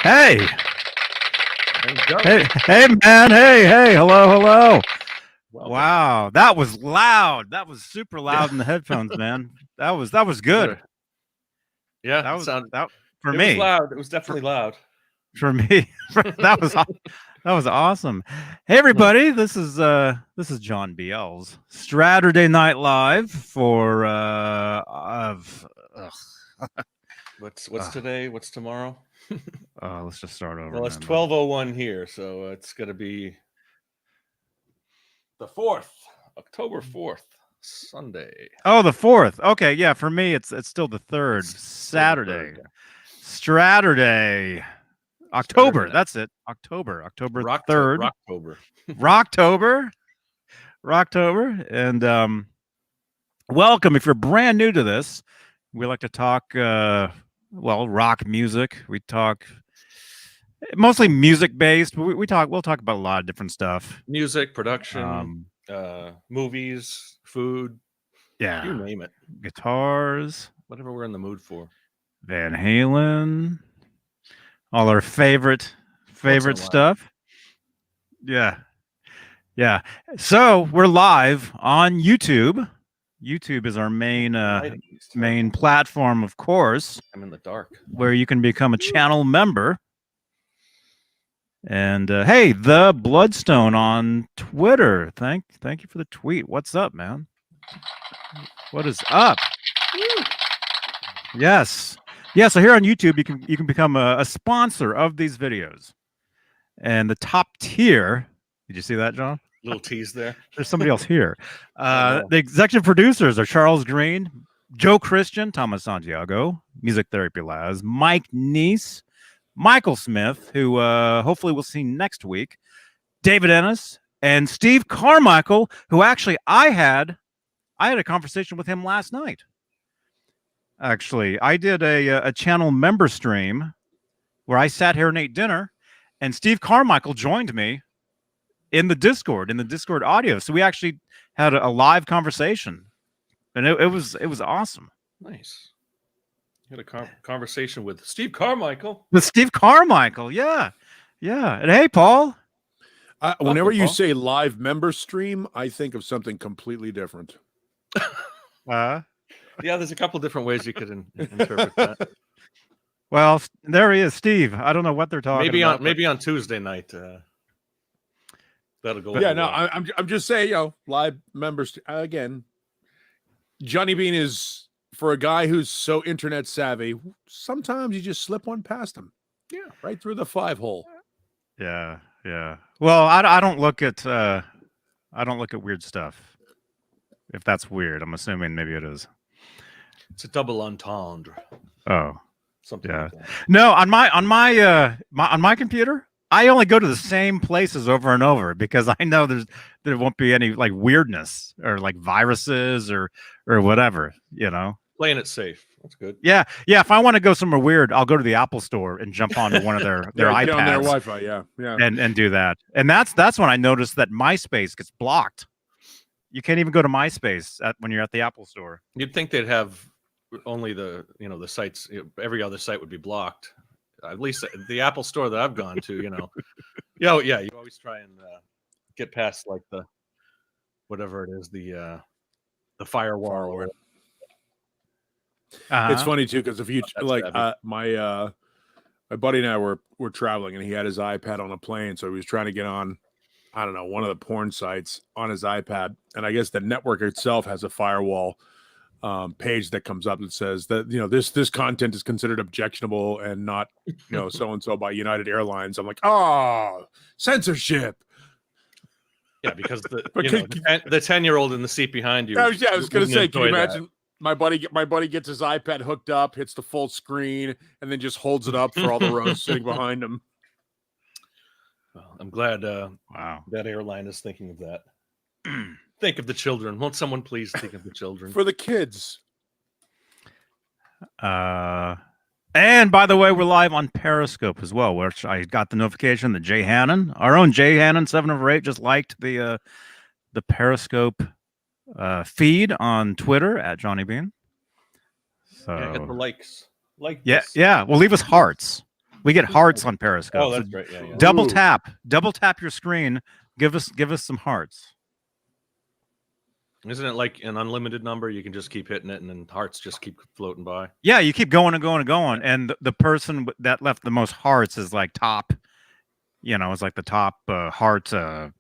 Hey. Hey, man. Hey. Hello. Welcome. Wow, that was loud. That was super loud in the headphones, man. That was good. Yeah, that was for me. It was loud. It was definitely loud for me. that was awesome. Hey, everybody. This is John BL's Straturday Night Live for What's today? What's tomorrow? Let's just start over. Well, it's 12:01 here, so it's gonna be the 4th, October 4th, Sunday. Oh, the 4th. Okay, yeah. For me, it's still the 3rd, Saturday. The 3rd, yeah. Straturday. October. Saturday. That's it. October 3rd. Rocktober. And welcome. If you're brand new to this, we like to talk rock music. We talk mostly music based, but we'll talk about a lot of different stuff. Music, production, movies, food. Yeah. You name it. Guitars. Whatever we're in the mood for. Van Halen. All our favorite stuff. Yeah. So we're live on YouTube. YouTube is our main platform, of course. I'm in the dark. Where you can become a channel member. And hey, the Bloodstone on Twitter. Thank you for the tweet. What's up, man? What is up? Yes. Yeah, so here on YouTube, you can become a sponsor of these videos. And the top tier, did you see that, John? Little tease there. There's somebody else here. The executive producers are Charles Green, Joe Christian, Thomas Santiago, Music Therapy Laz, Mike Neese, Michael Smith, who hopefully we'll see next week, David Ennis, and Steve Carmichael, who actually I had a conversation with him last night. Actually, I did a channel member stream where I sat here and ate dinner, and Steve Carmichael joined me in the Discord audio. So we actually had a live conversation, and it was awesome. Nice. You had a conversation with Steve Carmichael. With Steve Carmichael, yeah. And hey, Paul. Whenever you say live member stream, I think of something completely different. Yeah, there's a couple different ways you could interpret that. Well, there he is, Steve. I don't know what they're talking about. Maybe on Tuesday night. That'll go. Yeah, no, I'm just saying, live members again. Johnny Beane is, for a guy who's so internet savvy, sometimes you just slip one past him. Yeah, right through the 5-hole. Yeah. Well, I don't look at weird stuff. If that's weird, I'm assuming maybe it is. It's a double entendre. Oh, something like that. No, on my computer, I only go to the same places over and over because I know there won't be any like weirdness or like viruses or whatever, Playing it safe. That's good. Yeah. If I want to go somewhere weird, I'll go to the Apple Store and jump onto one of their iPads on their Wi-Fi. Yeah. And do that. And that's when I noticed that MySpace gets blocked. You can't even go to MySpace when you're at the Apple Store. You'd think they'd have only the sites. Every other site would be blocked. At least the Apple Store that I've gone to, Yeah, you always try and get past like the whatever it is, the firewall or. It's funny too because if you my buddy and I were traveling and he had his iPad on a plane, so he was trying to get on, I don't know, one of the porn sites on his iPad, and I guess the network itself has a firewall page that comes up that says that this content is considered objectionable and not so and so by United Airlines. I'm like, censorship. Yeah, because the 10-year-old in the seat behind you. I was going to say, can you imagine? My buddy gets his iPad hooked up, hits the full screen, and then just holds it up for all the rows sitting behind him. Well, I'm glad that airline is thinking of that. Think of the children. Won't someone please think of the children? For the kids. And by the way, we're live on Periscope as well, which I got the notification that Jay Hannon, our own Jay Hannon, 7/8, just liked the Periscope feed on Twitter at Johnny Beane. So get the likes. Yeah. Well, leave us hearts. We get hearts on Periscope. Oh, that's so right. Yeah. double tap your screen. Give us some hearts. Isn't it like an unlimited number? You can just keep hitting it, and then hearts just keep floating by. Yeah, you keep going and going and going, and the person that left the most hearts is like top. It's like the top heart. What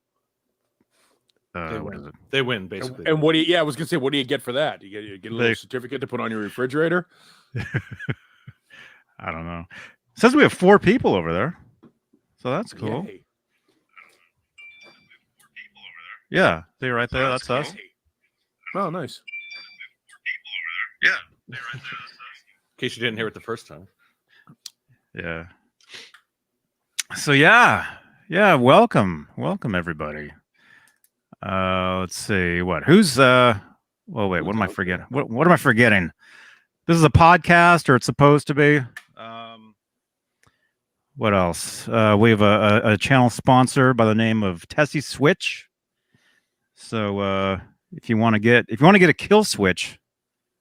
is it? They win basically. And what do you? I was gonna say, what do you get for that? You get a little certificate to put on your refrigerator. I don't know. It says we have 4 people over there, so that's cool. Yay. Yeah, see right there. That's us. Oh, nice. Yeah. In case you didn't hear it the first time. Yeah. So yeah. Welcome everybody. Let's see who's well, wait, what am I forgetting? What am I forgetting? This is a podcast, or it's supposed to be. What else? We have a channel sponsor by the name of Tessie Switch. So if you want to get a kill switch,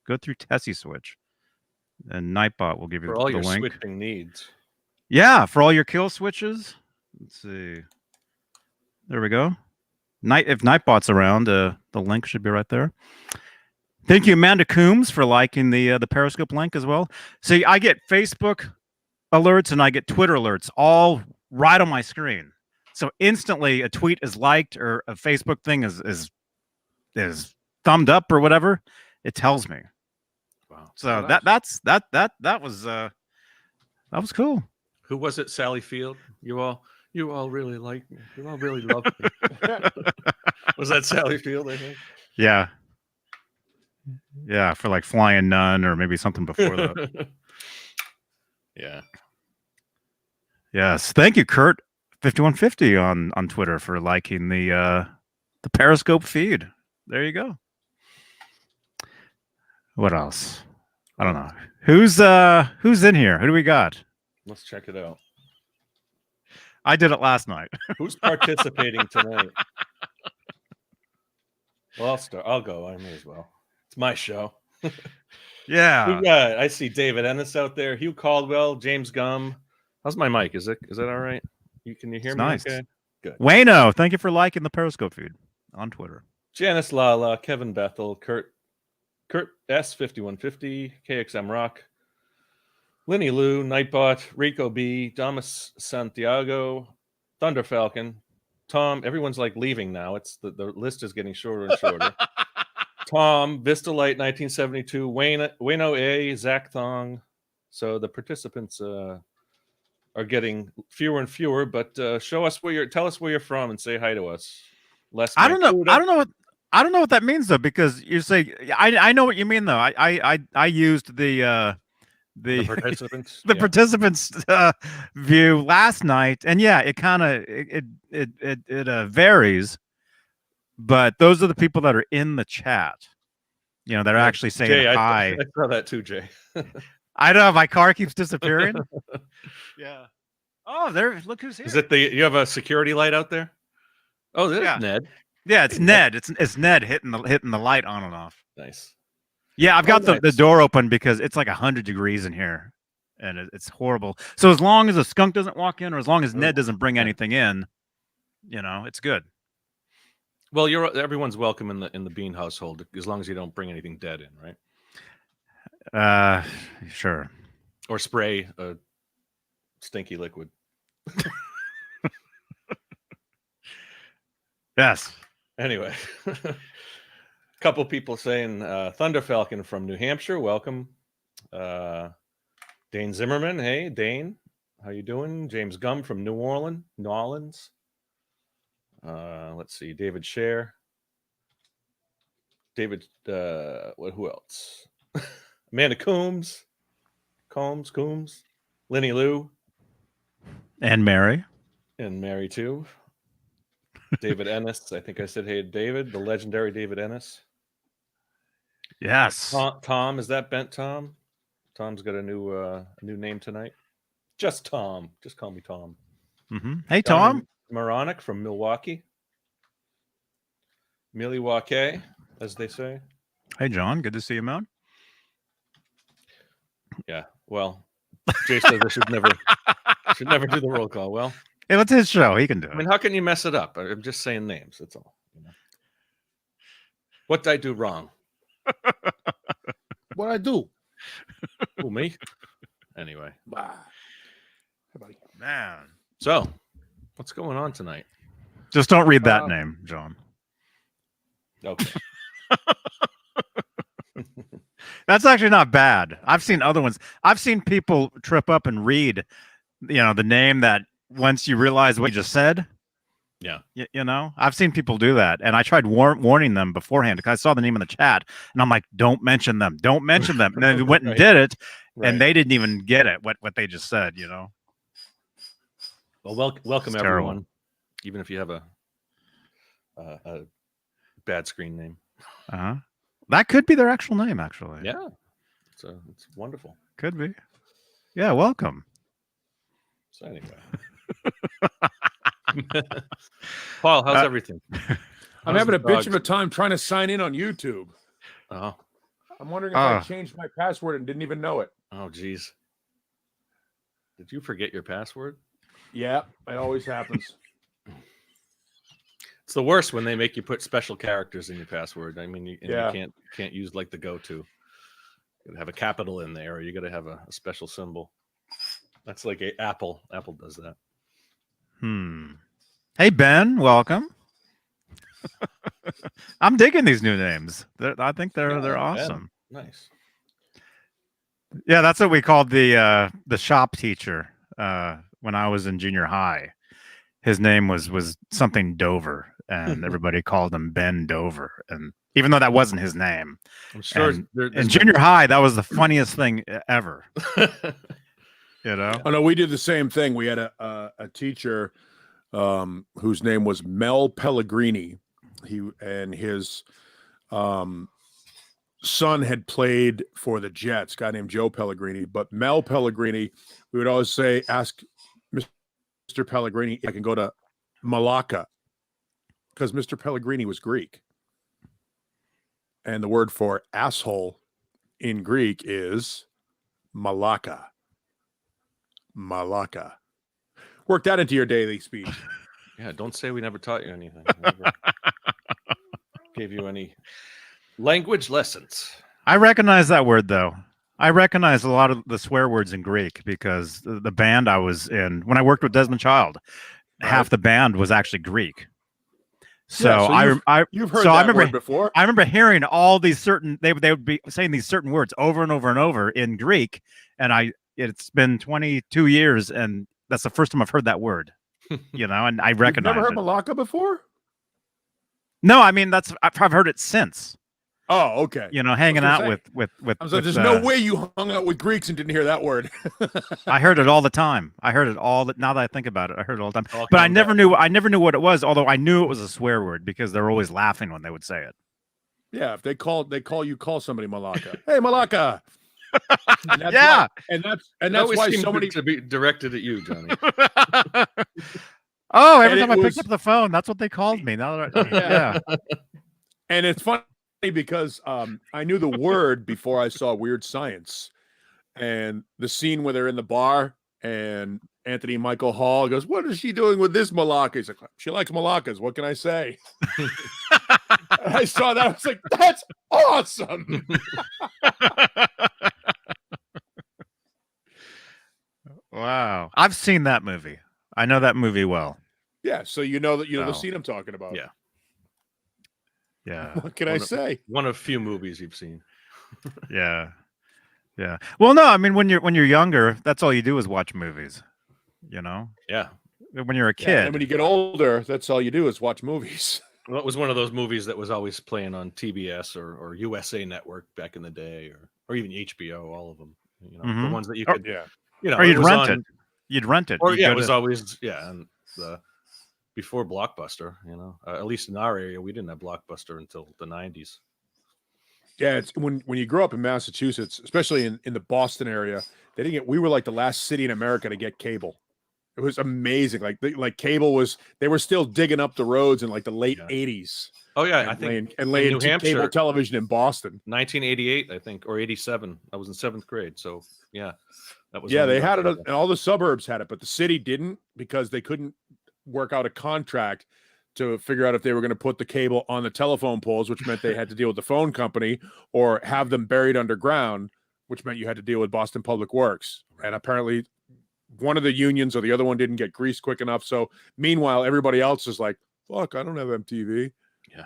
go through Tessie Switch, and Nightbot will give you for all the your link. switching needs. Yeah, for all your kill switches. Let's see. There we go. If Nightbot's around, the link should be right there. Thank you, Amanda Coombs, for liking the Periscope link as well. See, I get Facebook alerts and I get Twitter alerts all right on my screen. So instantly a tweet is liked or a Facebook thing is thumbed up or whatever, it tells me. Wow. So that was cool. Who was it? Sally Field. You all really like me. You all really love me. Was that Sally Field, I think? Yeah. Yeah, for like Flying Nun or maybe something before that. Yeah. Yes. Thank you, Kurt 5150 on Twitter for liking the Periscope feed. There you go. What else? I don't know. Who's in here? Who do we got? Let's check it out. I did it last night. Who's participating tonight? Well, I'll start. I'll go. I may as well. It's my show. Yeah. I see David Ennis out there. Hugh Caldwell, James Gum. How's my mic? Is that all right? Can you hear It's me? nice. Okay. Good. Wayno, thank you for liking the Periscope feed on Twitter. Janice Lala, Kevin Bethel, Kurt S5150, KXM Rock, Lenny Lou, Nightbot, Rico B, Damas Santiago, Thunder Falcon, Tom. Everyone's like leaving now. It's the list is getting shorter and shorter. Tom, Vista Light 1972, Wayno A, Zach Thong. So the participants are getting fewer and fewer, but tell us where you're from and say hi to us. I don't know what that means though, because you say I know what you mean though. I used the participants participants view last night, and yeah, it kind of it varies, but those are the people that are in the chat. They're actually saying Jay, hi. I saw that too, Jay. I know my car keeps disappearing. Yeah. Oh, look who's here. Is it you have a security light out there? Oh, there's Ned. Yeah, it's Ned. It's Ned hitting the light on and off. Nice. Yeah, I've got the door open because it's like 100 degrees in here, and it's horrible. So as long as a skunk doesn't walk in, or as long as Ned doesn't bring anything in, it's good. Well, everyone's welcome in the Beane household as long as you don't bring anything dead in, right? Sure. Or spray a stinky liquid. Yes. Anyway, a couple people saying Thunder Falcon from New Hampshire, welcome. Dane Zimmerman, hey Dane, how you doing? James Gum from New Orleans. Let's see, David Scher. David, who else? Amanda Coombs. Lenny Lou. And Mary. And Mary too. David Ennis. I think I said hey David, the legendary David Ennis. Yes. Tom, is that Bent Tom? Tom's got a new name tonight. Just Tom. Just call me Tom. Mm-hmm. Hey Tom. Moronic from Milwaukee. Milwaukee, as they say. Hey John, good to see you, man. Yeah, well, Jay says I should never Should never do the roll call. Well, Hey, it's his show. He can do I it. mean, how can you mess it up? I'm just saying names. That's all. What did I do wrong? What I do? Who, me? Anyway. Hey, buddy. Man. So, what's going on tonight? Just don't read that name, John. Okay. That's actually not bad. I've seen other ones. I've seen people trip up and read, the name that once you realize what you just said. Yeah. I've seen people do that. And I tried warning them beforehand because I saw the name in the chat and I'm like, don't mention them. Don't mention them. And then they went and did it and they didn't even get it, what they just said, Well, welcome It's everyone. terrible. Even if you have a bad screen name. Uh-huh. That could be their actual name, actually. Yeah. It's wonderful. Could be. Yeah, welcome. So anyway. Paul, how's everything? I'm having a bitch of a time trying to sign in on YouTube. Oh. I'm wondering if I changed my password and didn't even know it. Oh, geez. Did you forget your password? Yeah, it always happens. It's the worst when they make you put special characters in your password. I mean, you can't use like the go-to. You gotta have a capital in there, or you gotta have a special symbol. That's like Apple. Apple does that. Hey, Ben, welcome. I'm digging these new names. I think they're awesome. Ben. Nice. Yeah, that's what we called the shop teacher when I was in junior high. His name was something Dover, and everybody called him Ben Dover. And even though that wasn't his name, I'm sure in junior high, that was the funniest thing ever. Oh no, we did the same thing. We had a teacher whose name was Mel Pellegrini. His son had played for the Jets, a guy named Joe Pellegrini. But Mel Pellegrini, we would always ask Mr. Pellegrini if I can go to Malacca, because Mr. Pellegrini was Greek. And the word for asshole in Greek is Malacca. Malacca. Work that into your daily speech. Yeah, don't say we never taught you anything. Never gave you any language lessons. I recognize that word, though. I recognize a lot of the swear words in Greek because the band I was in, when I worked with Desmond Child, half the band was actually Greek. So, you've heard that word before. I remember hearing all these they would be saying these certain words over and over and over in Greek, and it's been 22 years, and that's the first time I've heard that word. And I recognize. You've never heard Malacca before? No, I mean I've heard it since. Oh, okay. Hanging out with. I was like, there's no way you hung out with Greeks and didn't hear that word. I heard it all the time. I heard it all. Now that I think about it, I heard it all the time. But I never knew what it was. Although I knew it was a swear word because they're always laughing when they would say it. Yeah, if they call somebody Malacca. Hey, Malacca. Yeah, and that's why so many to be directed at you, Johnny. Oh, every time I picked up the phone, that's what they called me. Now, yeah. And it's funny because I knew the word before I saw Weird Science, and the scene where they're in the bar and Anthony Michael Hall goes, "What is she doing with this Malacca?" He's like, "She likes Malaccas. What can I say?" I saw that. I was like, "That's awesome." Wow, I've seen that movie. I know that movie well. Yeah, so the scene I'm talking about. Yeah. Yeah. What can I say? One of few movies you've seen. Yeah. Yeah. Well, no, I mean when you're younger, that's all you do is watch movies. Yeah. When you're a kid. And when you get older, that's all you do is watch movies. Well, it was one of those movies that was always playing on TBS or USA Network back in the day, or even HBO, all of them. The ones that you could, or you'd rent it. You'd rent it. Or it was always and before Blockbuster. At least in our area, we didn't have Blockbuster until the 90s. Yeah, it's when you grow up in Massachusetts, especially in the Boston area, we were like the last city in America to get cable. It was amazing. Like cable was, they were still digging up the roads in like the late 80s. Oh yeah, I think laying New Hampshire, cable television in Boston. 1988, I think, or 87. I was in 7th grade, so yeah, That was they had it, and all the suburbs had it, but the city didn't because they couldn't work out a contract to figure out if they were going to put the cable on the telephone poles, which meant they had to deal with the phone company, or have them buried underground, which meant you had to deal with Boston Public Works. And apparently one of the unions or the other one didn't get greased quick enough. So meanwhile, everybody else is like, fuck, I don't have MTV. Yeah.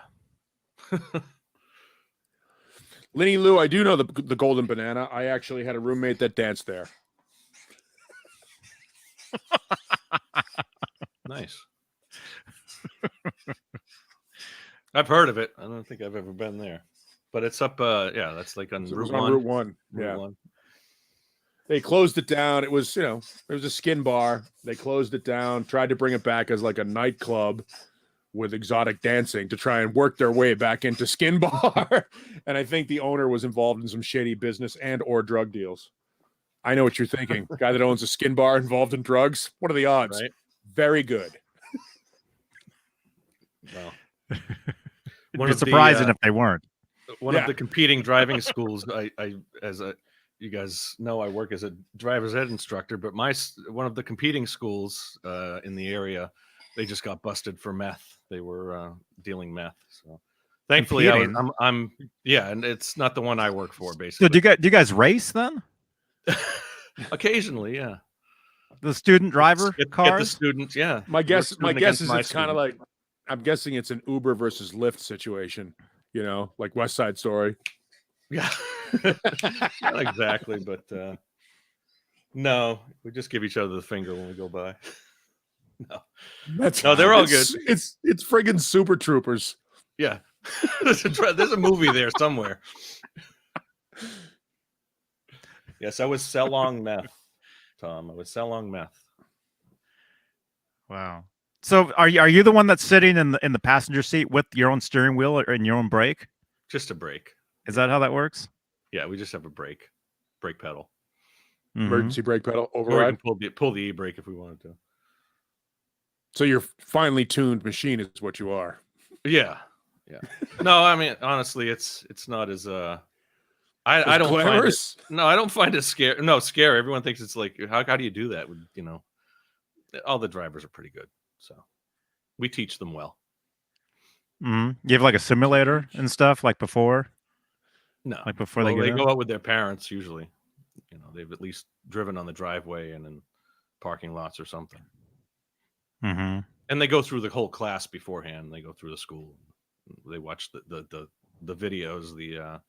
Lenny Lou, I do know the Golden Banana. I actually had a roommate that danced there. Nice. I've heard of it. I don't think I've ever been there, but it's up. That's like on Route 1. Route 1. Yeah. 1. They closed it down. It was, it was a skin bar. They closed it down, tried to bring it back as like a nightclub with exotic dancing to try and work their way back into skin bar. And I think the owner was involved in some shady business and or drug deals. I know what you're thinking. Guy that owns a skin bar involved in drugs. What are the odds? Right? Very good. Well, It'd be surprising if they weren't. One of the competing driving schools, you guys know, I work as a driver's ed instructor, but one of the competing schools in the area, they just got busted for meth. They were dealing meth. So thankfully, and it's not the one I work for, basically. So do you guys race then? Occasionally, yeah. The student driver cars? Get the students, yeah. My guess is it's kind of like, I'm guessing it's an Uber versus Lyft situation, like West Side Story. Yeah, not exactly, but no, we just give each other the finger when we go by. No, they're all good. It's friggin' Super Troopers. Yeah, there's a movie there somewhere. Yes, I was selling meth, Tom. I was selling meth. Wow. So are you the one that's sitting in the passenger seat with your own steering wheel and your own brake? Just a brake. Is that how that works? Yeah, we just have a brake pedal. Mm-hmm. Emergency brake pedal override. Or we can pull the e-brake if we wanted to. So your finely tuned machine is what you are. Yeah. No, I mean, honestly, it's not as I don't glamorous? I don't find it scary. No, scary. Everyone thinks it's like, how do you do that? All the drivers are pretty good, so we teach them well. Mm-hmm. You have like a simulator and stuff like before. No, like before they go out with their parents. Usually, they've at least driven on the driveway and in parking lots or something. Mm-hmm. And they go through the whole class beforehand. They go through the school. They watch the videos. The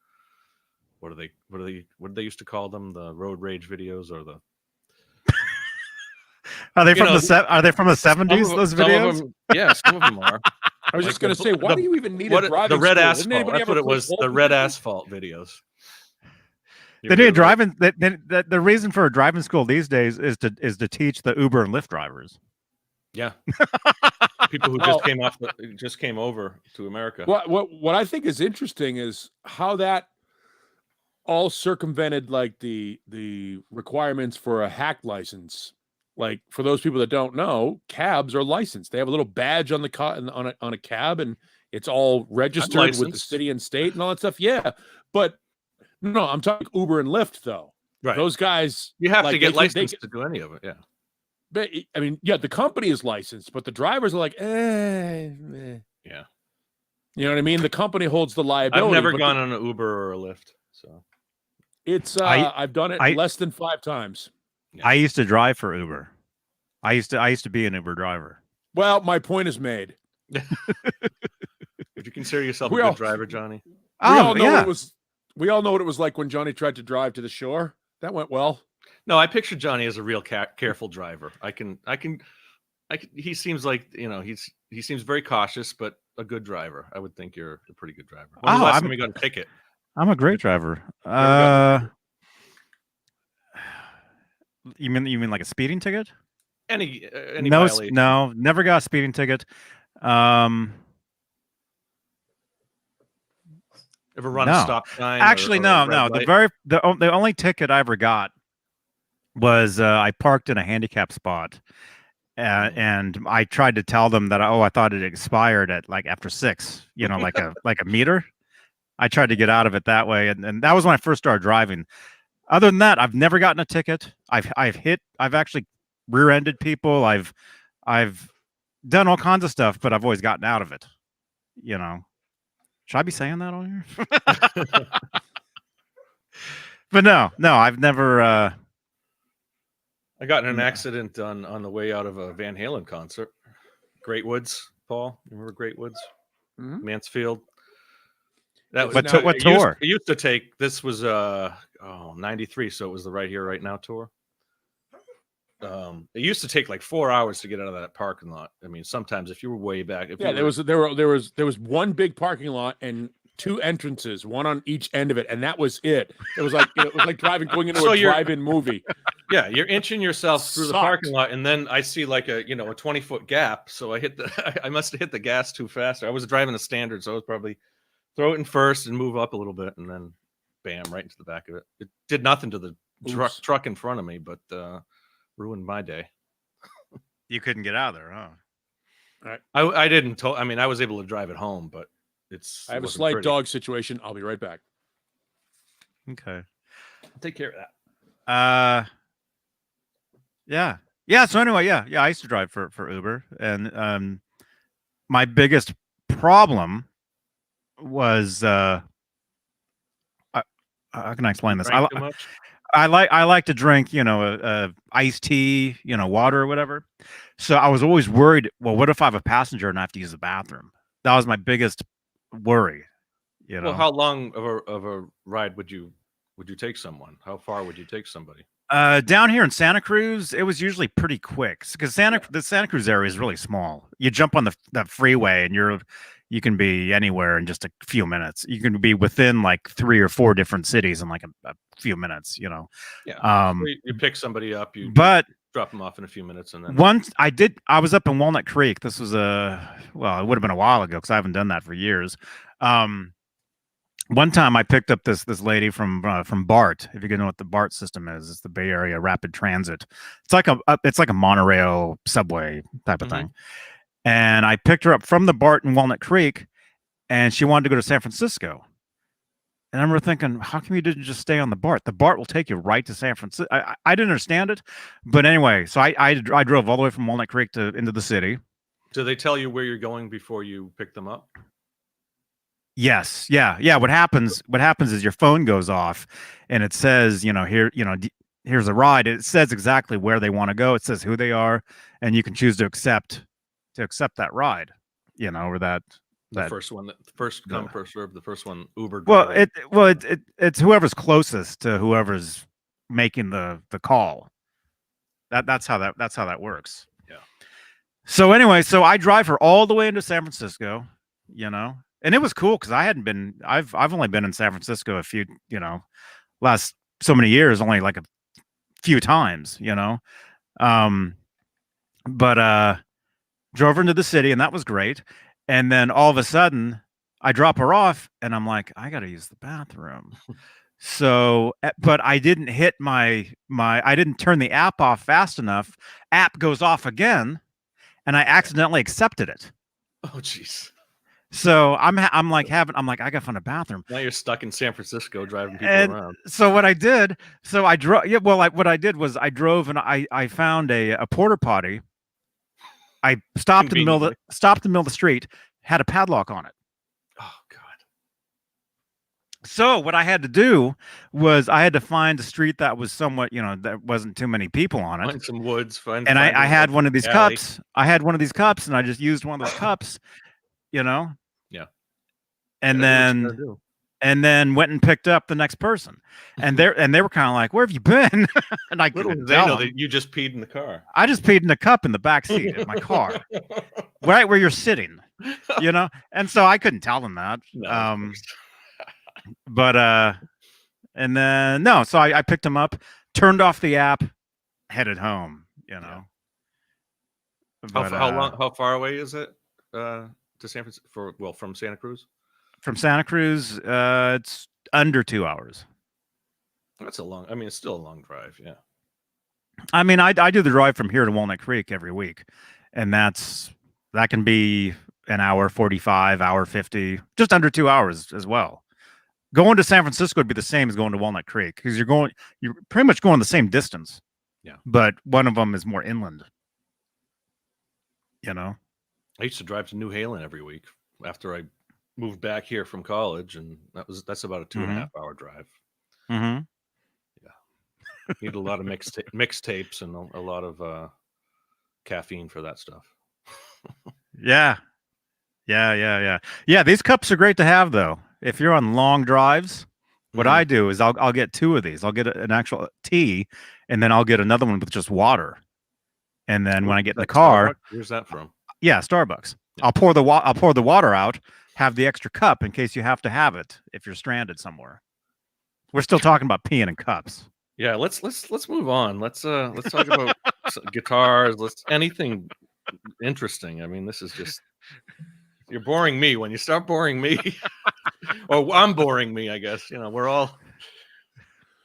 what do they used to call them? The road rage videos, or the Are they from the 70s? Those videos? Some of them are. I was just going to say, why do you even need a driving the red school? asphalt? That's what it was. The red asphalt videos. They need driving. The reason for a driving school these days is to teach the Uber and Lyft drivers. Yeah, people who just came over to America. What I think is interesting is how that all circumvented like the requirements for a hack license. Like, for those people that don't know, cabs are licensed. They have a little badge on the on a cab, and it's all registered with the city and state and all that stuff. Yeah, but no, I'm talking Uber and Lyft though. Right, those guys, you have to get licensed to do any of it. Yeah, but I mean, yeah, the company is licensed, but the drivers are like, yeah. You know what I mean? The company holds the liability. I've never gone on an Uber or a Lyft, so it's I've done it less than 5 times. Yeah. I used to drive for Uber. I used to be an Uber driver. Well, my point is made. Would you consider yourself a good driver, Johnny? We all know what it was like when Johnny tried to drive to the shore. That went well. No, I picture Johnny as a real careful driver. He seems like, he seems very cautious, but a good driver. I would think you're a pretty good driver. When was the last time you got a ticket? I'm a great driver. You mean like a speeding ticket? Any violation? No, never got a speeding ticket. Ever run a stop sign? Actually, no. The only ticket I ever got was I parked in a handicap spot, and I tried to tell them that I thought it expired at like after 6. Like a meter. I tried to get out of it that way, and that was when I first started driving. Other than that, I've never gotten a ticket. I've actually rear-ended people. I've done all kinds of stuff, but I've always gotten out of it. You know, should I be saying that on here? But no, I've never. I got in an accident on the way out of a Van Halen concert. Great Woods, Paul. You remember Great Woods? Mhm. Mansfield. That was what tour? It used to take. This was 93, so it was the Right Here, Right Now tour. It used to take like 4 hours to get out of that parking lot. I mean, sometimes if you were way back, there was one big parking lot and 2 entrances, one on each end of it, and that was it. It was like going into a drive-in movie. Yeah, you're inching yourself through the parking lot, and then I see like a 20-foot gap. So I must have hit the gas too fast. I was driving a Standard, so I was probably throw it in first and move up a little bit, and then bam, right into the back of it. It did nothing to the truck in front of me, but ruined my day. You couldn't get out of there, huh? I didn't. I mean, I was able to drive it home, but I have a slight dog situation. I'll be right back. Okay. I'll take care of that. Yeah. So anyway, yeah. I used to drive for Uber, and my biggest problem was how can I explain this? I like to drink, iced tea, water or whatever. So I was always worried. Well, what if I have a passenger and I have to use the bathroom? That was my biggest worry. Well, how long of a ride would you take someone? How far would you take somebody? Down here in Santa Cruz, it was usually pretty quick because the Santa Cruz area is really small. You jump on the freeway and you can be anywhere in just a few minutes. You can be within like 3 or 4 different cities in like a few minutes. Yeah. So you pick somebody up. You drop them off in a few minutes, and then once I was up in Walnut Creek. This was it would have been a while ago because I haven't done that for years. One time I picked up this lady from BART. If you know what the BART system is, it's the Bay Area Rapid Transit. It's like a monorail subway type of thing. And I picked her up from the BART in Walnut Creek, and she wanted to go to San Francisco. And I remember thinking, how come you didn't just stay on the BART? The BART will take you right to San Francisco. I didn't understand it, but anyway, so I drove all the way from Walnut Creek into the city. Do they tell you where you're going before you pick them up? Yes. Yeah. What happens is your phone goes off and it says, here's a ride. It says exactly where they want to go. It says who they are, and you can choose to accept that ride, or that first one, first come, first serve, the first one Uber. It's whoever's closest to whoever's making the call. That's how that works. Yeah. So anyway, I drive her all the way into San Francisco, and it was cool because I've only been in San Francisco a few, last so many years, only like a few times, but drove her into the city, and that was great. And then all of a sudden I drop her off and I'm like, I got to use the bathroom. So, but I didn't hit I didn't turn the app off fast enough. App goes off again and I accidentally accepted it. Oh, jeez. So I'm like, I got to find a bathroom. Now you're stuck in San Francisco driving people around. So what I did, I drove. Yeah, well, what I did was I drove and I found a porta potty. I stopped in the middle of the street, had a padlock on it. Oh God. So what I had to do was I had to find a street that was somewhat, that wasn't too many people on it. Find some woods. I had one of these cups. I had one of these cups, and I just used one of those cups, Yeah. And then went and picked up the next person, and they were kind of like, "Where have you been?" And I couldn't tell them. That you just peed in the car. I just peed in a cup in the back seat of my car, right where you're sitting, And so I couldn't tell them that. No, but and then so I picked him up, turned off the app, headed home. Yeah. But, how far away is it to San Francisco? From Santa Cruz. From Santa Cruz, it's under 2 hours. That's it's still a long drive. Yeah. I mean, I do the drive from here to Walnut Creek every week, and that can be an hour 45, hour 50, just under 2 hours as well. Going to San Francisco would be the same as going to Walnut Creek because you're pretty much going the same distance. Yeah. But one of them is more inland. You know? I used to drive to New Haven every week after I moved back here from college, and that's about a 2.5 hour drive. Mm-hmm. Yeah. Need a lot of mixtapes and a lot of caffeine for that stuff. Yeah. Yeah, these cups are great to have though. If you're on long drives, what I do is I'll get 2 of these. I'll get an actual tea, and then I'll get another one with just water. And then when I get in the car, Starbucks? Where's that from? Yeah, Starbucks. Yeah. I'll pour the water out, have the extra cup in case you have to have it if you're stranded somewhere. We're still talking about peeing in cups. Yeah, let's move on. Let's talk about guitars. Let's anything interesting. I mean, this is just you're boring me. When you start boring me, or I'm boring me, I guess. You know, we're all.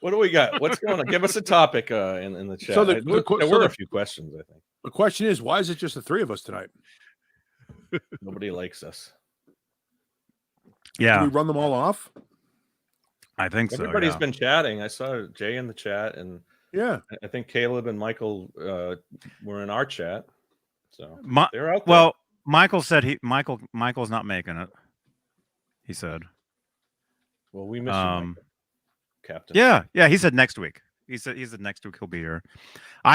What do we got? What's going on? Give us a topic in the chat. So there were a few questions, I think. The question is, why is it just the 3 of us tonight? Nobody likes us. Yeah. Do we run them all off? I think so. Everybody's been chatting. I saw Jay in the chat, and yeah, I think Caleb and Michael were in our chat. So they're out there. Well, Michael said Michael's not making it. He said. Well, we miss you, Michael. Captain. Yeah. He said next week. He said next week he'll be here. We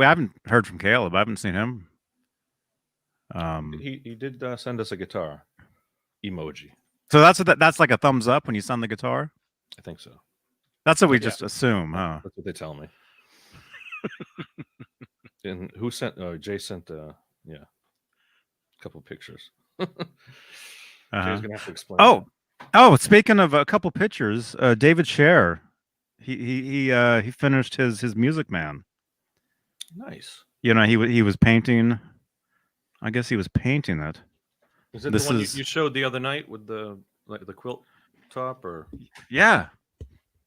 haven't heard from Caleb. I haven't seen him. He did send us a guitar emoji. So that's like a thumbs up when you send the guitar. I think so. That's what we just assume, huh? That's what they tell me. And who sent? Jay sent. A couple pictures. Jay's gonna have to explain. Oh, speaking of a couple pictures, David Scher, he finished his Music Man. Nice. You know, he was painting. I guess he was painting it. Is it the one you showed the other night with the quilt top, or? Yeah.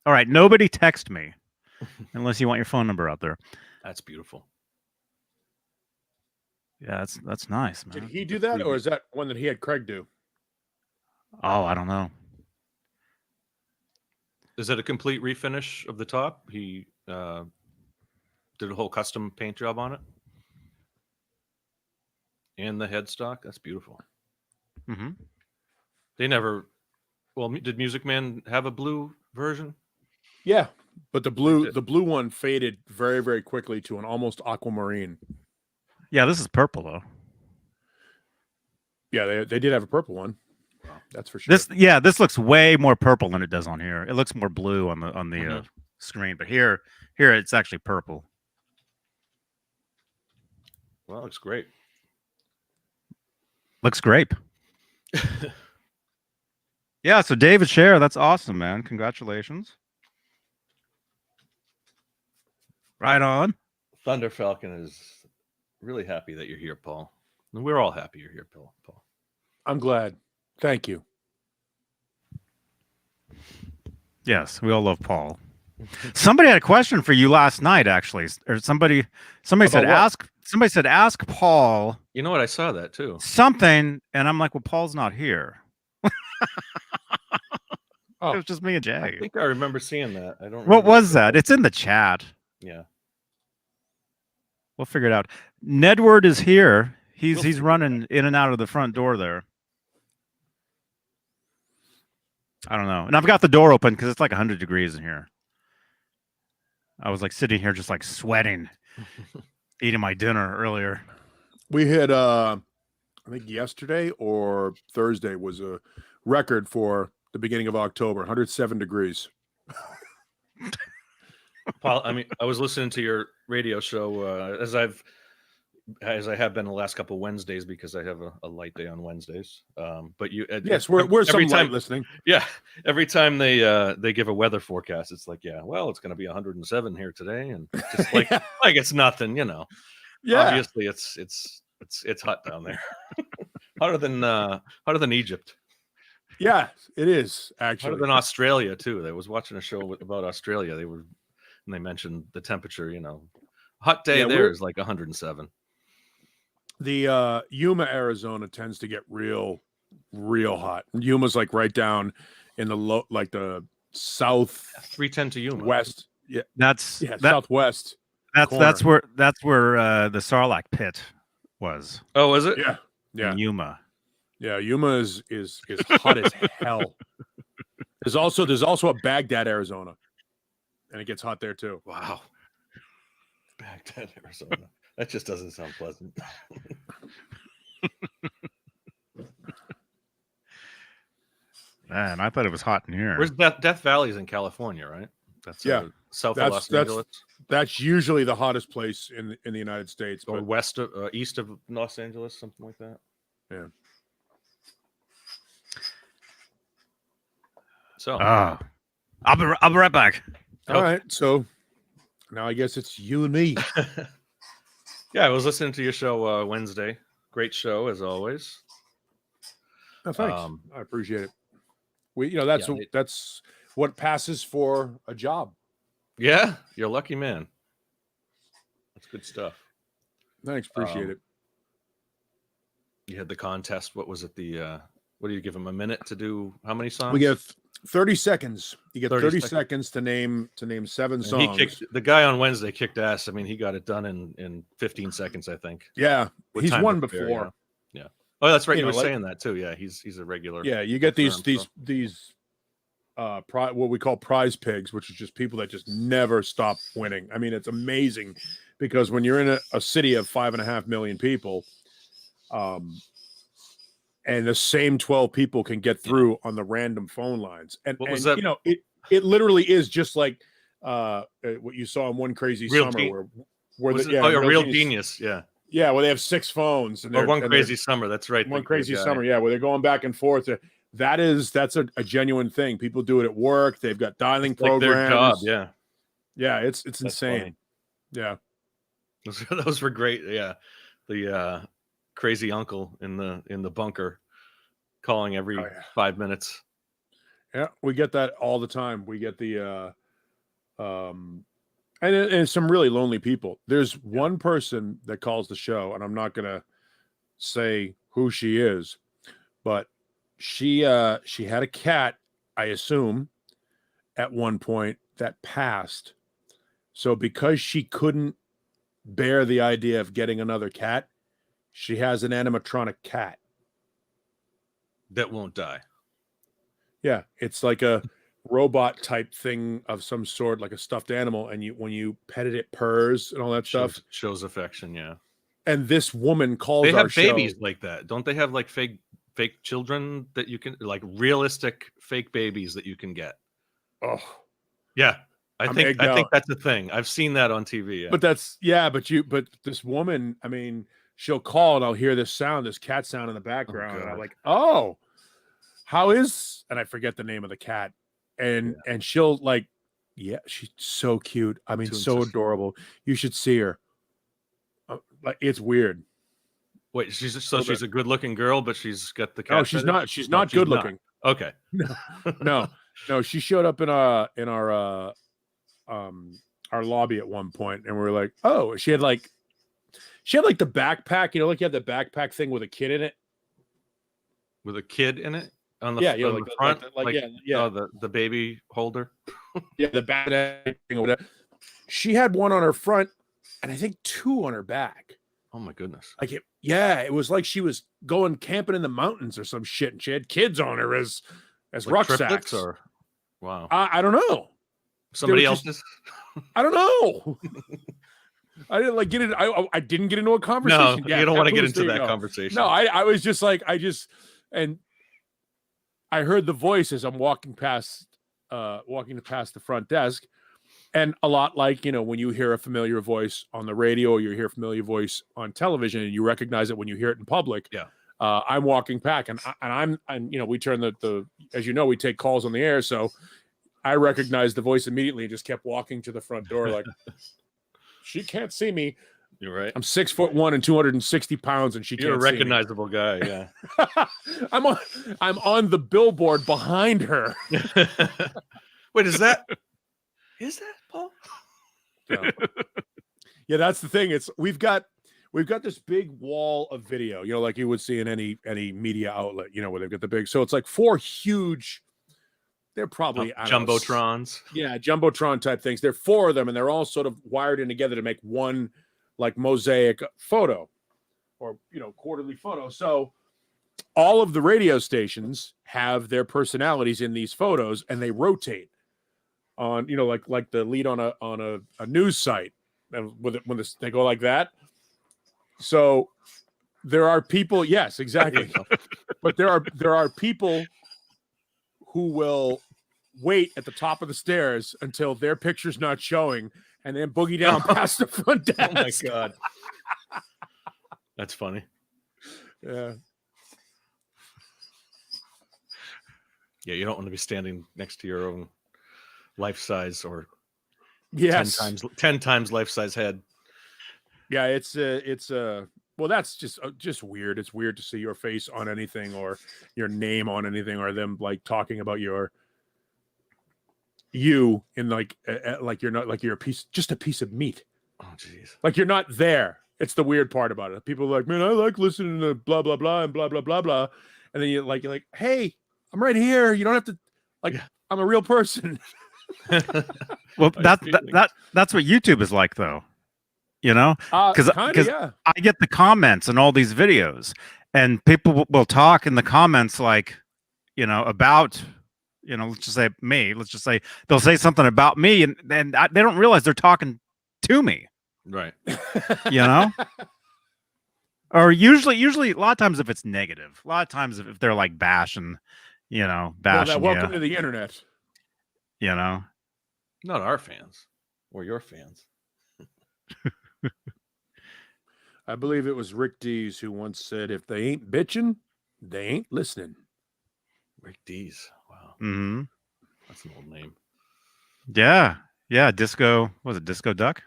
All right. Nobody text me unless you want your phone number out there. That's beautiful. Yeah, that's nice, man. Did he do that, or is that one that he had Craig do? Oh, I don't know. Is it a complete refinish of the top? He did a whole custom paint job on it, and the headstock. That's beautiful. Mm-hmm. They never. Well, did Music Man have a blue version? Yeah, but the blue one faded very, very quickly to an almost aquamarine. Yeah, this is purple though. Yeah, they did have a purple one. Wow, that's for sure. This looks way more purple than it does on here. It looks more blue on the screen, but here it's actually purple. Well, it looks great. Looks great. Yeah, so David Scher, that's awesome, man. Congratulations. Right on. Thunder Falcon is really happy that you're here, Paul. And we're all happy you're here, Paul. I'm glad. Thank you. Yes, we all love Paul. Somebody had a question for you last night, actually, or somebody said ask Paul. You know what? I saw that too. Something, and I'm like, well, Paul's not here. Oh. It was just me and Jay. I think I remember seeing that. I don't. What was that? It's in the chat. Yeah. We'll figure it out. Nedward is here. He's running in and out of the front door there. I don't know. And I've got the door open because it's like 100 degrees in here. I was like sitting here just like sweating, eating my dinner earlier. We had, I think yesterday or Thursday was a record for the beginning of October, 107 degrees. Paul, I mean, I was listening to your radio show as I have been the last couple of Wednesdays because I have a light day on Wednesdays. But you, yes, we're some light listening. Yeah, every time they give a weather forecast, it's like, yeah, well, it's going to be 107 here today, and just like like it's nothing, you know. Yeah, obviously it's hot down there, hotter than Egypt. Yeah, it is actually hotter than Australia too. I was watching a show about Australia. They mentioned the temperature. You know, hot day there is like 107. The Yuma, Arizona tends to get real hot. Yuma's like right down in the the south 310 to Yuma. west. Yeah, That's southwest. That's where the Sarlacc pit was. Oh, was it? Yeah. In Yuma. Yeah, Yuma is hot as hell. There's also a Baghdad, Arizona, and it gets hot there too. Wow. Baghdad, Arizona. That just doesn't sound pleasant. Man, I thought it was hot in here. Where's Death Valley's in California, right? That's south of Los Angeles. That's usually the hottest place in the United States, or west of east of Los Angeles, something like that. Yeah. So I'll be right back. All right. So now I guess it's you and me. Yeah, I was listening to your show Wednesday. Great show as always. Oh, thanks. I appreciate it. That's what passes for a job. Yeah, you're a lucky man. That's good stuff. Thanks, appreciate it. You had the contest. What was it? What do you give him a minute to do? How many songs? We get 30 seconds. You get 30 seconds to name 7 songs. The guy on Wednesday kicked ass. I mean, he got it done in 15 seconds, I think. Yeah, he's won before. Yeah. Oh, that's right. You were saying that too. Yeah, he's a regular. Yeah, you get these what we call prize pigs, which is just people that just never stop winning. I mean, it's amazing because when you're in a city of 5.5 million people, and the same 12 people can get through on the random phone lines. And that? You know, it literally is just like what you saw in One Crazy Summer where Real Genius. Yeah. Yeah, where they have 6 phones. And One Crazy Summer. That's right. One Crazy Summer. Yeah, where they're going back and forth. That's a genuine thing. People do it at work. They've got dialing programs. Like their job. Yeah. Yeah, it's insane. Funny. Yeah. Those were great. Yeah. The crazy uncle in the bunker calling every 5 minutes. Yeah, we get that all the time. We get the and some really lonely people. There's one person that calls the show, and I'm not gonna say who she is, but she had a cat, I assume, at one point that passed. So because she couldn't bear the idea of getting another cat, she has an animatronic cat that won't die. Yeah, it's like a robot type thing of some sort, like a stuffed animal, and when you pet it, it purrs and all that stuff. Shows affection, yeah. And this woman calls. They have babies like that, don't they? Have like fake children that you can, like realistic fake babies that you can get. Oh, yeah. I think that's a thing. I've seen that on TV. Yeah. But this woman, I mean, she'll call and I'll hear this cat sound in the background, and I'm like, oh, how is? And I forget the name of the cat, and she'll like, yeah, she's so cute. I mean, so adorable. You should see her. Like, it's weird. Wait, she's a good-looking girl, but she's got the cat. No, she's not. She's not good-looking. Okay. No. She showed up in our lobby at one point, and we were like, oh, she had like the backpack, like you have the backpack thing with a kid in it. With a kid in it on the the front, the baby holder. Yeah, the backpack thing or whatever. She had one on her front, and I think 2 on her back. Oh my goodness! It was like she was going camping in the mountains or some shit, and she had kids on her as like rucksacks. Or wow, I don't know. Somebody else's. I don't know. I didn't get it. I didn't get into a conversation. No, you don't want to get into that conversation. No, I was just like, and I heard the voice as I'm walking past the front desk, and a lot like, when you hear a familiar voice on the radio or you hear a familiar voice on television and you recognize it when you hear it in public. Yeah. I'm walking back and I'm we turn the as you know, we take calls on the air, so I recognized the voice immediately and just kept walking to the front door like, she can't see me. You're right. I'm 6'1" and 260 pounds, and You're can't a recognizable guy. Yeah. I'm on the billboard behind her. Wait, is that Paul? Yeah, that's the thing. We've got this big wall of video, like you would see in any media outlet, where they've got the big. So it's like 4 huge they're probably I don't know, jumbotrons. Yeah, jumbotron type things. There are 4 of them, and they're all sort of wired in together to make one like mosaic photo, or quarterly photo. So all of the radio stations have their personalities in these photos, and they rotate on like the lead on a news site, and they go like that. So there are people, yes, exactly. But there are people who will wait at the top of the stairs until their picture's not showing, and then boogie down past the front desk. Oh my God. That's funny. Yeah. Yeah, you don't want to be standing next to your own life size or Yes. 10 times life size head. Yeah, it's well, that's just weird. It's weird to see your face on anything, or your name on anything, or them like talking about you in like you're not, like you're just a piece of meat. Oh jeez. Like you're not there. It's the weird part about it. People are like, man, I like listening to blah blah blah and blah blah blah blah, and then you're like, hey, I'm right here. You don't have to I'm a real person. Well, that's what YouTube is like, though. Because I get the comments in all these videos, and people will talk in the comments like, about, let's just say me. Let's just say they'll say something about me, and they don't realize they're talking to me. Right. Or usually a lot of times if it's negative, a lot of times if they're like bashing, bashing. Welcome to the internet. Not our fans or your fans. I believe it was Rick Dees who once said, if they ain't bitching, they ain't listening. Rick Dees. Wow. Mm-hmm. That's an old name. Yeah. Yeah. Disco. Was it Disco Duck?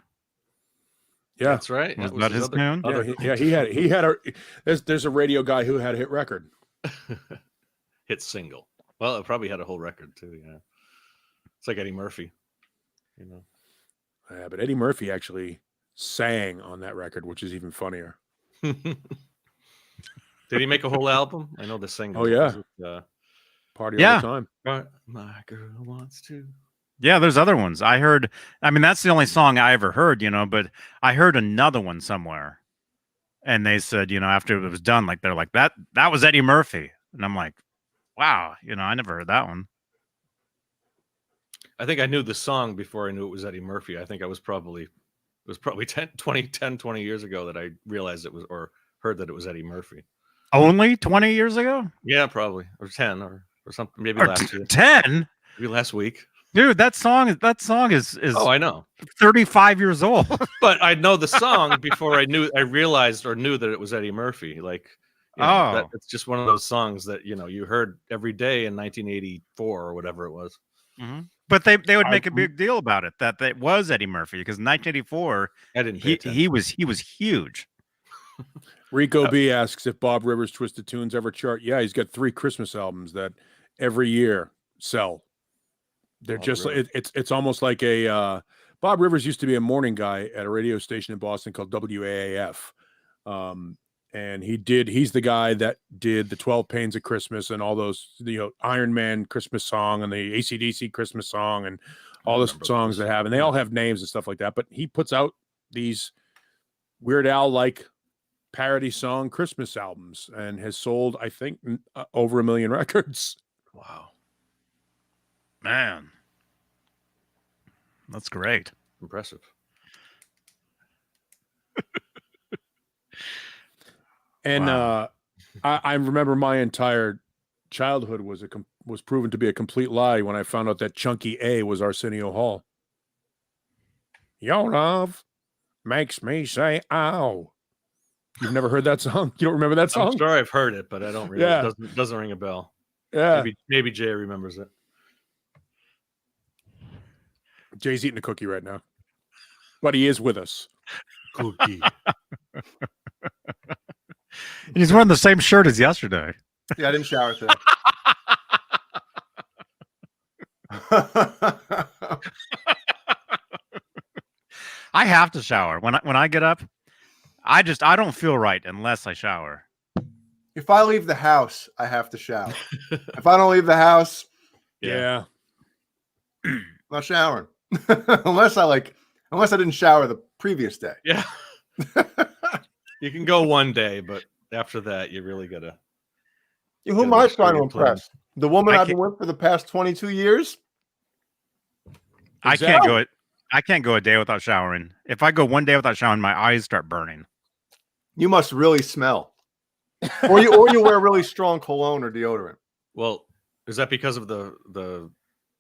Yeah. That's right. Was that his tune? He had there's a radio guy who had a hit record. Hit single. Well, it probably had a whole record too. Yeah. It's like Eddie Murphy. Yeah, but Eddie Murphy actually sang on that record, which is even funnier. Did he make a whole album? I know the singer. Oh yeah, party all the time. My girl wants to. Yeah, there's other ones. That's the only song I ever heard, but I heard another one somewhere, and they said, after it was done, like they're like that was Eddie Murphy, and I'm like, wow, I never heard that one. I think I knew the song before I knew it was Eddie Murphy. I think it was probably 20 years ago that I realized it was, or heard that it was Eddie Murphy. Only 20 years ago? Yeah, probably. Or 10 or something. Maybe last year. 10? Maybe last week. Dude, that song is Oh, I know. 35 years old. But I know the song before I realized or knew that it was Eddie Murphy. Like, it's just one of those songs that, you heard every day in 1984 or whatever it was. Mm-hmm. But they would make a big deal about it that it was Eddie Murphy, because in 1984 he was huge. Rico B asks if Bob Rivers' Twisted Tunes ever chart. Yeah, he's got 3 Christmas albums that every year sell. They're it's almost like a Bob Rivers used to be a morning guy at a radio station in Boston called WAAF. And he's the guy that did the 12 Pains of Christmas and all those, Iron Man Christmas song and the AC/DC Christmas song and all the songs they have. And they all have names and stuff like that. But he puts out these Weird Al-like parody song Christmas albums and has sold, I think, over 1 million records. Wow. Man. That's great. Impressive. And wow. I remember my entire childhood was proven to be a complete lie when I found out that Chunky A was Arsenio Hall. Your love makes me say ow. You've never heard that song? You don't remember that song? I'm sure I've heard it, but I don't really. Yeah. It doesn't ring a bell. Yeah. Maybe Jay remembers it. Jay's eating a cookie right now, but he is with us. Cookie. And he's wearing the same shirt as yesterday. Yeah, I didn't shower today. I have to shower when I get up. I don't feel right unless I shower. If I leave the house, I have to shower. If I don't leave the house, yeah. not showering. unless I didn't shower the previous day. Yeah. You can go one day, but after that, you really gotta. Who am I trying to impress? The woman I've been with for the past 22 years? I can't go a day without showering. If I go one day without showering, my eyes start burning. You must really smell. or you wear really strong cologne or deodorant. Well, is that because of the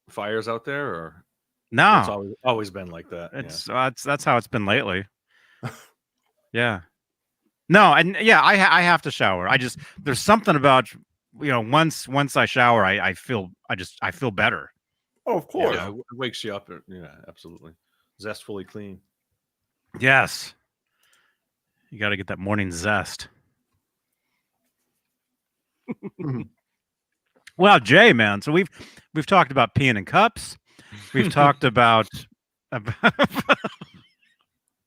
fires out there, or no? It's always been like that. That's how it's been lately. Yeah. No, and yeah, I have to shower. There's something about once I shower, I feel better. Oh, of course. Yeah, it wakes you up. Yeah, absolutely. Zestfully clean. Yes. You got to get that morning zest. Well, Jay, man. So we've talked about peeing in cups. We've talked about.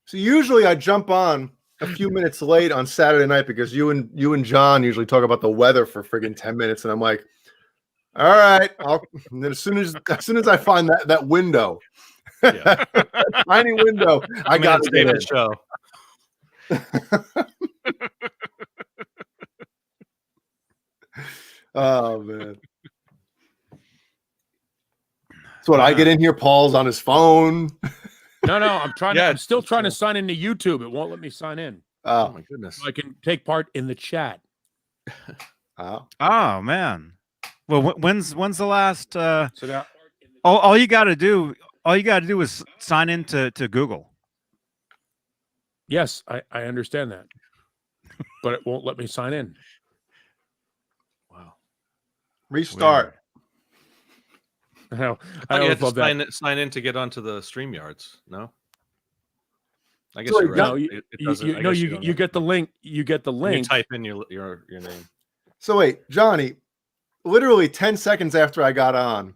So usually I jump on a few minutes late on Saturday night because you and John usually talk about the weather for friggin' 10 minutes, and I'm like, all right. And then as soon as I find that window, that tiny window, I got to get the show. Oh man. So what I get in here, Paul's on his phone. No, I'm still trying to sign into YouTube. It won't let me sign in. Oh my goodness. So I can take part in the chat. Oh man. Well, when's the last all you got to do is sign into Google. Yes, I understand that. But it won't let me sign in. Wow. Restart. I know. I have to sign in to get onto the StreamYards. No. I guess you're right. No, you get the link. You get the link. You type in your name. So wait, Johnny, literally 10 seconds after I got on,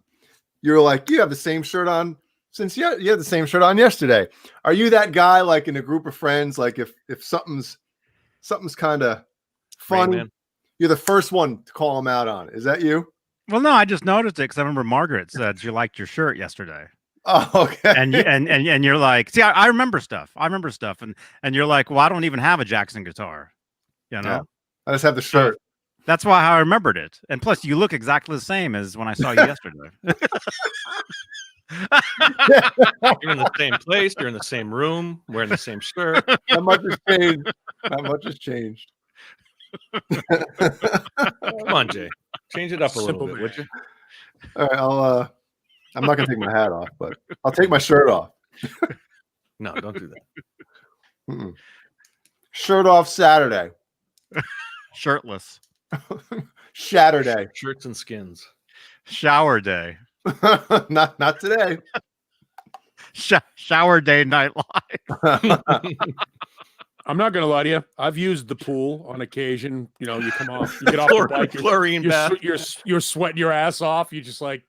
you're like, you have the same shirt on since you had the same shirt on yesterday. Are you that guy, like in a group of friends, like if something's kind of funny, you're the first one to call them out on? Is that you? Well, no, I just noticed it because I remember Margaret said you liked your shirt yesterday. Oh, okay. And you're like, see, I remember stuff. And you're like, well, I don't even have a Jackson guitar. Yeah. I just have the shirt. That's why I remembered it. And plus, you look exactly the same as when I saw you yesterday. You're in the same place. You're in the same room. Wearing the same shirt. Not much has changed. Come on, Jay. Change it up a little bit, would you? All right, I'm not gonna take my hat off, but I'll take my shirt off. No, don't do that. Mm-mm. Shirt off Saturday. Shirtless. Shatterday. Shirts and skins. Shower day. not today. Shower day night live. I'm not gonna lie to you. I've used the pool on occasion. You know, you come off, you get off the bike, chlorine bath. You're sweating your ass off. You just like,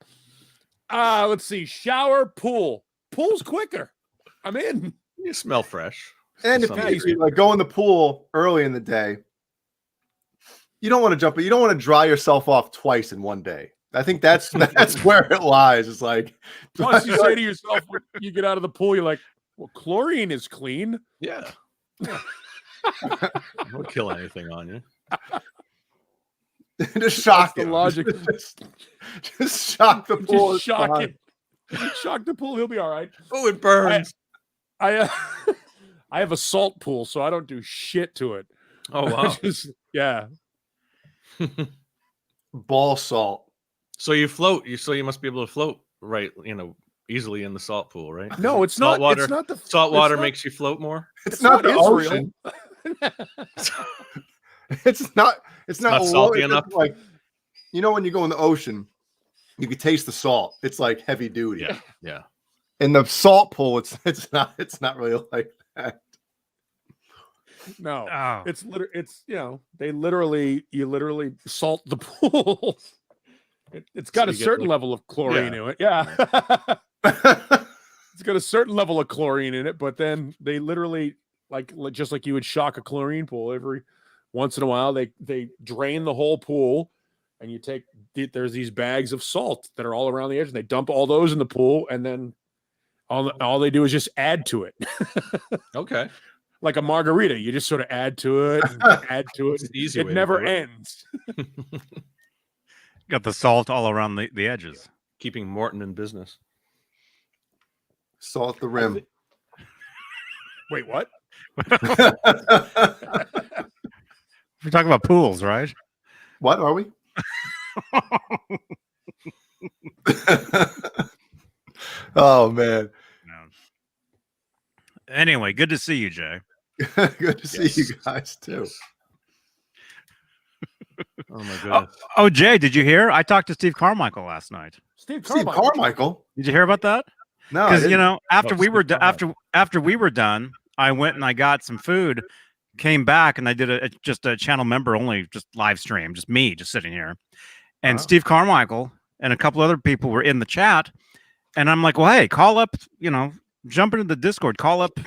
let's see, shower, pool. Pool's quicker. I'm in. You smell fresh. And if you like go in the pool early in the day, you don't want to jump, but you don't want to dry yourself off twice in one day. I think that's where it lies. It's like once you say to yourself when you get out of the pool, you're like, well, chlorine is clean. Yeah. Don't kill anything on you. Just shock the logic. Just shock the pool. Just shock it. Shock the pool. He'll be all right. Oh, it burns. I have a salt pool, so I don't do shit to it. Oh wow. Yeah. Ball salt. So you float. So you must be able to float, right? Easily in the salt pool, right? No, it's not. Water. It's not the salt water makes you float more. It's not the ocean. It's not salty enough. Like, when you go in the ocean, you can taste the salt. It's like heavy duty. Yeah. In the salt pool, it's not really like that. No, Oh. You literally salt the pool. It's got a certain level of chlorine in it. Yeah. It's got a certain level of chlorine in it, but then they literally just like you would shock a chlorine pool every once in a while, they drain the whole pool and you take there's these bags of salt that are all around the edge, and they dump all those in the pool, and then all they do is just add to it. Okay. Like a margarita, you just sort of add to it, and add to it. Easy It never ends. Got the salt all around the edges. Keeping Morton in business. Salt the rim. Wait, what? We're talking about pools, right? What are we? Oh man. No. Anyway, good to see you, Jay. Good to see you guys too. Oh my goodness. Oh, Jay, did you hear? I talked to Steve Carmichael last night. Steve Carmichael. Did you hear about that? No, Because after Oh, we were Steve after we were done, I went and I got some food, came back, and I did just a channel member only, just live stream, just me, just sitting here, and Steve Carmichael and a couple other people were in the chat, and I'm like, well, hey, call up, jump into the Discord, call up,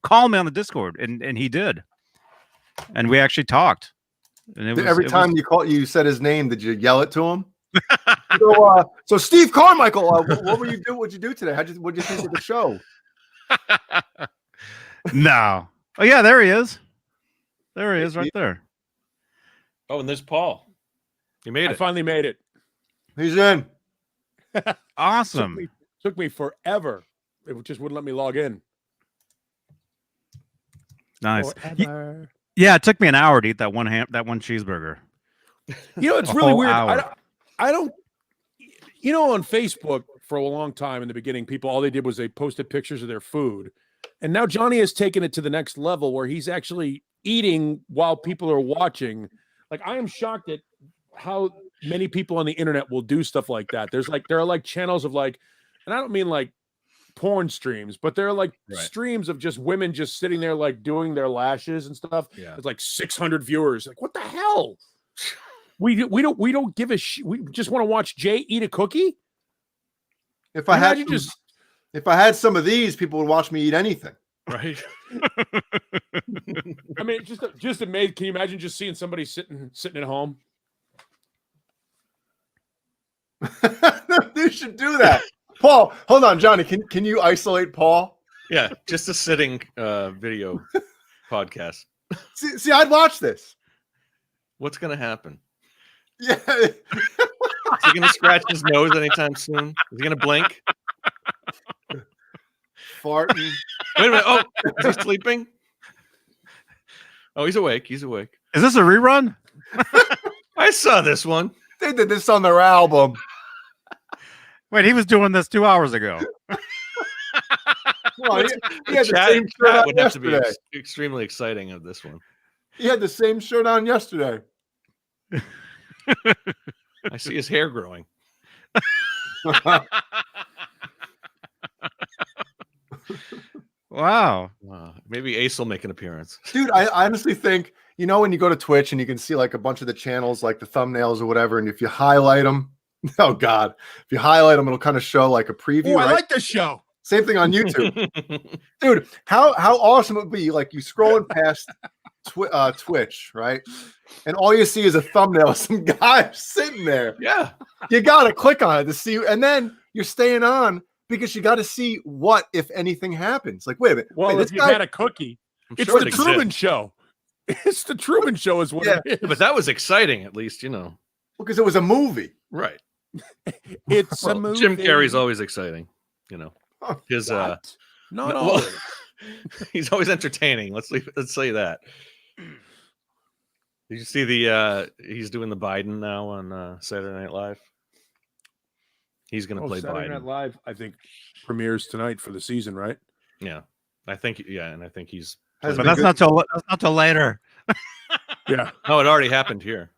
call me on the Discord, and he did, and we actually talked. And every time you said his name, did you yell it to him? So Steve Carmichael, what were you do? What'd you do today? What'd you think of the show? No. Oh yeah, there he is. There he is, right there. Oh, and there's Paul. You made I it. finally made it. He's in. Awesome. Took me forever. It just wouldn't let me log in. Nice. Forever. Yeah, it took me an hour to eat that one cheeseburger. It's A really whole weird. hour. I don't. On Facebook for a long time in the beginning, people all they did was they posted pictures of their food, and now Johnny has taken it to the next level where he's actually eating while people are watching. Like, I am shocked at how many people on the internet will do stuff like that. There are channels of and I don't mean like porn streams, but there are streams of just women just sitting there doing their lashes and stuff. Yeah. It's 600 viewers. Like, what the hell? We don't give a shit. We just want to watch Jay eat a cookie. If I had some of these, people would watch me eat anything. Right. I mean, just amazing. Can you imagine just seeing somebody sitting at home? You should do that. Paul, hold on, Johnny. Can you isolate Paul? Yeah, just a sitting video podcast. See, I'd watch this. What's gonna happen? Yeah. Is he gonna scratch his nose anytime soon? Is he gonna blink? Farting. Wait a minute. Oh, is he sleeping? Oh, he's awake. He's awake. Is this a rerun? I saw this one. They did this on their album. Wait, he was doing this 2 hours ago. Well, he had the Chat same shirt on would have to be yesterday. extremely exciting of this one. He had the same shirt on yesterday. I see his hair growing. Wow. Maybe Ace will make an appearance. Dude, I honestly think, when you go to Twitch and you can see a bunch of the channels, like the thumbnails or whatever, and if you highlight them, oh God, if you highlight them, it'll kind of show a preview. Oh, right? I like this show. Same thing on YouTube. Dude, how awesome it would be, you scrolling past Twitch, right? And all you see is a thumbnail of some guy sitting there. Yeah. You got to click on it to see, and then you're staying on because you got to see what, if anything, happens. Wait a minute. Well, wait, if you had a cookie, it's sure the it Truman exists. Show. It's the Truman Show is what it is. But that was exciting, at least, because it was a movie. Right. It's a Well, movie. Jim Carrey's always exciting, His What? Not well, always. he's always entertaining. Let's say that. Did you see he's doing the Biden now on Saturday Night Live? He's going to play Saturday Biden. Night Live, I think, premieres tonight for the season, right? Yeah, I think. Yeah, and I think he's. Has But been that's not till later. Yeah. Oh, it already happened here.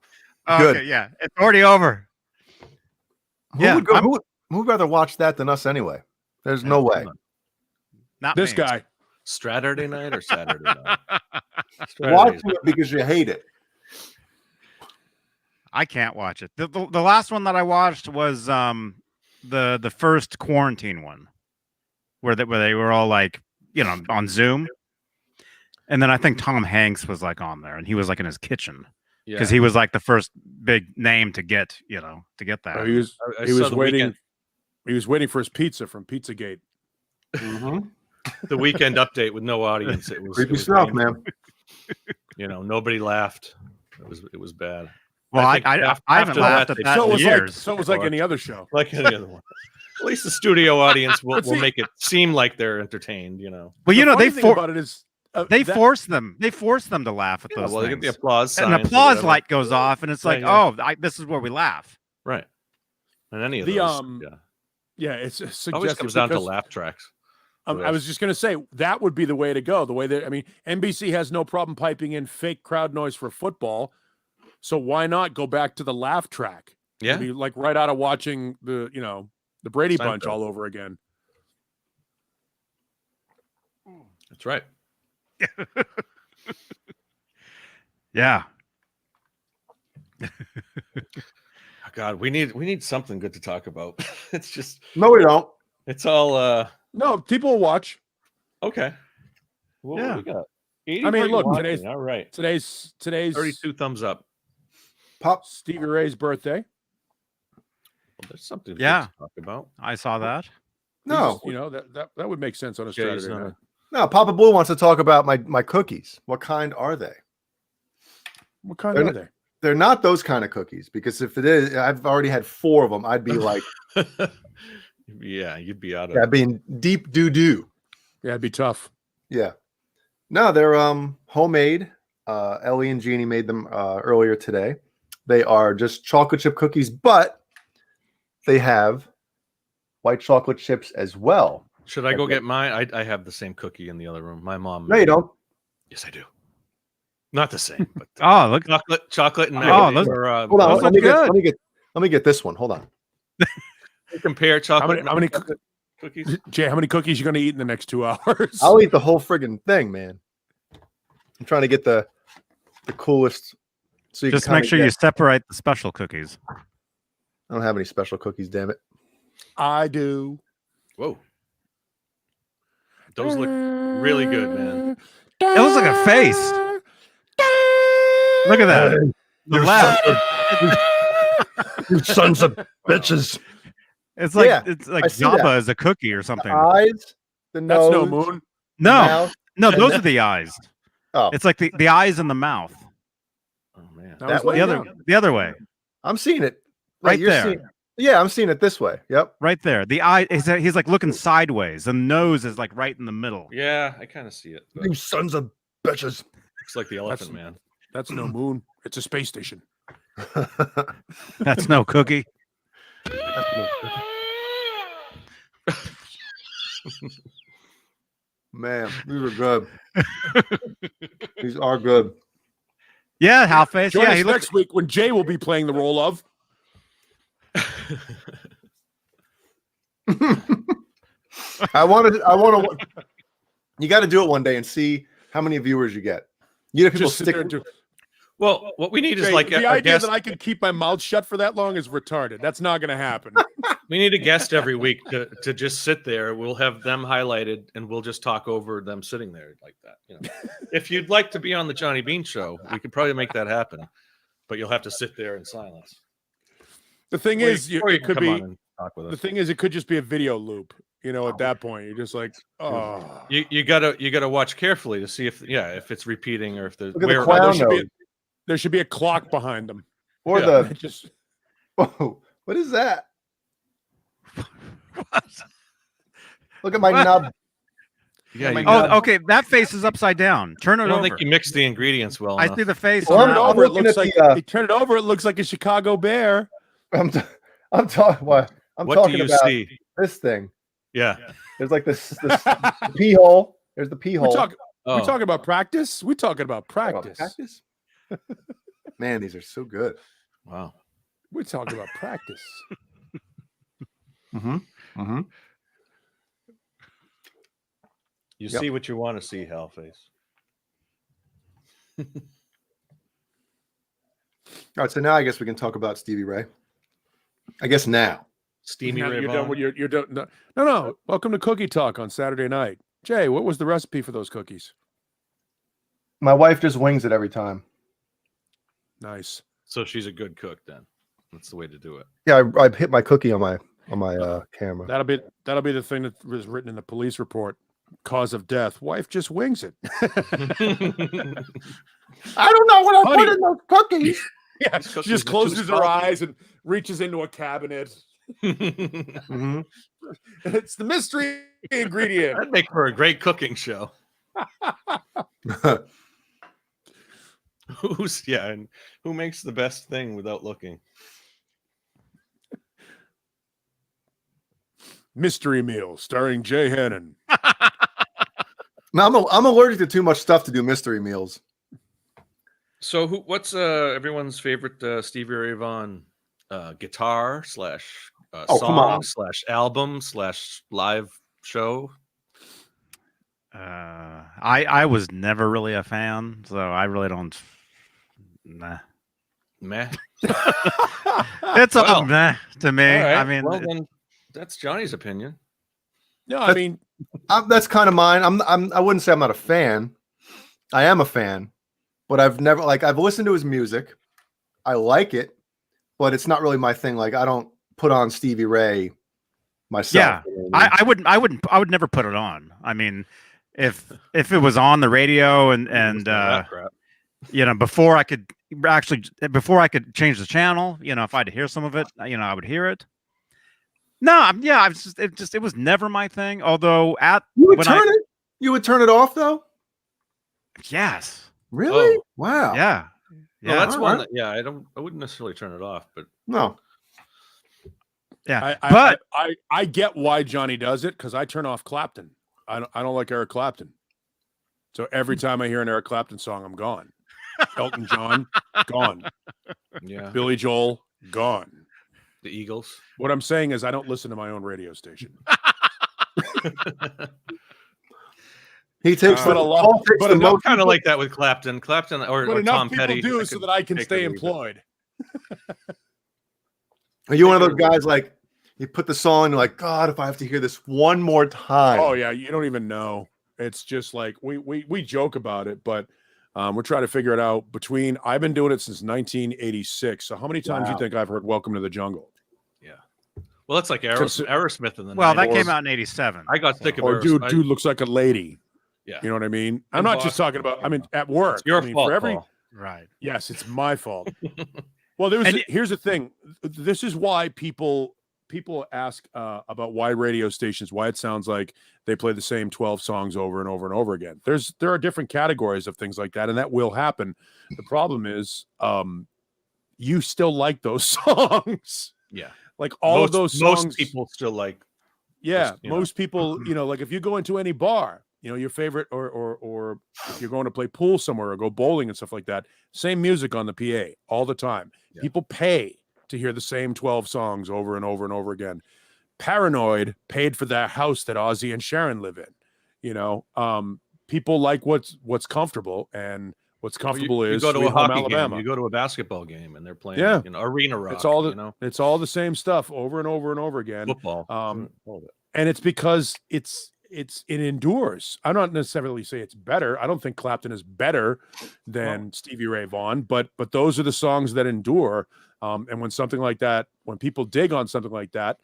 Good. Okay, yeah. It's already over. Who would rather watch that than us anyway? There's no way. Not This me. guy. Straturday night or Saturday night? Watching it because you hate it. I can't watch it. The last one that I watched was the first quarantine one, where they were all on Zoom, and then I think Tom Hanks was on there, and he was in his kitchen, because he was like the first big name to get that. Oh, he was waiting. He was waiting for his pizza from Pizzagate. Mm-hmm. The Weekend Update with no audience. It was Creepy stuff, painful. man. Nobody laughed. It was bad. Well, I haven't laughed at that in years. So it was like any other show. Like any other one. At least the studio audience will make it seem like they're entertained, Well, the thing about it is they force them to laugh at those well, they things. get the applause An signs applause light goes off, and it's like, this is where we laugh. Right. And any of the those, it's suggestive. always comes down to laugh tracks. I was just going to say that would be the way to go. The way that NBC has no problem piping in fake crowd noise for football, so why not go back to the laugh track? Yeah, be like right out of watching the Brady Bunch all over again. That's right. Yeah. God, we need something good to talk about. It's just No, we don't. It's all no, people will watch. Okay. What do we got? Look, watching. All right. Today's 32 thumbs up. Pop Stevie Ray's birthday. Well, there's something Yeah. to talk about. I saw that. No, that would make sense on a Saturday night. No, Papa Blue wants to talk about my cookies. What kind are they? What kind are they? They're not those kind of cookies, because if it is, I've already had 4 of them. I'd be like, yeah, you'd be out of yeah, being deep doo. Yeah, it'd be tough. Yeah. No, they're homemade. Ellie and Jeannie made them earlier today. They are just chocolate chip cookies, but they have white chocolate chips as well. Should I go get mine? I have the same cookie in the other room. My mom. No, you don't. Yes, I do. Not the same, but Oh, look. chocolate and those hold on. Let me get this one. Hold on. Compare chocolate. How many cookies? Jay, how many cookies you going to eat in the next 2 hours? I'll eat the whole friggin' thing, man. I'm trying to get the coolest. So you Just can make sure you separate the special cookies. I don't have any special cookies, damn it. I do. Whoa. Those look really good, man. It looks like a face. Look at that. The left. You sons of bitches. It's like Yeah, it's like I see Jabba that. is a cookie or something. The eyes, the That's nose, no moon. No, mouth. no, those are the eyes. Oh, It's like the eyes and the mouth. Oh man. That That was way? The other way, I'm seeing it. right You're there, seeing- yeah, I'm seeing it this way. Yep. right there. The eye he's like looking sideways. The nose is like right in the middle. Yeah, I kind of see it. You sons of bitches. Looks like the elephant man. That's no moon. It's a space station. That's no cookie. Man, these are good. These are good. Yeah, half face. Join Yeah, us he looks. next week when Jay will be playing the role of. I want to. You got to do it one day and see how many viewers you get. You know, people Just sit stick. there and do. Well, what we need is Jay, like the a idea guest. that I can keep my mouth shut for that long is retarded. That's not going to happen. We need a guest every week to just sit there. We'll have them highlighted, and we'll just talk over them sitting there like that. You know, if you'd like to be on the Johnny Bean Show, we could probably make that happen. But you'll have to sit there in silence. The thing Or is, or it could come on be. and talk with The us. thing is, it could just be a video loop. At that point, you're just like, oh. You gotta watch carefully to see if it's repeating or if there's Look at the where clown There should be a clock behind them. Or Yeah. the. Just Oh, what is that? Look at my nub. yeah. my You God. Oh, okay. That face is upside down. Turn it I don't over. think you mixed the ingredients well I enough. see the face. Well, on I'm that not- one. it looking looks at like the, you turn it over. It looks like a Chicago Bear. I'm talking. What? I'm What do talking you about see? this thing. Yeah. There's like this pee hole. There's the pee We're hole. talking. Oh. We're talking about practice. We're talking about Oh, practice. practice? Man, these are so good. Wow. We're talking about practice. Mm-hmm. Mm-hmm. You Yep. see what you want to see, Hellface. All right, so now I guess we can talk about Stevie Ray. I guess now. Stevie Now Ray you're Vaughan. done. You're done. No. Welcome to Cookie Talk on Saturday night. Jay, what was the recipe for those cookies? My wife just wings it every time. Nice. So she's a good cook then. That's the way to do it. Yeah, I hit my cookie on my camera. That'll be the thing that was written in the police report. Cause of death: wife just wings it. I don't know what I put in those cookies. Yeah, she just closes her eyes and reaches into a cabinet. Mm-hmm. It's the mystery ingredient. That'd make for a great cooking show. And who makes the best thing without looking? Mystery Meal starring Jay Hannon. Now, I'm allergic to too much stuff to do mystery meals. So what's everyone's favorite Stevie Ray Vaughan guitar / come on. song / album / live show? I was never really a fan, so I really don't. Nah. Meh. It's a meh to me. Right. I mean, well, then that's Johnny's opinion. No, I mean that's kind of mine. I wouldn't say I'm not a fan. I am a fan, but I've listened to his music. I like it, but it's not really my thing. Like, I don't put on Stevie Ray myself. Yeah, I would never put it on. I mean, if it was on the radio and before I could change the channel, if I had to hear some of it, I would hear it. No, it was never my thing. Although you would turn it off though. Yes. Really? Oh. Wow. Yeah. Well, that's one that, I wouldn't necessarily turn it off, but no. Yeah. I get why Johnny does it, because I turn off Clapton. I don't like Eric Clapton. So every time I hear an Eric Clapton song, I'm gone. Elton John, gone. Yeah. Billy Joel, gone. The Eagles. What I'm saying is I don't listen to my own radio station. He takes but I'm kind of like that with Clapton or Tom Petty. Do so that I can stay employed. Are you one of those guys, like, you put the song and you're like, God, if I have to hear this one more time? Oh yeah, you don't even know. It's just like we joke about it, but we're trying to figure it out. I've been doing it since 1986. So how many times do you think I've heard "Welcome to the Jungle"? Yeah. Well, it's like Aerosmith in the 90s. Well, that came out in '87. I got sick of Aerosmith. Dude looks like a lady. Yeah. You know what I mean? I'm not just talking about. I mean, at work. It's your fault. Paul. Right. Yes, it's my fault. Well, here's the thing. This is why people ask about why radio stations, why it sounds like they play the same 12 songs over and over and over again. There are different categories of things like that, and that will happen. The problem is you still like those songs. Yeah. Like all of those songs. Most people still like. Yeah. Most people, like if you go into any bar, your favorite or if you're going to play pool somewhere or go bowling and stuff like that, same music on the PA all the time. Yeah. People pay to hear the same 12 songs over and over and over again. Paranoid paid for that house that Ozzy and Sharon live in. People like what's comfortable, and what's comfortable is you go to a hockey Alabama. Game, you go to a basketball game, and they're playing arena rock. It's all the same stuff over and over and over again. Football, and it's because it endures. I'm not necessarily say it's better. I don't think Clapton is better than Stevie Ray Vaughan, but those are the songs that endure. And when people dig on something like that,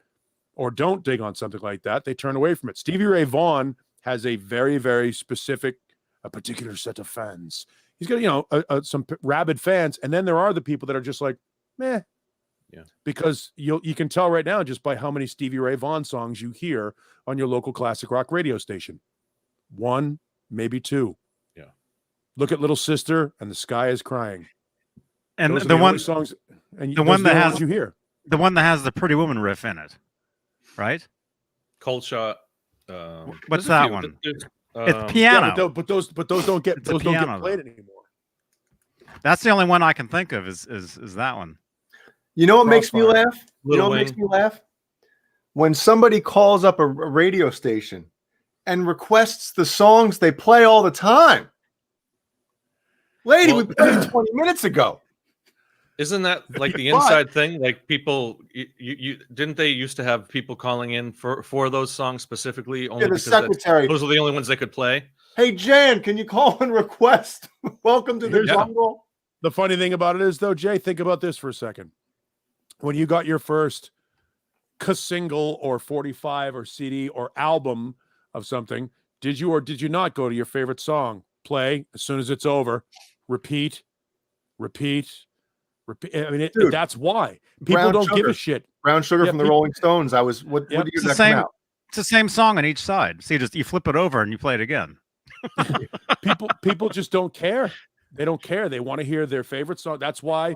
or don't dig on something like that, they turn away from it. Stevie Ray Vaughan has a very, very specific, a particular set of fans. He's got, some rabid fans. And then there are the people that are just like, meh. Yeah. Because you can tell right now just by how many Stevie Ray Vaughan songs you hear on your local classic rock radio station. 1, maybe 2. Yeah. Look at Little Sister and The Sky is Crying. And those the one songs, and the one that has you hear, the one that has the Pretty Woman riff in it, right? Cold Shot. What's that one? It's piano. Yeah, but those don't get played anymore. That's the only one I can think of is that one. You know what makes me laugh? Makes me laugh? When somebody calls up a radio station and requests the songs they play all the time. Lady, we played 20 minutes ago. Isn't that like the inside thing? Like people, you didn't they used to have people calling in for those songs specifically? Only the secretary. Those are the only ones they could play. Hey, Jan, can you call and request Welcome to the Jungle? The funny thing about it is, though, Jay, think about this for a second. When you got your first single or 45 or CD or album of something, did you or did you not go to your favorite song, play as soon as it's over, repeat? I mean, Dude, that's why people don't give a shit. Brown Sugar from the Rolling Stones. What year did that come out? It's the same song on each side. So you flip it over and you play it again. People just don't care. They don't care. They want to hear their favorite song. That's why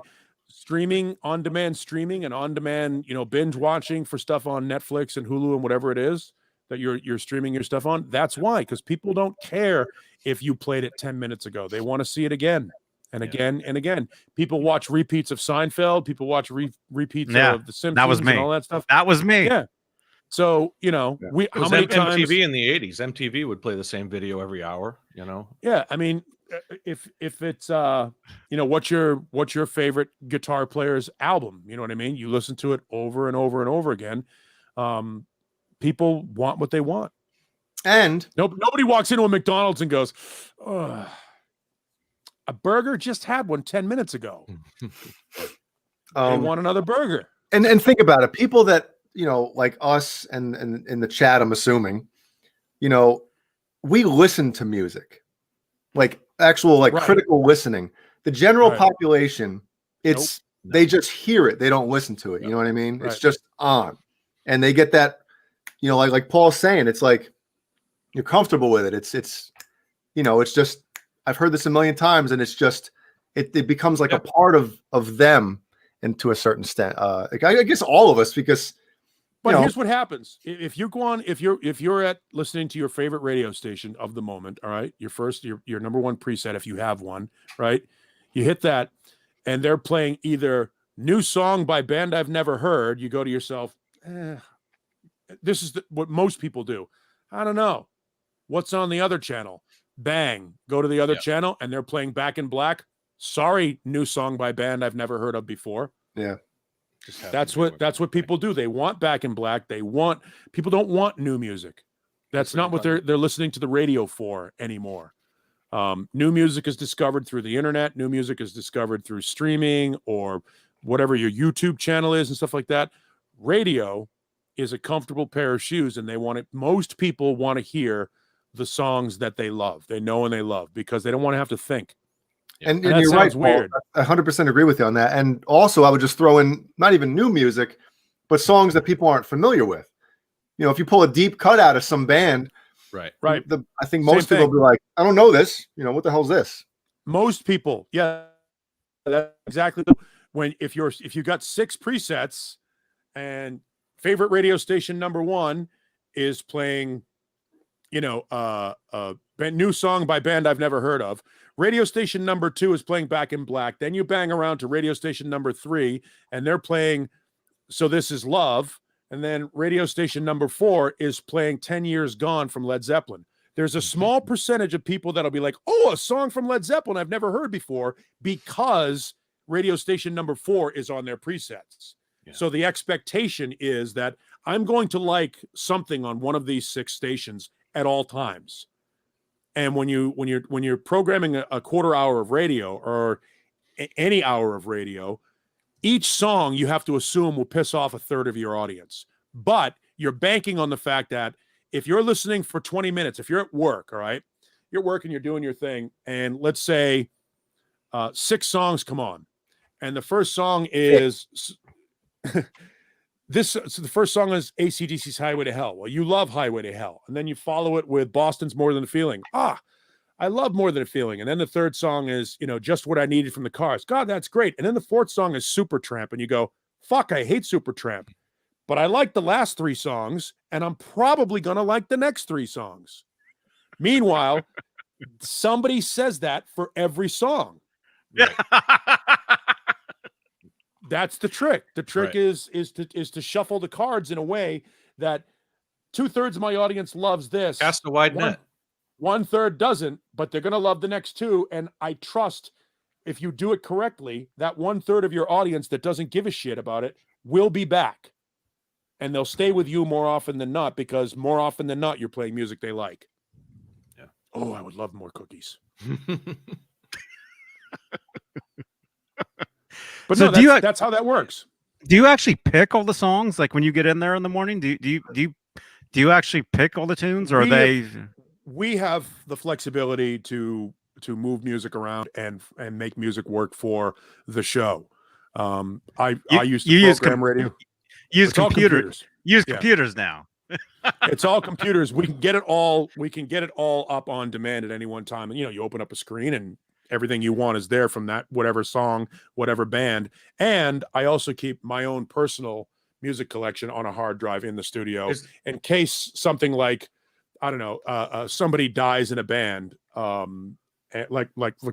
on-demand streaming and on-demand, binge watching for stuff on Netflix and Hulu and whatever it is that you're streaming your stuff on. That's why, because people don't care if you played it 10 minutes ago. They want to see it again and again and again. People watch repeats of Seinfeld. People watch repeats of The Simpsons. That was me. And all that stuff. That was me. Yeah. So, how many times MTV in the 80s, MTV would play the same video every hour, Yeah, I mean, if it's what's your favorite guitar player's album, you know what I mean? You listen to it over and over and over again. People want what they want. And nobody walks into a McDonald's and goes, a burger, just had one 10 minutes ago. They want another burger. And think about it. People that, like us and in the chat, I'm assuming, we listen to music, like actual, like critical listening. The general population, they just hear it. They don't listen to it. You know what I mean? Right. It's just on, and they get that, like Paul's saying, it's like, you're comfortable with it. It's just, I've heard this a million times, and it's just, it becomes like a part of them, and to a certain extent, I guess all of us, because. But here's what happens. If you're at listening to your favorite radio station of the moment, all right, your number one preset, if you have one, right, you hit that, and they're playing either new song by band I've never heard. You go to yourself, this is what most people do. I don't know. What's on the other channel? Bang. Go to the other channel, and they're playing Back in Black. Sorry, new song by band I've never heard of before. Yeah. That's what people do. They want Back in Black. People don't want new music. That's not what they're listening to the radio for anymore. New music is discovered through the internet. New music is discovered through streaming or whatever your YouTube channel is and stuff like that. Radio is a comfortable pair of shoes, and most people want to hear the songs that they love. They know and they love, because they don't want to have to think. And you're right, weird. I 100% agree with you on that. And also, I would just throw in not even new music, but songs that people aren't familiar with. If you pull a deep cut out of some band, right. I think most people will be like, I don't know this. What the hell's this? Most people, yeah, that's exactly. If you got 6 presets, and favorite radio station number 1 is playing, a new song by band I've never heard of. Radio station number 2 is playing Back in Black. Then you bang around to radio station number 3, and they're playing So This Is Love. And then radio station number 4 is playing 10 Years Gone from Led Zeppelin. There's a small percentage of people that'll be like, oh, a song from Led Zeppelin I've never heard before, because radio station number 4 is on their presets. Yeah. So the expectation is that I'm going to like something on one of these 6 stations at all times. And when you're programming a quarter hour of radio or any hour of radio, each song you have to assume will piss off a third of your audience. But you're banking on the fact that if you're listening for 20 minutes, if you're at work, all right, you're working, you're doing your thing, and let's say 6 songs come on, and the first song is So the first song is AC/DC's Highway to Hell. Well, you love Highway to Hell. And then you follow it with Boston's More Than a Feeling. I love More Than a Feeling. And then the third song is, Just What I Needed from the Cars. God, that's great. And then the fourth song is Supertramp. And you go, fuck, I hate Supertramp. But I like the last 3 songs, and I'm probably going to like the next 3 songs. Meanwhile, somebody says that for every song. Yeah. That's the trick. The trick is to shuffle the cards in a way that 2/3 of my audience loves this. Cast a wide net. 1/3 doesn't, but they're going to love the next 2. And I trust, if you do it correctly, that 1/3 of your audience that doesn't give a shit about it will be back. And they'll stay with you more often than not, because more often than not, you're playing music they like. Yeah. Oh, I would love more cookies. But So no, that's how that works. Do you actually pick all the songs? Like when you get in there in the morning, do you actually pick all the tunes, or we have the flexibility to move music around and make music work for the show. I used to program radio. Use computers. Use computers now. It's all computers. We can get it all up on demand at any one time. And you open up a screen and everything you want is there from that whatever song, whatever band. And I also keep my own personal music collection on a hard drive in the studio in case something like, I don't know, somebody dies in a band, like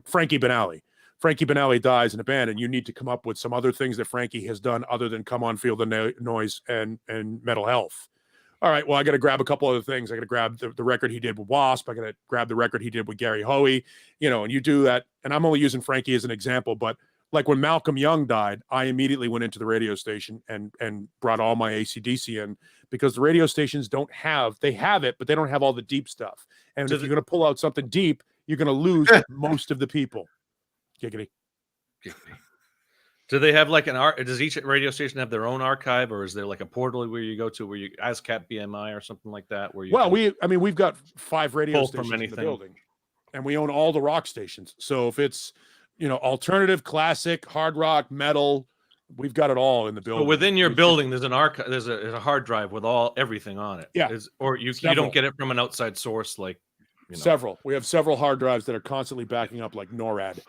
Frankie Benali. Frankie Benali dies in a band, and you need to come up with some other things that Frankie has done other than Come On, Feel the Noise and Mental Health. All right, well, I got to grab a couple other things. I got to grab the record he did with Wasp. I got to grab the record he did with Gary Hoey, and you do that. And I'm only using Frankie as an example, but like when Malcolm Young died, I immediately went into the radio station and brought all my AC/DC in, because the radio stations they have it, but they don't have all the deep stuff. And if you're going to pull out something deep, you're going to lose most of the people. Giggity. Do they have like does each radio station have their own archive, or is there like a portal where you go to where you ASCAP BMI or something like that? Where we've got 5 radio stations in the building, and we own all the rock stations. So if it's alternative, classic, hard rock, metal, we've got it all in the building. But within your building, there's an archive. There's a hard drive with everything on it. Yeah, or you don't get it from an outside source like. Several. We have several hard drives that are constantly backing up like NORAD.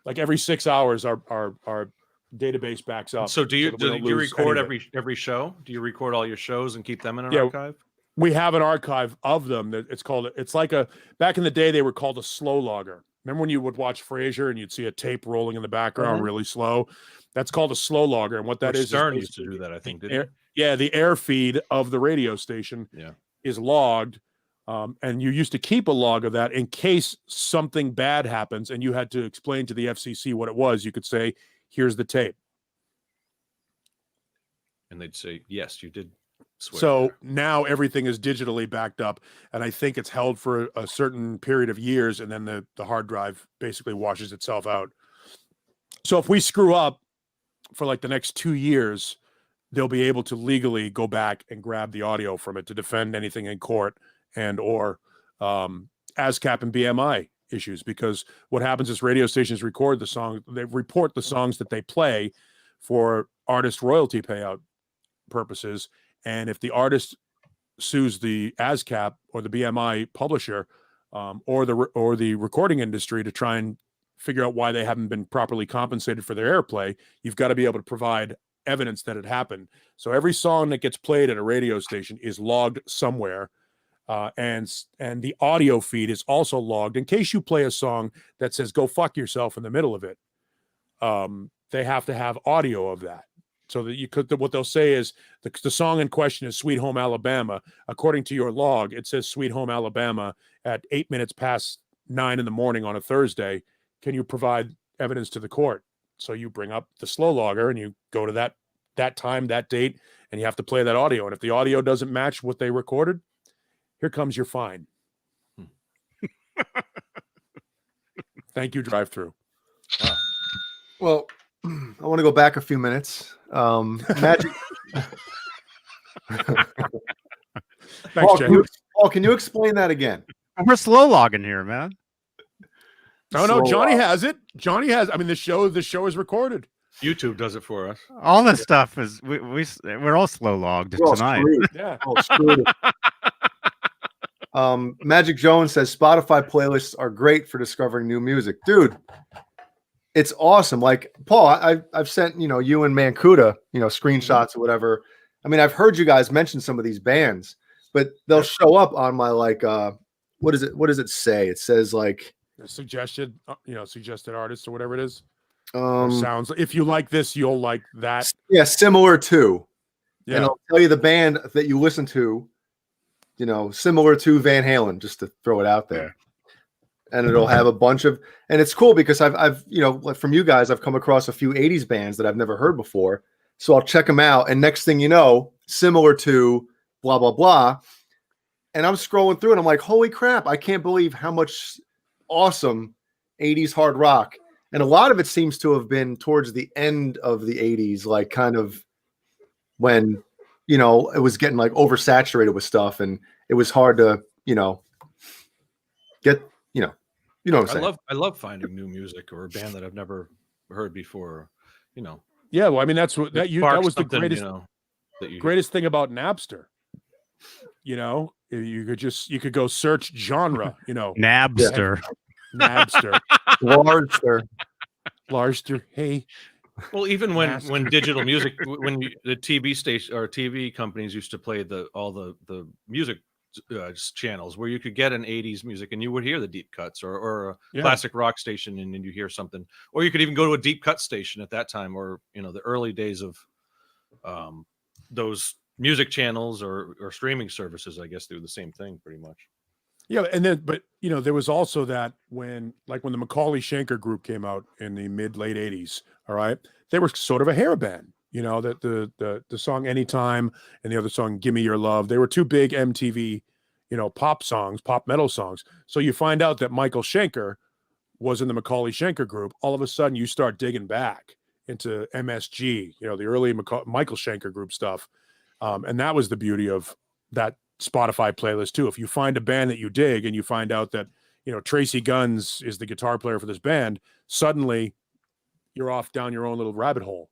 Like every 6 hours, our database backs up. So do you record every show? Do you record all your shows and keep them in an archive? We have an archive of them. It's like back in the day, they were called a slow logger. Remember when you would watch Frasier and you'd see a tape rolling in the background really slow? That's called a slow logger. And what that is Stern used to do that, I think, didn't he? Yeah, the air feed of the radio station is logged. And you used to keep a log of that in case something bad happens and you had to explain to the FCC what it was. You could say, here's the tape. And they'd say, yes, you did swear. So now everything is digitally backed up. And I think it's held for a certain period of years. And then the hard drive basically washes itself out. So if we screw up for like the next 2 years, they'll be able to legally go back and grab the audio from it to defend anything in court and or ASCAP and BMI issues, because what happens is radio stations report the songs that they play for artist royalty payout purposes, and if the artist sues the ASCAP or the BMI publisher or the recording industry to try and figure out why they haven't been properly compensated for their airplay, you've got to be able to provide evidence that it happened. So every song that gets played at a radio station is logged somewhere. And the audio feed is also logged in case you play a song that says "go fuck yourself" in the middle of it. They have to have audio of that, so that what they'll say is the song in question is "Sweet Home Alabama." According to your log, it says "Sweet Home Alabama" at 8 minutes past 9 in the morning on a Thursday. Can you provide evidence to the court? So you bring up the slow logger and you go to that time, that date, and you have to play that audio. And if the audio doesn't match what they recorded, here comes your fine. Thank you, drive-through. Wow. Well, I want to go back a few minutes. Magic. Thanks, Jay. Paul, can you explain that again? We're slow logging here, man. No, Johnny has it. I mean, the show is recorded. YouTube does it for us. All this stuff is we're all slow logged tonight. Yeah. Magic Jones says Spotify playlists are great for discovering new music. Dude, it's awesome. Like, Paul, I've sent, you and Mancuda, screenshots or whatever. I mean, I've heard you guys mention some of these bands, but they'll show up on my, like, what does it say? It says like suggested artists or whatever it is. Sounds, if you like this, you'll like that. Yeah, similar to. Yeah. And I'll tell you the band that you listen to, similar to Van Halen, just to throw it out there. And it'll have a bunch of, and it's cool because I've from you guys, I've come across a few 80s bands that I've never heard before. So I'll check them out. And next thing you know, similar to blah, blah, blah. And I'm scrolling through and I'm like, holy crap, I can't believe how much awesome 80s hard rock And a lot of it seems to have been towards the end of the 80s, like kind of when, you know, it was getting like oversaturated with stuff and it was hard to, you know, get, you know what I'm saying? I love finding new music or a band that I've never heard before, you know. Yeah, well, I mean, that was the greatest, you know, greatest thing about Napster. You know, you could go search genre, you know. Napster. Napster. Larster. Hey. Well, even when digital music, when the TV station or TV companies used to play all the music channels where you could get an 80s music and you would hear the deep cuts or a classic rock station and then you hear something, or you could even go to a deep cut station at that time, or, you know, the early days of those music channels or streaming services, I guess, do the same thing pretty much. Yeah, and then, but you know, there was also that when the Macaulay Schenker group came out in the late 80s, all right, they were sort of a hair band. You know, that the song Anytime and the other song Gimme Your Love, they were two big MTV, you know, pop metal songs. So you find out that Michael Schenker was in the Macaulay Schenker group. All of a sudden you start digging back into MSG, you know, the early Michael Schenker group stuff. And that was the beauty of that Spotify playlist too. If you find a band that you dig and you find out that, you know, Tracy Guns is the guitar player for this band, suddenly you're off down your own little rabbit hole.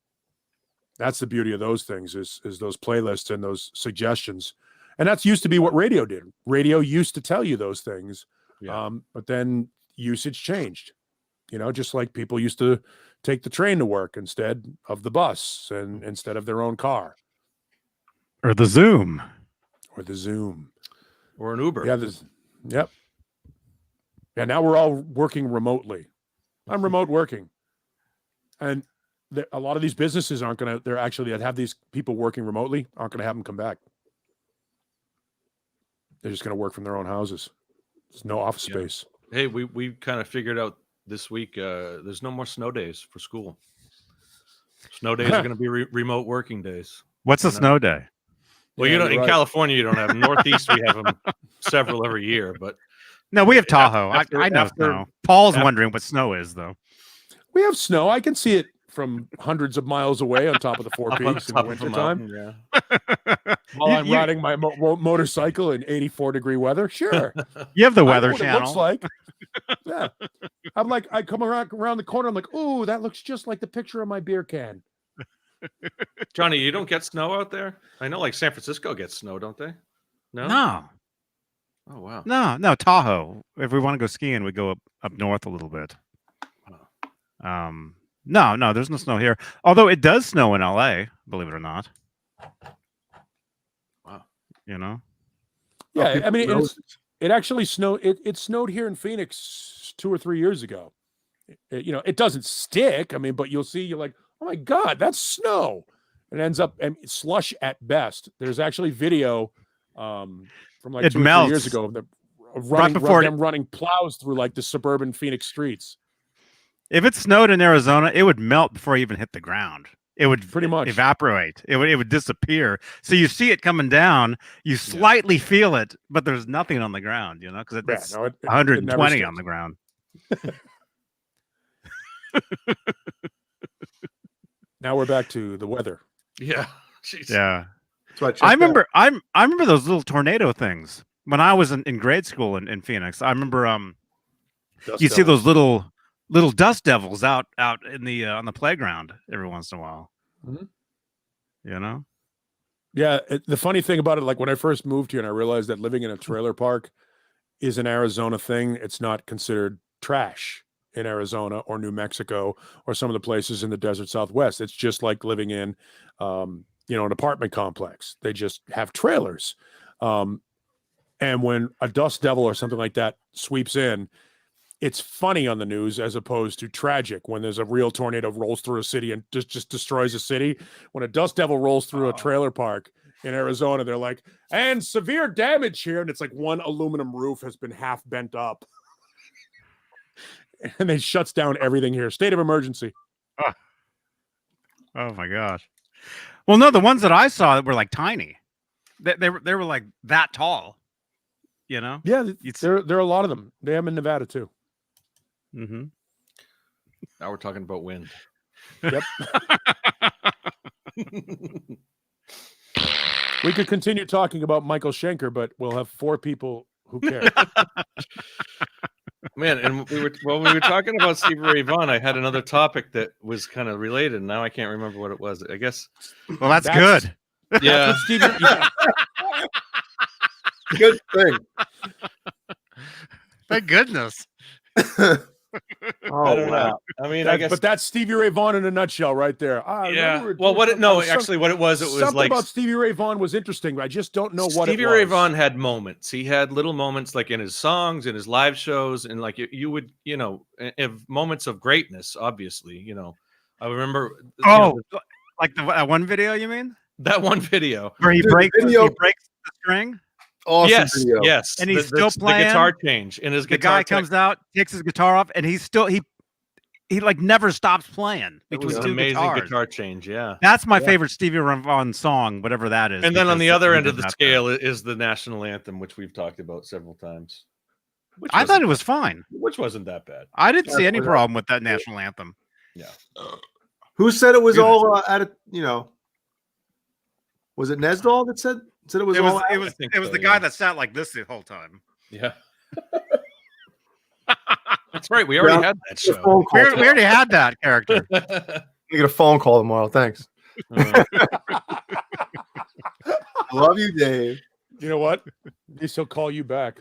That's the beauty of those things is those playlists and those suggestions. And that's used to be what radio did. Radio used to tell you those things. Yeah. But then usage changed, you know, just like people used to take the train to work instead of the bus and instead of their own car. Or the Zoom. Or an Uber. Yeah. Yep. Yeah. Now we're all working remotely. I'm remote working. And a lot of these businesses that have these people working remotely aren't going to have them come back. They're just going to work from their own houses. There's no office space. Hey, we kind of figured out this week, there's no more snow days for school. Snow days are going to be remote working days. What's a snow day? Well, you know, in California, you don't have them. Northeast, we have them several every year, but no, we have Tahoe. I know snow. Paul's wondering what snow is, though. We have snow. I can see it from hundreds of miles away on top of the Four Peaks in the wintertime. Yeah. While I'm riding my motorcycle in 84-degree weather, sure. You have the Weather Channel. It looks like. Yeah. I'm like, I come around the corner. I'm like, oh, that looks just like the picture on my beer can. Johnny, you don't get snow out there? I know, like San Francisco gets snow, don't they? No. Oh wow. No, Tahoe. If we want to go skiing, we go up north a little bit. No, there's no snow here. Although it does snow in LA, believe it or not. Wow. You know? Yeah, I mean, it actually snowed. It snowed here in Phoenix 2 or 3 years ago. You know, it doesn't stick. I mean, but you'll see, you're like, oh my God, that's snow. It ends up slush at best. There's actually video from like it 2 or 3 years ago of them running plows through like the suburban Phoenix streets. If it snowed in Arizona, it would melt before it even hit the ground. It would pretty much evaporate. It would disappear. So you see it coming down, you slightly feel it, but there's nothing on the ground, you know, because it's 120 on the ground. Now we're back to the weather. Yeah. Jeez. Yeah. I remember those little tornado things when I was in grade school in Phoenix. I remember you see those little dust devils out in the on the playground every once in a while. Mm-hmm. You know? Yeah. The funny thing about it, like when I first moved here and I realized that living in a trailer park is an Arizona thing, it's not considered trash in Arizona or New Mexico or some of the places in the desert Southwest. It's just like living in, an apartment complex. They just have trailers. And when a dust devil or something like that sweeps in, it's funny on the news as opposed to tragic when there's a real tornado rolls through a city and just destroys a city. When a dust devil rolls through a trailer park in Arizona, they're like, and severe damage here. And it's like one aluminum roof has been half bent up. And they shuts down everything here. State of emergency. Oh my gosh. Well, no, the ones that I saw were like tiny. They were like that tall. You know? Yeah, there are a lot of them. They have them in Nevada too. Mm-hmm. Now we're talking about wind. Yep. We could continue talking about Michael Schenker, but we'll have 4 people who care. Man, and we were talking about Stevie Ray Vaughan. I had another topic that was kind of related. And now I can't remember what it was. I guess. Well, that's good. Yeah. Good thing. Thank goodness. Oh wow! I mean, I guess, but that's Stevie Ray Vaughan in a nutshell, right there. Yeah. Well, what? It was something like about Stevie Ray Vaughan was interesting, but I just don't know what Stevie it was. Ray Vaughan had moments. He had little moments, like in his songs, in his live shows, and like you would, have moments of greatness. Obviously, I remember. Like that one video, you mean? That one video where he breaks the string. Awesome yes, video. yes, and he's still playing. The guitar change, and the guy comes out, takes his guitar off, and he's still he like never stops playing between two amazing guitars. Guitar change. Yeah, that's my favorite Stevie Ray Vaughan song, whatever that is. And then on the other end of the scale is the national anthem, which we've talked about several times. I thought it was fine. Which wasn't that bad. I didn't see any problem with that national anthem. Yeah. Who said it was all at a, was it Nesdal that said it was all? It was the guy that sat like this the whole time. Yeah. That's right. We already had that show. We already had that character. You get a phone call tomorrow. Thanks. I love you, Dave. You know what? At least he'll call you back.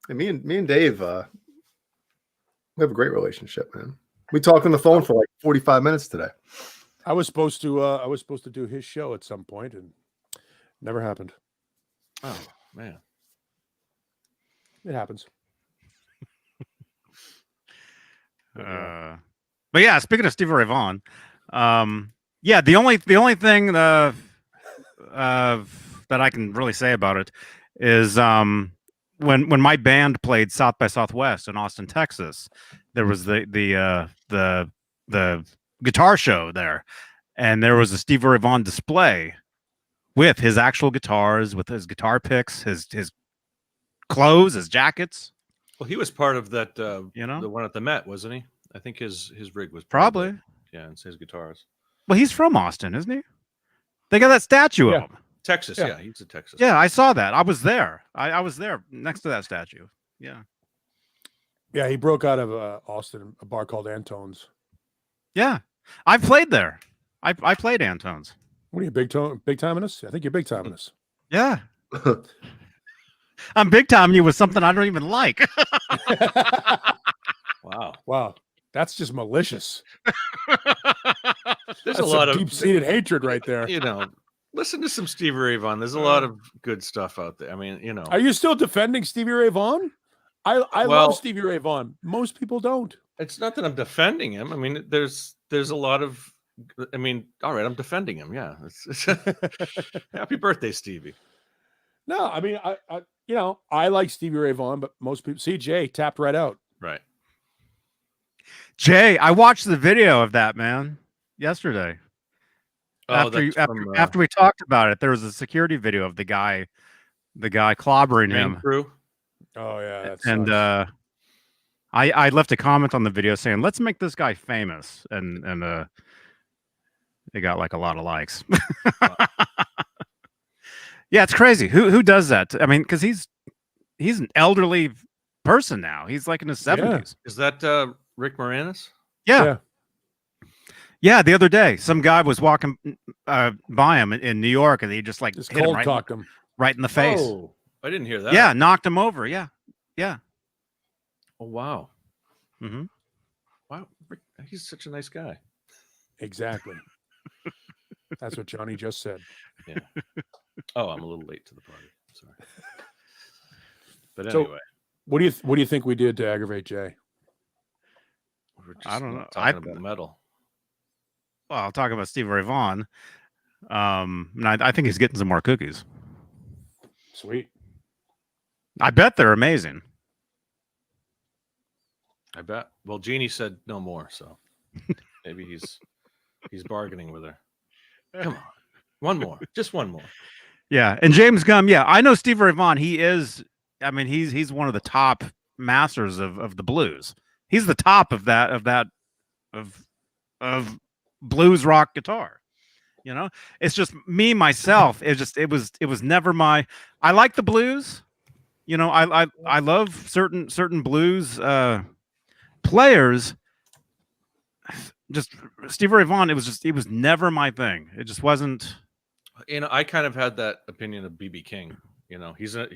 And me and Dave, we have a great relationship, man. We talked on the phone for like 45 minutes today. I was supposed to do his show at some point, and never happened. Oh man, it happens. But yeah, speaking of Stevie Ray Vaughan, the only thing that I can really say about it is when my band played South by Southwest in Austin, Texas, there was the guitar show there, and there was a Stevie Ray Vaughan display with his actual guitars, with his guitar picks, his clothes, his jackets. Well, he was part of that, the one at the Met, wasn't he? I think his rig was probably. Yeah, and his guitars. Well, he's from Austin, isn't he? They got that statue of him. Texas, yeah, he's a Texas. Yeah, I saw that. I was there. I was there next to that statue. Yeah. Yeah, he broke out of Austin, a bar called Antone's. Yeah, I played there. I played Antone's. What are you, big time in us? I think you're big time in us. Yeah. I'm big time you with something I don't even like. Wow. That's just malicious. There's a lot of deep-seated hatred right there. Listen to some Stevie Ray Vaughan. There's a lot of good stuff out there. I mean, Are you still defending Stevie Ray Vaughan? I love Stevie Ray Vaughan. Most people don't. It's not that I'm defending him. I mean, there's a lot of. I mean, all right, I'm defending him. Yeah. Happy birthday, Stevie. No, I mean, I like Stevie Ray Vaughan, but most people see Jay tapped right out. Right. Jay, I watched the video of that, man, yesterday. After we talked about it, there was a security video of the guy clobbering him. Crew. Oh yeah, and I left a comment on the video saying, "Let's make this guy famous," and they got like a lot of likes. Wow. Yeah, it's crazy. Who does that? I mean, because he's an elderly person now. He's like in his 70s. Yeah. Is that Rick Moranis? Yeah. Yeah, the other day, some guy was walking by him in New York, and he just hit him right in the face. Oh, I didn't hear that. Yeah, knocked him over. Yeah. Oh wow. Mm-hmm. Wow, he's such a nice guy. Exactly. That's what Johnny just said. Yeah. Oh, I'm a little late to the party. Sorry. But anyway, so, what do you think we did to aggravate Jay? I don't know. Talking about metal. Well, I'll talk about Stevie Ray Vaughan. And I think he's getting some more cookies. Sweet. I bet they're amazing. I bet. Well, Jeannie said no more, so maybe he's bargaining with her. Come on, one more, just one more. Yeah, and James Gum. Yeah, I know Stevie Ray Vaughan. He is. I mean, he's one of the top masters of the blues. He's the top of blues rock guitar. You know, it's just me myself. It was never my. I like the blues. You know, I love certain blues players. Just Stevie Ray Vaughan. It was never my thing. It just wasn't. You know, I kind of had that opinion of B.B. King. You know, he's a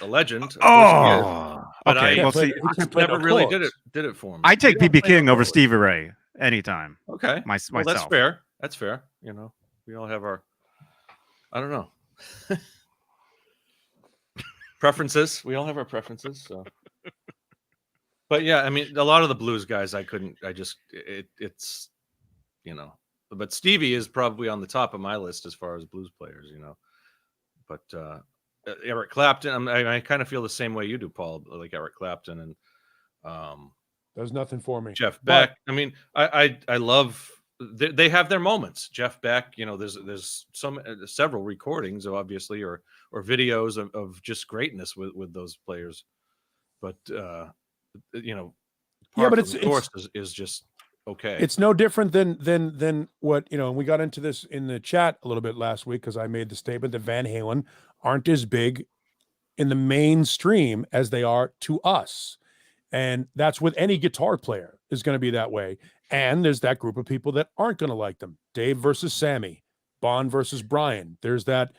legend. Of Oh, course he is, but okay. I Well, see, never really did it for me. I take B.B. King over Stevie Ray anytime. Okay, myself. Well, that's fair. That's fair. You know, we all have our, I don't know, preferences. We all have our preferences. So, but yeah, I mean, a lot of the blues guys, it's, you know, but Stevie is probably on the top of my list as far as blues players. You know, but Eric Clapton, I kind of feel the same way you do, Paul. Like Eric Clapton and there's nothing for me. Jeff Beck. I mean, I love. They have their moments. Jeff Beck. You know, there's several recordings, obviously, or videos of just greatness with those players. But you know, yeah, but it's is just okay. It's no different than what, you know, and we got into this in the chat a little bit last week because I made the statement that Van Halen aren't as big in the mainstream as they are to us. And that's with any guitar player is going to be that way. And there's that group of people that aren't going to like them. Dave versus Sammy, Bon versus Brian. There's that,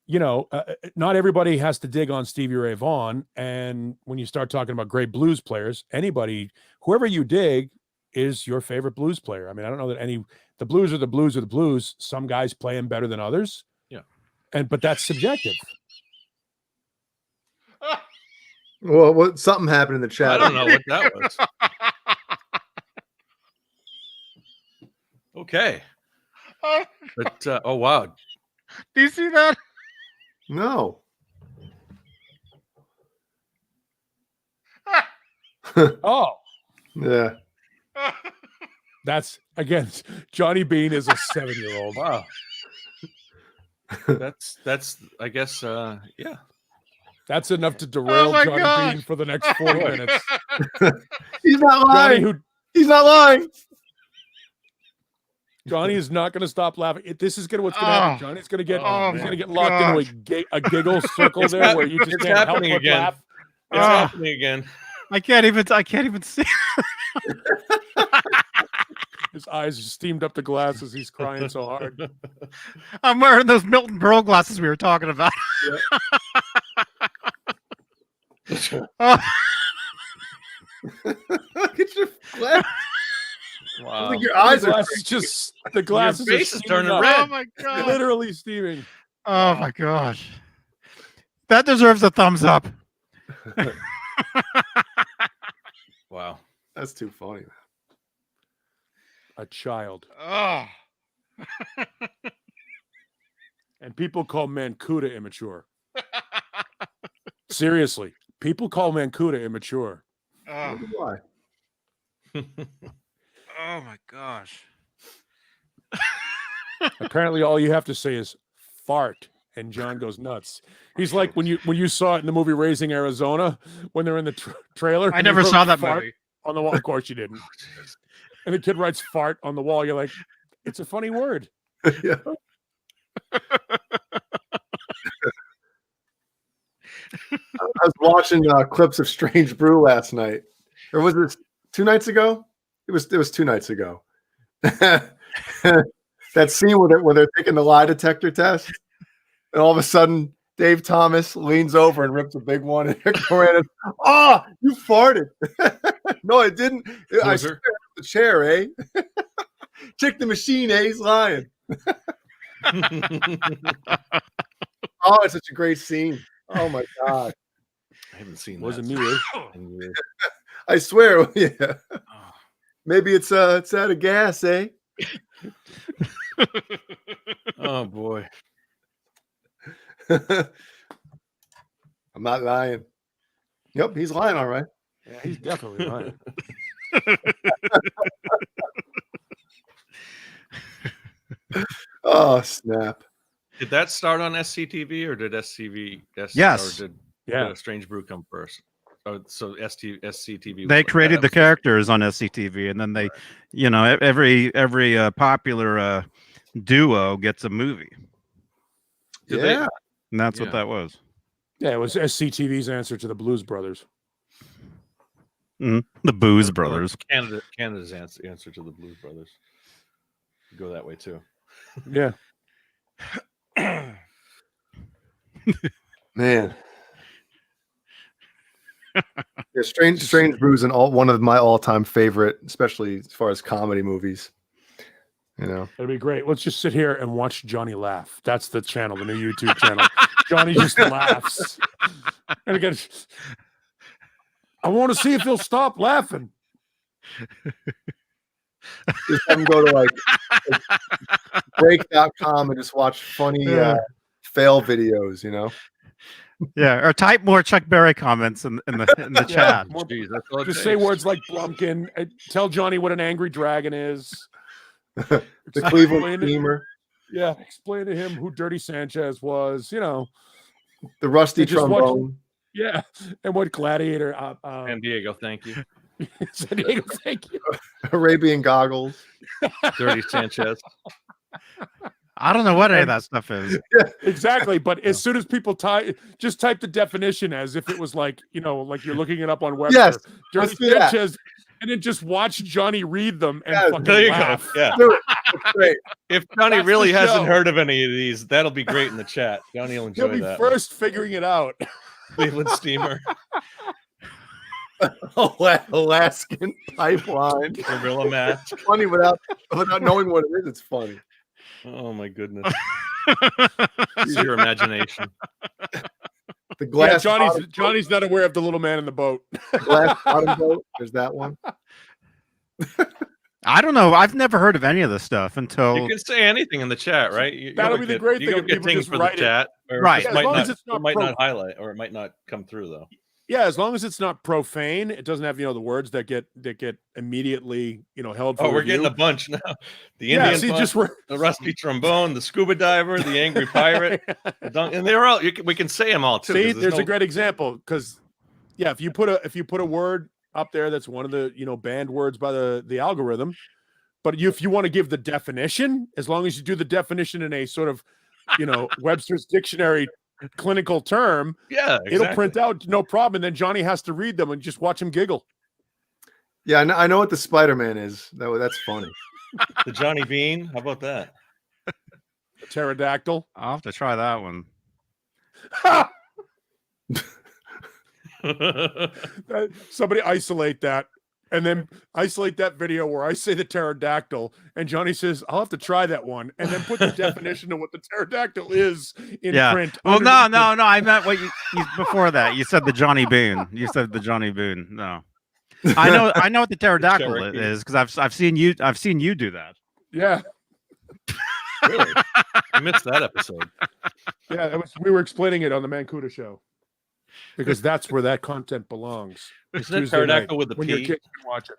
you know, not everybody has to dig on Stevie Ray Vaughan. And when you start talking about great blues players, whoever you dig is your favorite blues player. I mean, I don't know that the blues are the blues are the blues. Some guys play them better than others. Yeah. But that's subjective. Well, something happened in the chat. I don't know what that was. Okay. But oh wow. Do you see that? No. Oh. Yeah. That's, again, Johnny Beane is a 7-year-old. Wow. That's I guess yeah. That's enough to derail Johnny gosh. Beane for the next 40 minutes. He's not lying. He's not lying. Johnny is not going to stop laughing. This is what's going to happen. Johnny's going to get locked into a giggle circle there where you just can't help but laugh. It's happening again. I can't even see. His eyes are steamed up to glasses. He's crying so hard. I'm wearing those Milton Berle glasses we were talking about. Look at your flash. Wow. I think your eyes are just the glasses your face is turning up. red. Oh my god! Literally steaming. Oh my gosh! That deserves a thumbs up. Wow, that's too funny. A child. Oh. And people call Mancuda immature. Seriously, people call Mancuda immature. Oh. Why? Oh my gosh. Apparently all you have to say is fart and John goes nuts. He's like when you saw it in the movie Raising Arizona when they're in the trailer. I never saw that movie. On the wall. Of course you didn't. And the kid writes fart on the wall. You're like, it's a funny word. Yeah. I was watching clips of Strange Brew last night. Or was it 2 nights ago? It was 2 nights ago. That scene where they're taking the lie detector test, and all of a sudden Dave Thomas leans over and rips a big one, and Rick Moranis, "Oh, you farted!" No, I didn't. I stared at the chair, eh? Check the machine, eh? He's lying. Oh, it's such a great scene. Oh my god, I haven't seen. Wasn't me. Eh? I swear, yeah. Maybe it's out of gas, eh? Oh boy. I'm not lying. Yep, he's lying, all right. Yeah, he's definitely lying. Oh, snap. Did that start on SCTV or did SCV? Yes. Or did Strange Brew come first? So SCTV. They created the characters on SCTV, and then they, every popular duo gets a movie. Yeah. And that's what that was. Yeah, it was SCTV's answer to the Blues Brothers. The Booze Brothers. Canada's answer to the Blues Brothers. Go that way too. Yeah. Man. Yeah, Strange Brews and one of my all-time favorite, especially as far as comedy movies. It'd be great. Let's just sit here and watch Johnny laugh. That's the channel, the new YouTube channel. Johnny just laughs. And again, I want to see if he'll stop laughing. Just have him go to like break.com and just watch funny fail videos, Yeah, or type more Chuck Berry comments in the chat. Just say words like Blumpkin. Tell Johnny what an angry dragon is. The Cleveland Steamer. Yeah, explain to him who Dirty Sanchez was. The rusty trombone. Yeah, and what Gladiator. San Diego, thank you. San Diego, thank you. Arabian Goggles. Dirty Sanchez. I don't know what any of that stuff is. Yeah. Exactly, but as soon as people just type the definition as if it was like like you're looking it up on Webster. Yes, Dirty Sanchez, and then just watch Johnny read them and fucking there you laugh. go. Yeah, that's great. If Johnny really hasn't heard of any of these, that'll be great in the chat. Johnny will enjoy He'll be that. first figuring it out. Cleveland Steamer. Alaskan Pipeline. Gorilla Match. It's funny without knowing what it is. It's funny. Oh my goodness. Use your imagination. The glass. Yeah, Johnny's not aware of the little man in the boat. Glass bottom boat. There's that one. I don't know. I've never heard of any of this stuff until you can say anything in the chat, right? That'll be the great thing. You If get people things just for the write chat, right? As long as it's not might not highlight, or it might not come through though. Yeah, as long as it's not profane, it doesn't have the words that get immediately held for. Oh, we're review. getting a bunch now. The Indian punch, the rusty trombone, the scuba diver, the angry pirate, and they're all. We can say them all too. See, there's a great example because, if you put a word up there that's one of the banned words by the algorithm, but if you want to give the definition, as long as you do the definition in a sort of Webster's dictionary clinical term, exactly. It'll print out no problem, and then Johnny has to read them and just watch him giggle. Yeah, I know what the Spider-Man is. That's funny. The Johnny Beane, how about that? A pterodactyl. I'll have to try that one. Somebody isolate that, and then isolate that video where I say the pterodactyl, and Johnny says, "I'll have to try that one," and then put the definition of what the pterodactyl is in print. Well, no. I meant what you before that. You said the Johnny Boone. You said the Johnny Boone. No, I know what the pterodactyl is because I've seen you do that. Yeah. Really? I missed that episode. Yeah, we were explaining it on the Mancuda show because that's where that content belongs. Isn't it pterodactyl with the when P? Your kid can watch it.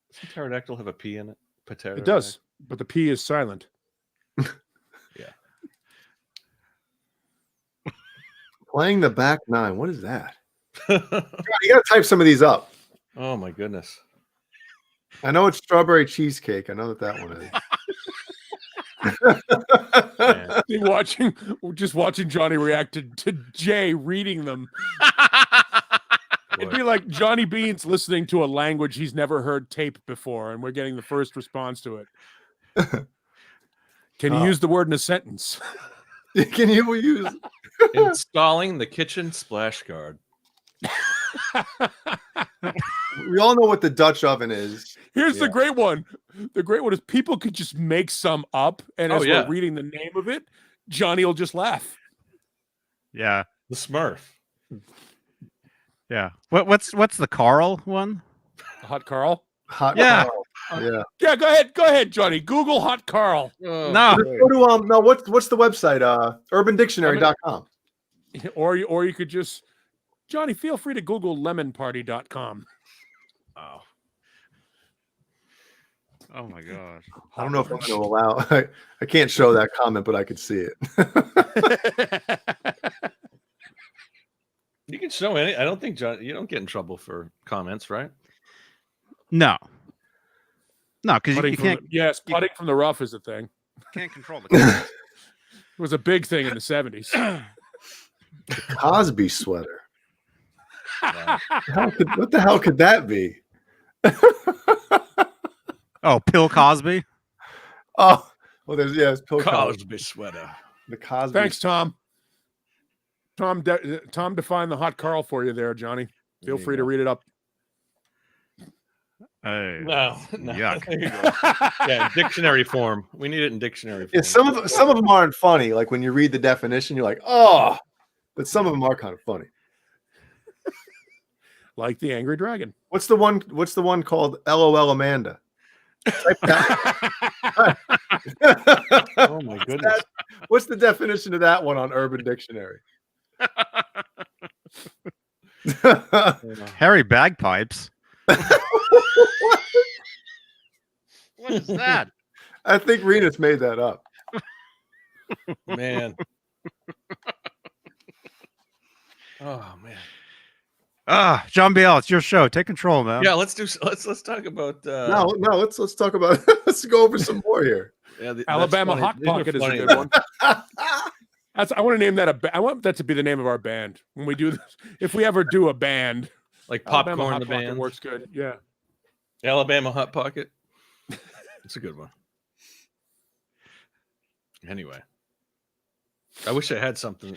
Does pterodactyl have a P in it? It does, but the P is silent. Yeah. Playing the back nine. What is that? You got to type some of these up. Oh my goodness. I know it's strawberry cheesecake. I know that one is. Watching Johnny react to Jay reading them. It'd be like Johnny Beane's listening to a language he's never heard tape before, and we're getting the first response to it. Can you use the word in a sentence? Can you use installing the kitchen splash guard? We all know what the Dutch oven is. Here's the great one. The great one is people could just make some up, and as we're reading the name of it, Johnny will just laugh. Yeah. The Smurf. Yeah. What's the Carl one? Hot Carl? Hot Carl. Yeah. Yeah, go ahead, Johnny. Google Hot Carl. No. Go to what's the website? UrbanDictionary.com. Or you could just Johnny, feel free to Google lemonparty.com. Oh. Oh my gosh. I don't know if I'm going to allow I can't show that comment, but I could see it. You can show any. I don't think John. You don't get in trouble for comments, right? No, because you can't. Putting from the rough is a thing. Can't control the comments. It was a big thing in the 70s. Cosby sweater. What the hell could that be? Oh, Bill Cosby. Oh, well, it's Bill Cosby sweater. The Cosby. Thanks, Tom. Tom defined the hot Carl for you there, Johnny. Feel free to read it up. No. Yuck. There you go. Yeah, dictionary form. We need it in dictionary form. Yeah, some of them aren't funny. Like when you read the definition, you're like, oh, but some of them are kind of funny. Like the Angry Dragon. What's the one called LOL Amanda? Oh my goodness. What's the definition of that one on Urban Dictionary? Harry Bagpipes. What is that? I think Renus made that up. Man. Oh man. John Biel, it's your show. Take control, man. Yeah, let's talk about No, let's talk about let's go over some more here. Yeah, Alabama Hot Pocket is a good one. I want to name that I want that to be the name of our band when we do this. If we ever do a band, like Alabama Popcorn Hot the Pocket band works good. Yeah. Alabama Hot Pocket. It's a good one. Anyway, I wish I had something.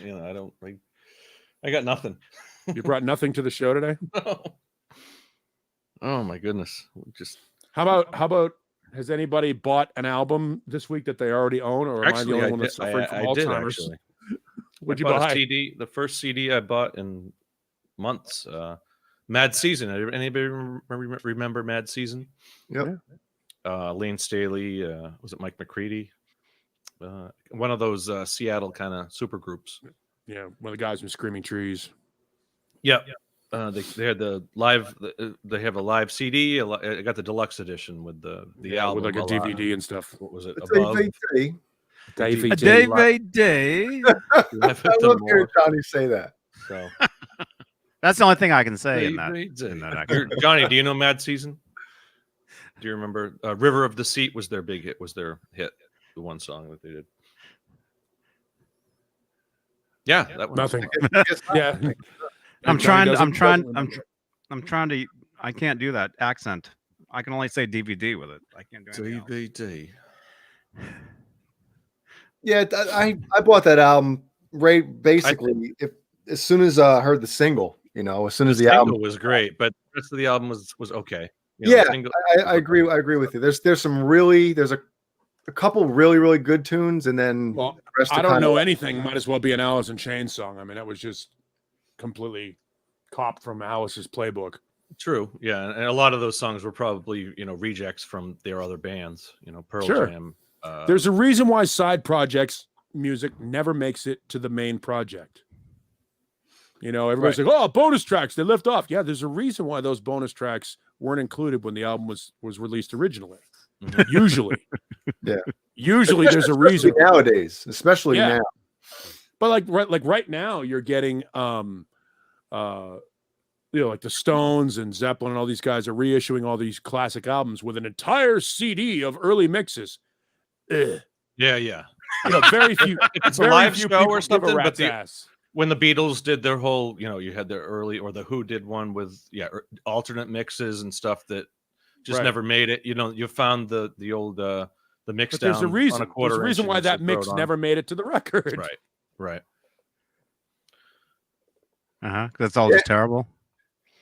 I got nothing. You brought nothing to the show today? No. Oh my goodness. How about has anybody bought an album this week that they already own, or am I the only one that's suffering from Alzheimer's? What'd you buy? The first CD I bought in months. Mad Season. Anybody remember Mad Season? Yep. Lane Staley. Was it Mike McCready? One of those Seattle kind of super groups. Yeah, one of the guys from Screaming Trees. Yeah. They had the live. They have a live CD. I got the deluxe edition with the album with like a DVD and stuff. What was it? It's Above? A day. I love hearing Johnny say that. So that's the only thing I can say in that. Johnny, do you know Mad Season? Do you remember River of Deceit was their big hit? Was their hit? The one song that they did. Yeah, that one. Nothing. Yeah. I'm trying to. I can't do that accent. I can only say DVD with it. I can't do anything DVD. Yeah, I bought that album right basically as soon as I heard the single. As soon as the album was great, but the rest of the album was okay. I agree. I agree with you. There's a couple really, really good tunes, and then I don't know anything. Might as well be an Alice in Chains song. I mean, that was just completely copped from Alice's playbook. True. Yeah. And a lot of those songs were probably, rejects from their other bands, Pearl Jam. There's a reason why side projects music never makes it to the main project. Everybody's like, oh, bonus tracks, they lift off. Yeah, there's a reason why those bonus tracks weren't included when the album was released originally. Mm-hmm. Usually. Yeah. Usually there's a reason. Nowadays, especially now. But like right now, you're getting like the Stones and Zeppelin and all these guys are reissuing all these classic albums with an entire CD of early mixes. Ugh. Yeah. Very few. It's a live show or something. But when the Beatles did their whole, you had their early, or the Who did one with alternate mixes and stuff that just never made it. You found the old the mix down. There's a reason. There's a reason why that mix never made it to the record. Right. That's all just terrible.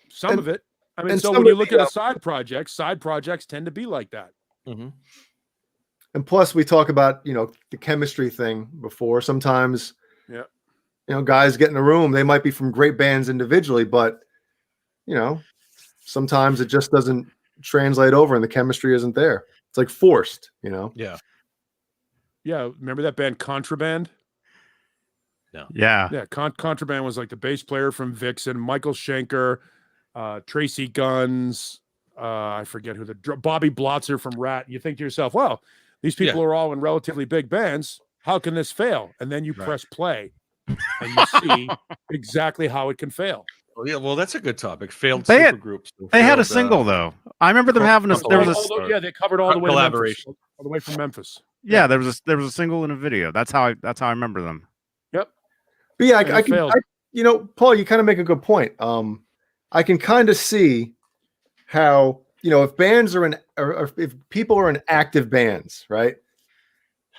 Some of it. I mean, so when you look at a side projects tend to be like that. Mm-hmm. And plus, we talk about the chemistry thing before. Sometimes, guys get in a room. They might be from great bands individually, but sometimes it just doesn't translate over, and the chemistry isn't there. It's like forced, Yeah. Remember that band Contraband? Yeah. Contraband was like the bass player from Vixen, Michael Schenker, Tracy Guns, I forget who Bobby Blotzer from Rat. You think to yourself, well, these people are all in relatively big bands. How can this fail? And then you press play, and you see exactly how it can fail. Well, yeah, well, that's a good topic. Failed They had- supergroups. They had a single though. I remember them having a. There was a. Yeah, they covered all the way to Memphis, collaboration. all the way from Memphis. Yeah, there was a single in a video. That's how I remember them. Yep. But yeah, And it failed. Paul, you kind of make a good point. I can kind of see how, if bands are or if people are in active bands, right?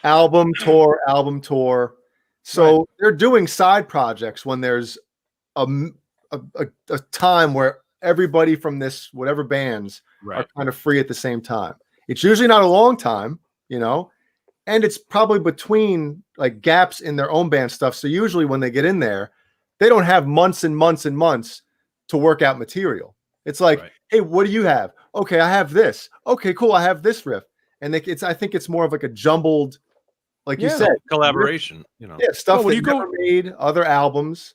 Album tour. So they're doing side projects when there's a time where everybody from this whatever bands are kind of free at the same time. It's usually not a long time, and it's probably between like gaps in their own band stuff. So usually when they get in there, they don't have months and months and months to work out material. It's like, hey, what do you have? Okay, I have this. Okay, cool. I have this riff. And I think it's more of like a jumbled, like you said, collaboration, Yeah, stuff that you never made, other albums,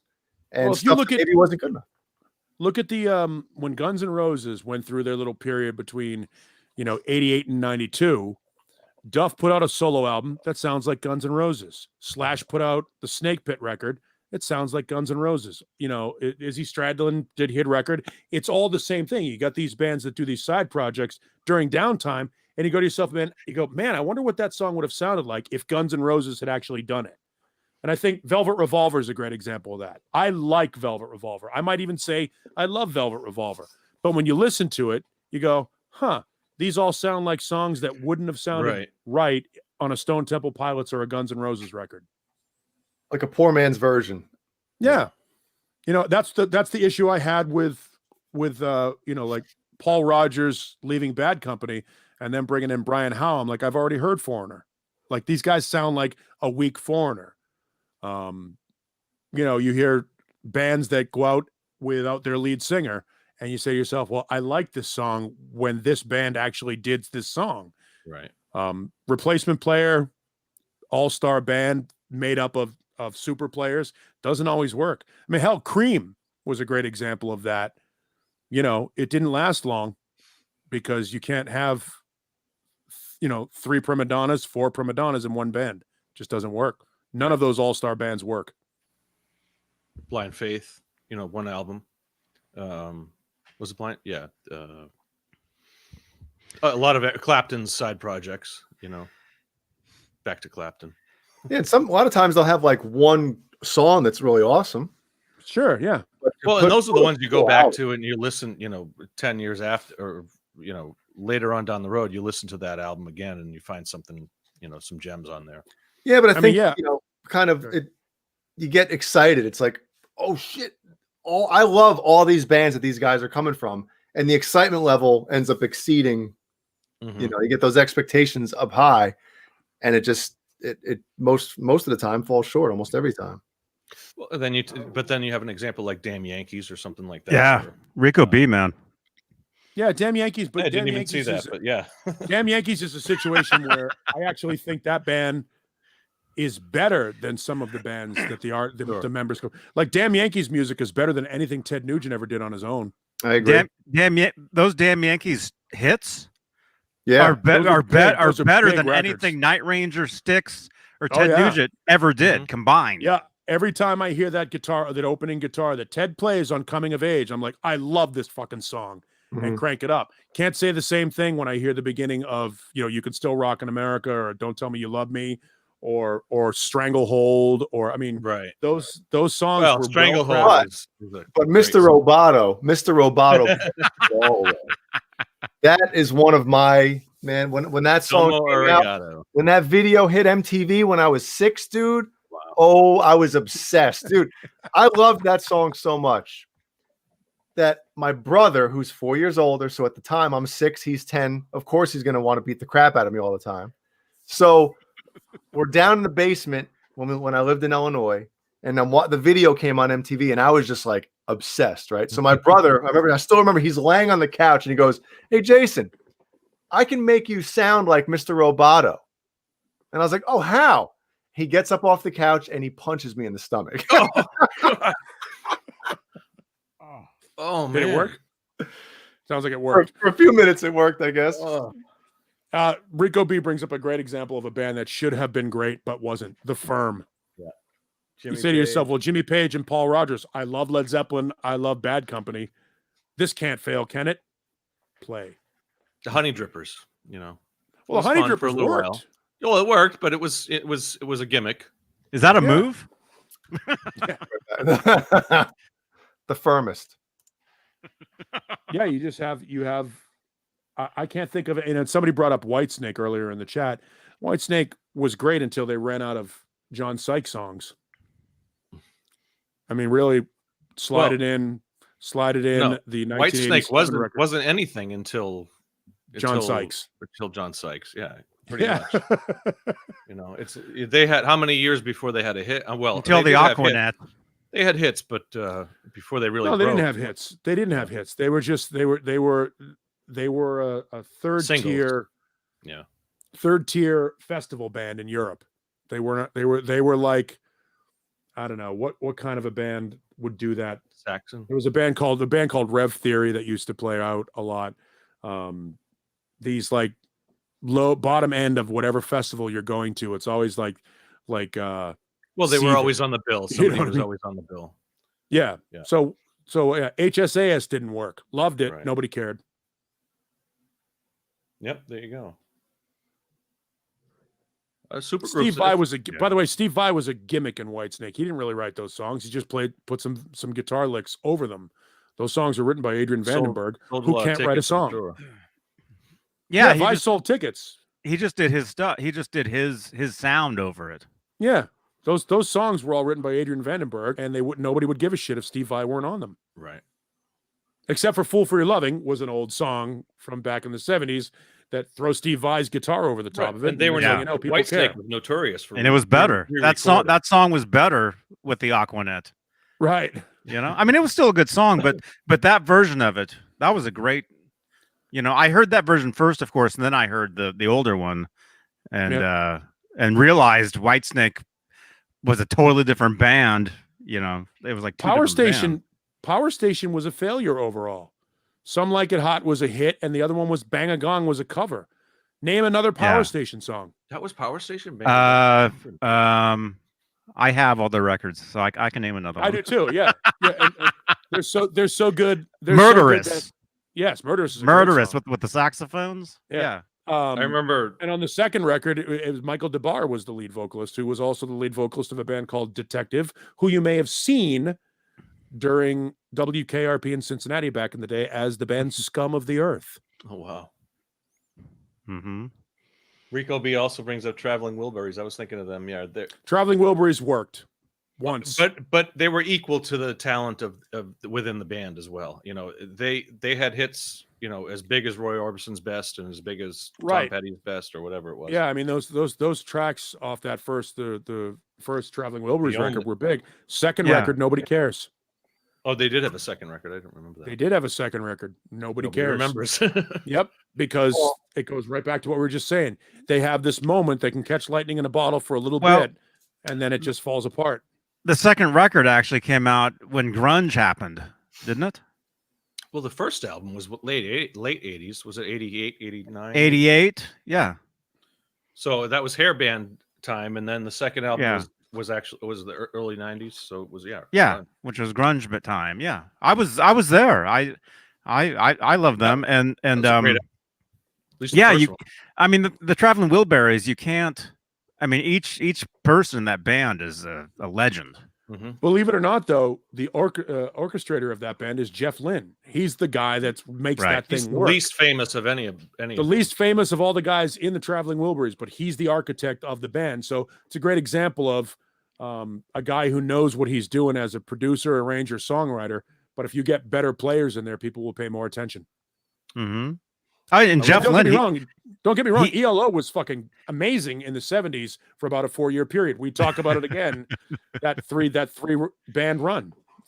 and stuff that maybe wasn't good enough. Look at the when Guns N' Roses went through their little period between 88 and 92. Duff put out a solo album that sounds like Guns N' Roses. Slash put out the Snake Pit record. It sounds like Guns N' Roses. Izzy Stradlin did hit record. It's all the same thing. You got these bands that do these side projects during downtime, and you go to yourself, man, I wonder what that song would have sounded like if Guns N' Roses had actually done it. And I think Velvet Revolver is a great example of that. I like Velvet Revolver. I might even say I love Velvet Revolver. But when you listen to it, you go, these all sound like songs that wouldn't have sounded right on a Stone Temple Pilots or a Guns N' Roses record. Like a poor man's version. Yeah. That's the issue I had with like Paul Rogers leaving Bad Company and then bringing in Brian Howe. I'm like, I've already heard Foreigner. Like, these guys sound like a weak Foreigner. You hear bands that go out without their lead singer and you say to yourself, well, I like this song when this band actually did this song. Right. Replacement player, all-star band made up of super players doesn't always work. I mean, hell, Cream was a great example of that. It didn't last long because you can't have, 3 prima donnas, 4 prima donnas in one band. It just doesn't work. None of those all-star bands work. Blind Faith, one album. Was it Blind? Yeah. A lot of Clapton's side projects, back to Clapton. Yeah, a lot of times they'll have like one song that's really awesome. Sure, yeah. Well, and those are the ones you go back to and you listen, 10 years after, or later on down the road, you listen to that album again and you find something, some gems on there. Yeah, but I think kind of you get excited. It's like, oh shit! I love all these bands that these guys are coming from, and the excitement level ends up exceeding. You get those expectations up high, and it just most of the time falls short almost every time. Well, then you have an example like Damn Yankees or something like that. Yeah, Rico B, man. Yeah, Damn Yankees. But I didn't even see that. But yeah, Damn Yankees is a situation where I actually think that band is better than some of the bands that the members go. Like, Damn Yankees music is better than anything Ted Nugent ever did on his own. I agree. Those Damn Yankees hits, are better than records. anything Night Ranger, Styx, or Ted Nugent ever did combined. Yeah. Every time I hear that guitar, or that opening guitar that Ted plays on Coming of Age, I'm like, I love this fucking song, and crank it up. Can't say the same thing when I hear the beginning of, You Can Still Rock in America, or Don't Tell Me You Love Me, or Stranglehold, or those songs. Well, Stranglehold, but Mr. Roboto, that is one of my when that song came out, when that video hit MTV when I was 6, dude. Wow. Oh, I was obsessed, dude. I loved that song so much that my brother, who's 4 years older, so at the time I'm 6, he's 10. Of course, he's going to want to beat the crap out of me all the time. So we're down in the basement when I lived in Illinois, and the video came on MTV, and I was just like obsessed, right? So my brother, I still remember, he's laying on the couch, and he goes, "Hey, Jason, I can make you sound like Mr. Roboto." And I was like, "Oh, how?" He gets up off the couch and he punches me in the stomach. Oh man. Did it work? Sounds like it worked. For a few minutes it worked, I guess. Rico B brings up a great example of a band that should have been great but wasn't. The Firm. Yeah. You say to yourself, well, Jimmy Page and Paul Rodgers, I love Led Zeppelin. I love Bad Company. This can't fail, can it? Play. The Honey Drippers, you know. Well, the Honey Drippers worked. Well, it worked, but it was a gimmick. Is that a move? The firmest. Yeah, you have. I can't think of it. And somebody brought up Whitesnake earlier in the chat. Whitesnake was great until they ran out of John Sykes songs. I mean, really, slide it in. No, the Whitesnake wasn't anything until John Sykes. Until John Sykes, yeah, pretty much. You know, they had how many years before they had a hit? Well, until the Aquanet. They had hits, but before they really they didn't have hits. They didn't have hits. They were just they were a third tier, third tier festival band in Europe. They were like, I don't know what kind of a band would do that. Saxon. There was a band called Rev Theory that used to play out a lot. These like low bottom end of whatever festival you're going to. It's always like well, they were always on the bill. Somebody was always on the bill. Yeah. So HSAS didn't work. Loved it. Right. Nobody cared. Yep. There you go. Steve Vai was by the way, Steve Vai was a gimmick in Whitesnake. He didn't really write those songs. He just put some guitar licks over them. Those songs are written by Adrian Vandenberg, who can't write a song. Sure. Yeah, Vai sold tickets. He just did his stuff. He just did his sound over it. Yeah. Those songs were all written by Adrian Vandenberg, and nobody would give a shit if Steve Vai weren't on them. Right. Except for "Fool for Your Loving" was an old song from back in the 70s that throws Steve Vai's guitar over the top of it. And they were Whitesnake was notorious for, and it was better. That song was better with the Aquanet. Right. You know, I mean, it was still a good song, but that version of it, that was a great. You know, I heard that version first, of course, and then I heard the older one, and realized Whitesnake was a totally different band. You know, it was like Power Station. Power Station was a failure overall. Some Like It Hot was a hit, and the other one was Bang a Gong was a cover. Name another Power Station song. That was Power Station. I have all the records, so I can name another one. I do too. Yeah, and they're so good. Murderous. So good yes, Murderous. Is Murderous with the saxophones. Yeah. I remember. And on the second record, it was Michael DeBar was the lead vocalist, who was also the lead vocalist of a band called Detective, who you may have seen during WKRP in Cincinnati back in the day as the band Scum of the Earth. Oh, wow. Mm-hmm. Rico B also brings up Traveling Wilburys. I was thinking of them. Yeah, Traveling Wilburys worked once, but they were equal to the talent of within the band as well. You know, they had hits, you know, as big as Roy Orbison's Best and as big as Tom Petty's Best or whatever it was. Yeah, I mean those tracks off that first the first Traveling Wilburys record were big. Second record, nobody cares. Oh, they did have a second record. I don't remember that. They did have a second record. Nobody cares. Remembers. Yep, because it goes right back to what we were just saying. They have this moment. They can catch lightning in a bottle for a little bit, and then it just falls apart. The second record actually came out when grunge happened, didn't it? Well, the first album was late 80s. Was it 88, 89? 88, yeah. So that was hair band time, and then the second album was the early 90s. So it was which was grunge time. Yeah, I was there. I love them, and I mean the Traveling Wilburys. You can't. I mean each person in that band is a legend. Mm-hmm. Believe it or not, though, the orchestrator of that band is Jeff Lynne. He's the guy that makes that thing work. The least famous of any. The least famous of all the guys in the Traveling Wilburys, but he's the architect of the band. So it's a great example of a guy who knows what he's doing as a producer, arranger, songwriter. But if you get better players in there, people will pay more attention. Mm-hmm. And Jeff Lynne. Don't get me wrong. ELO was fucking amazing in the 70s for about a 4-year period. We talk about it again. that three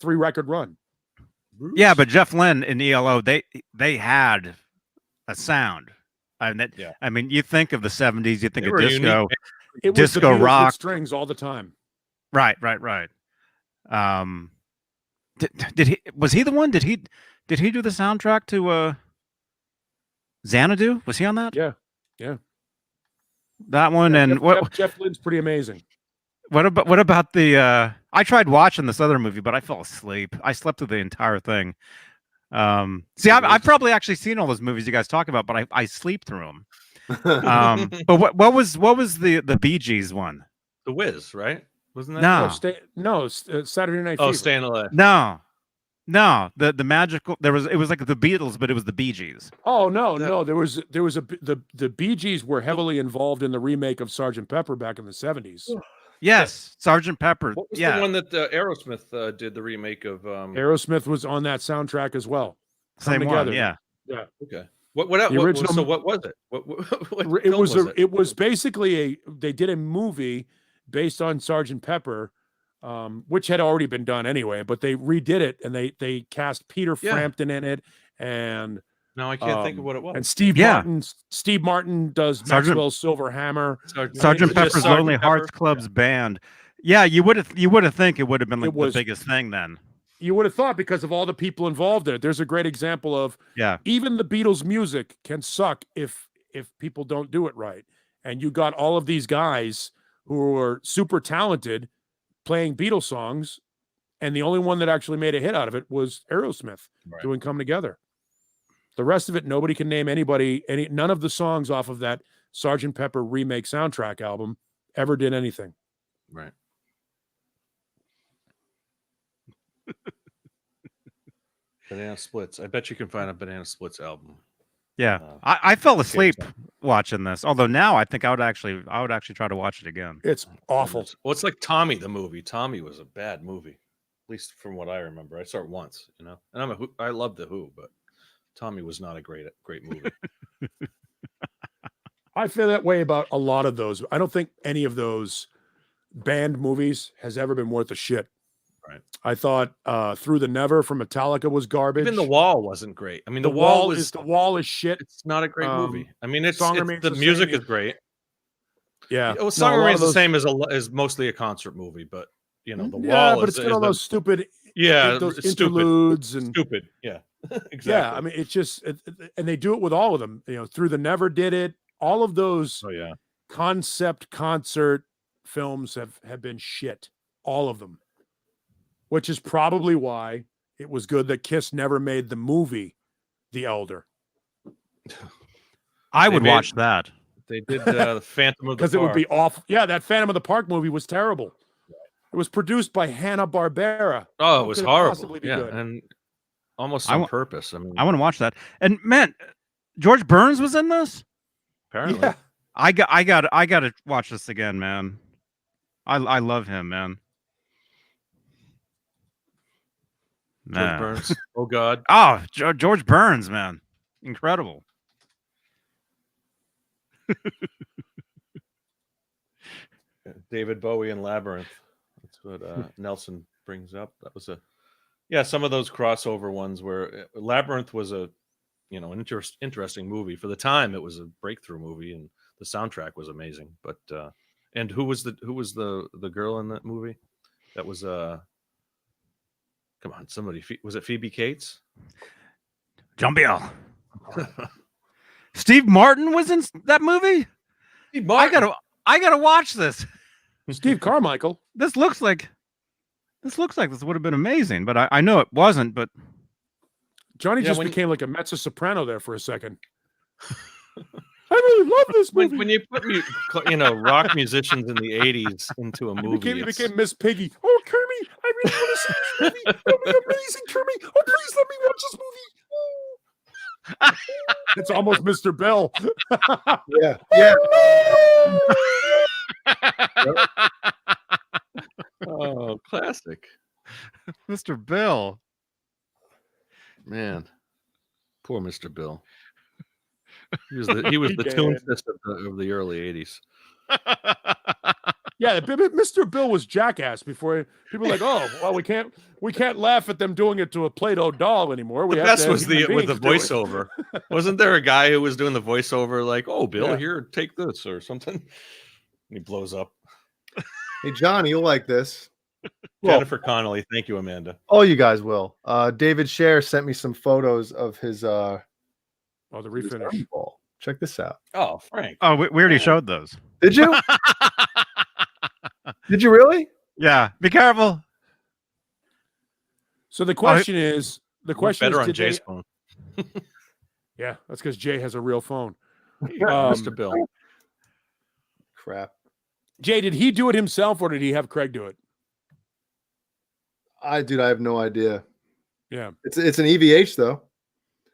record run. Yeah, but Jeff Lynne and ELO, they had a sound. I mean, you think of the 70s, you think of disco, it was disco rock, strings all the time. Right. Did he? Was he the one? Did he do the soundtrack to Xanadu? Was he on that? Yeah. That one. And Jeff Lynne's pretty amazing. What about the? I tried watching this other movie, but I fell asleep. I slept through the entire thing. See, I've probably actually seen all those movies you guys talk about, but I sleep through them. But what was the Bee Gees one? The Wiz, right? Wasn't that? No, Saturday Night Oh, Fever. Staying Alive. No, the magical. It was like the Beatles, but it was the Bee Gees. Oh no, there was the Bee Gees were heavily involved in the remake of Sgt. Pepper back in the 70s. Yes, Sgt. Pepper. What was yeah, the one that Aerosmith did the remake of? Aerosmith was on that soundtrack as well. same together. one. Yeah. Okay. What original? So what was it? What It film was it? it was basically they did a movie based on Sgt. Pepper, which had already been done anyway, but they redid it and they cast Peter Frampton in it, and now I can't think of what it was. And Steve Martin does Maxwell's Silver Hammer. Sgt. Pepper's Lonely Hearts Club's Band. Yeah, you would have think it would have been like the biggest thing then. You would have thought because of all the people involved in it. There's a great example of even the Beatles music can suck if people don't do it right. And you got all of these guys who are super talented playing Beatles songs, and the only one that actually made a hit out of it was Aerosmith doing Come Together. The rest of it, nobody can name none of the songs off of that Sgt. Pepper remake soundtrack album ever did anything. Right. Banana Splits. I bet you can find a Banana Splits album. Yeah, I fell asleep watching this. Although now I think I would actually try to watch it again. It's awful. Well, it's like Tommy the movie. Tommy was a bad movie, at least from what I remember. I saw it once, and I love the Who, but Tommy was not a great movie. I feel that way about a lot of those. I don't think any of those band movies has ever been worth a shit. Right. I thought Through the Never from Metallica was garbage. Even The Wall wasn't great. I mean, The Wall is shit. It's not a great movie. I mean, the music is great. Yeah. Well, Song Remains the Same as mostly a concert movie, but The Wall but it's got all those stupid those interludes and stupid. Yeah. Exactly. Yeah, I mean, it's just and they do it with all of them. Through the Never did it. All of those concept concert films have been shit. All of them. Which is probably why it was good that Kiss never made the movie The Elder. I would watch that. They did the Phantom of the Park. Because it would be awful. Yeah, that Phantom of the Park movie was terrible. It was produced by Hanna-Barbera. Oh, it was horrible. Yeah, and almost on purpose. I mean, I want to watch that. And man, George Burns was in this? Apparently. Yeah. I got to watch this again, man. I love him, man. George Burns. Oh God. Oh, George Burns, man. Incredible. David Bowie and Labyrinth. That's what Nelson brings up. That was some of those crossover ones where Labyrinth was an interesting movie. For the time, it was a breakthrough movie and the soundtrack was amazing. But and who was the girl in that movie? That was come on, somebody. Was it Phoebe Cates? John Biel. Steve Martin was in that movie? Steve Martin. I gotta watch this. Steve Carmichael. This looks like this would have been amazing, but I know it wasn't. But Johnny just became like a mezzo-soprano there for a second. I really love this movie. When you put rock musicians in the 80s into a movie, he became Miss Piggy. Oh, Kermie, I really want to see this movie. It'll be amazing, Kermie. Oh, please let me watch this movie. It's almost Mr. Bell. Yeah. Oh, classic. Mr. Bill. Man, poor Mr. Bill. He was the tune system of the early 80s. Yeah, Mr. Bill was Jackass before people were like, oh, well, we can't laugh at them doing it to a Play-Doh doll anymore. The best was with the voiceover. Wasn't there a guy who was doing the voiceover like, oh, Bill, here, take this or something? And he blows up. Hey, Johnny, you'll like this. Jennifer Connelly. Thank you, Amanda. Oh, you guys will. David Scher sent me some photos of his the refinish. ball. Check this out. Oh, Frank. Oh, we already showed those. Did you? Did you really? Yeah. Be careful. So the question is, better on Jay's phone. Yeah, that's because Jay has a real phone. Mr. Bill. Crap. Jay, did he do it himself or did he have Craig do it? I have no idea. Yeah. It's an EVH though.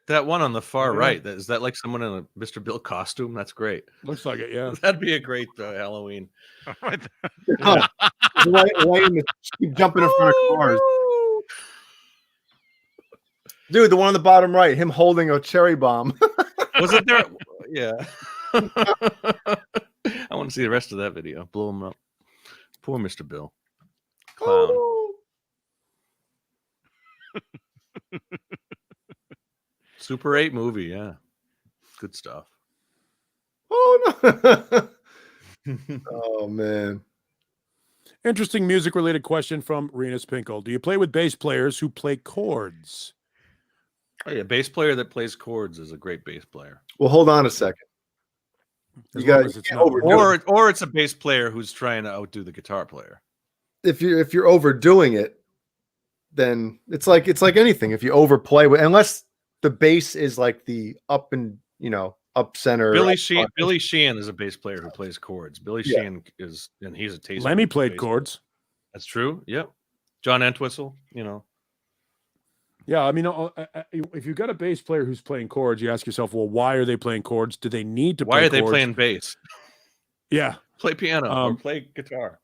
That one on the far right, is that like someone in a Mr. Bill costume? That's great. Looks like it, yeah. That'd be a great Halloween. Keep jumping in front of cars. Dude, the one on the bottom right, him holding a cherry bomb. Was it there? Yeah. I want to see the rest of that video. Blow him up. Poor Mr. Bill. Clown. Oh. Super 8 movie, yeah. Good stuff. Oh no. Oh man. Interesting music related question from Renus Pinkle. Do you play with bass players who play chords? Oh, yeah, bass player that plays chords is a great bass player. Well, hold on a second. Or it's a bass player who's trying to outdo the guitar player. If you're overdoing it, then it's like anything. If you overplay unless the bass is like the up and up center. Billy Sheehan is a bass player who plays chords. Billy Sheehan is, and he's a taste. Lemmy played chords. That's true. Yep. John Entwistle. Yeah, I mean, if you've got a bass player who's playing chords, you ask yourself, well, why are they playing chords? Do they need to? Why play are they chords? playing bass? Yeah, play piano or play guitar.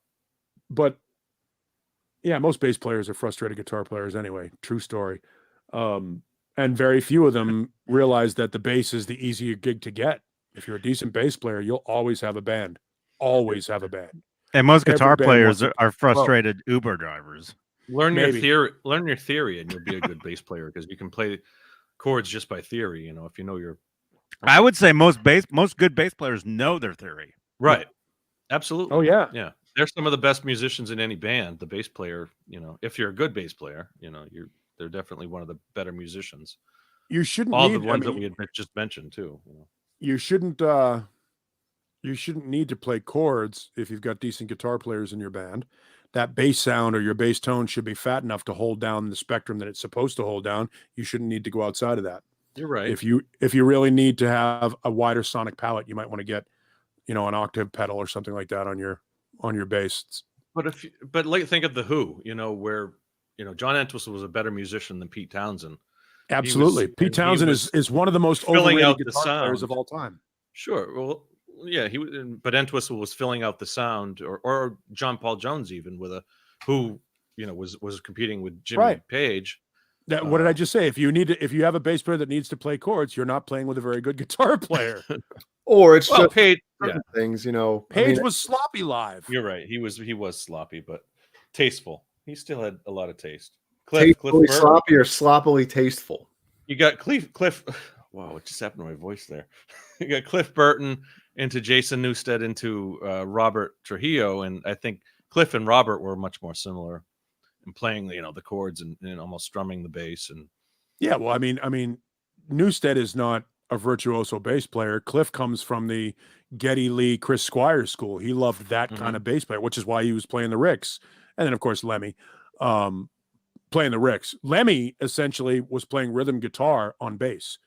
But yeah, most bass players are frustrated guitar players anyway. True story. And very few of them realize that the bass is the easier gig to get. If you're a decent bass player, you'll always have a band. Always have a band. And most guitar players are frustrated Uber drivers. Learn your theory, and you'll be a good bass player because you can play chords just by theory. If you know your. I would say most good bass players know their theory. Right. Absolutely. Oh yeah. Yeah. They're some of the best musicians in any band. The bass player, if you're a good bass player, they're definitely one of the better musicians. You shouldn't the ones that we had just mentioned too. You shouldn't need to play chords if you've got decent guitar players in your band. That bass sound or your bass tone should be fat enough to hold down the spectrum that it's supposed to hold down. You shouldn't need to go outside of that. You're right. If you really need to have a wider sonic palette, you might want to get, an octave pedal or something like that on your bass. But think of the Who, where John Entwistle was a better musician than Pete Townsend. Absolutely. Pete Townsend is one of the most overrated guitar players of all time. Sure. Well, yeah, but Entwistle was filling out the sound, or John Paul Jones even with who was competing with Jimmy Page. What did I just say? If you have a bass player that needs to play chords, you're not playing with a very good guitar player. Or it's just Page things, Page was sloppy live. You're right. He was sloppy, but tasteful. He still had a lot of taste. Cliff sloppy or sloppily tasteful. You got Cliff. Wow, what just happened to my voice there? You got Cliff Burton into Jason Newsted into Robert Trujillo, and I think Cliff and Robert were much more similar in playing the chords and almost strumming the bass. And yeah, well, I mean, Newsted is not a virtuoso bass player. Cliff comes from the Geddy Lee, Chris Squire school. He loved that kind of bass player, which is why he was playing the Ricks. And then, of course, Lemmy playing the Ricks. Lemmy essentially was playing rhythm guitar on bass.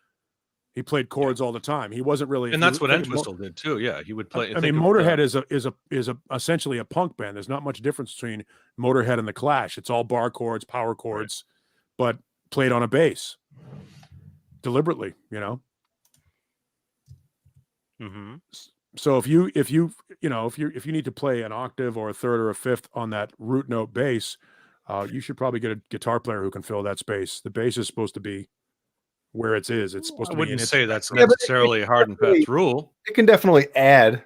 He played chords all the time. He wasn't really, and that's what Entwistle did too. Yeah, he would play. Motorhead is essentially a punk band. There's not much difference between Motorhead and the Clash. It's all bar chords, power chords, but played on a bass deliberately. Mm-hmm. So if you need to play an octave or a third or a fifth on that root note bass, you should probably get a guitar player who can fill that space. The bass is supposed to be where it is. It's supposed to be. I wouldn't say that's necessarily a hard and fast rule. It can definitely add.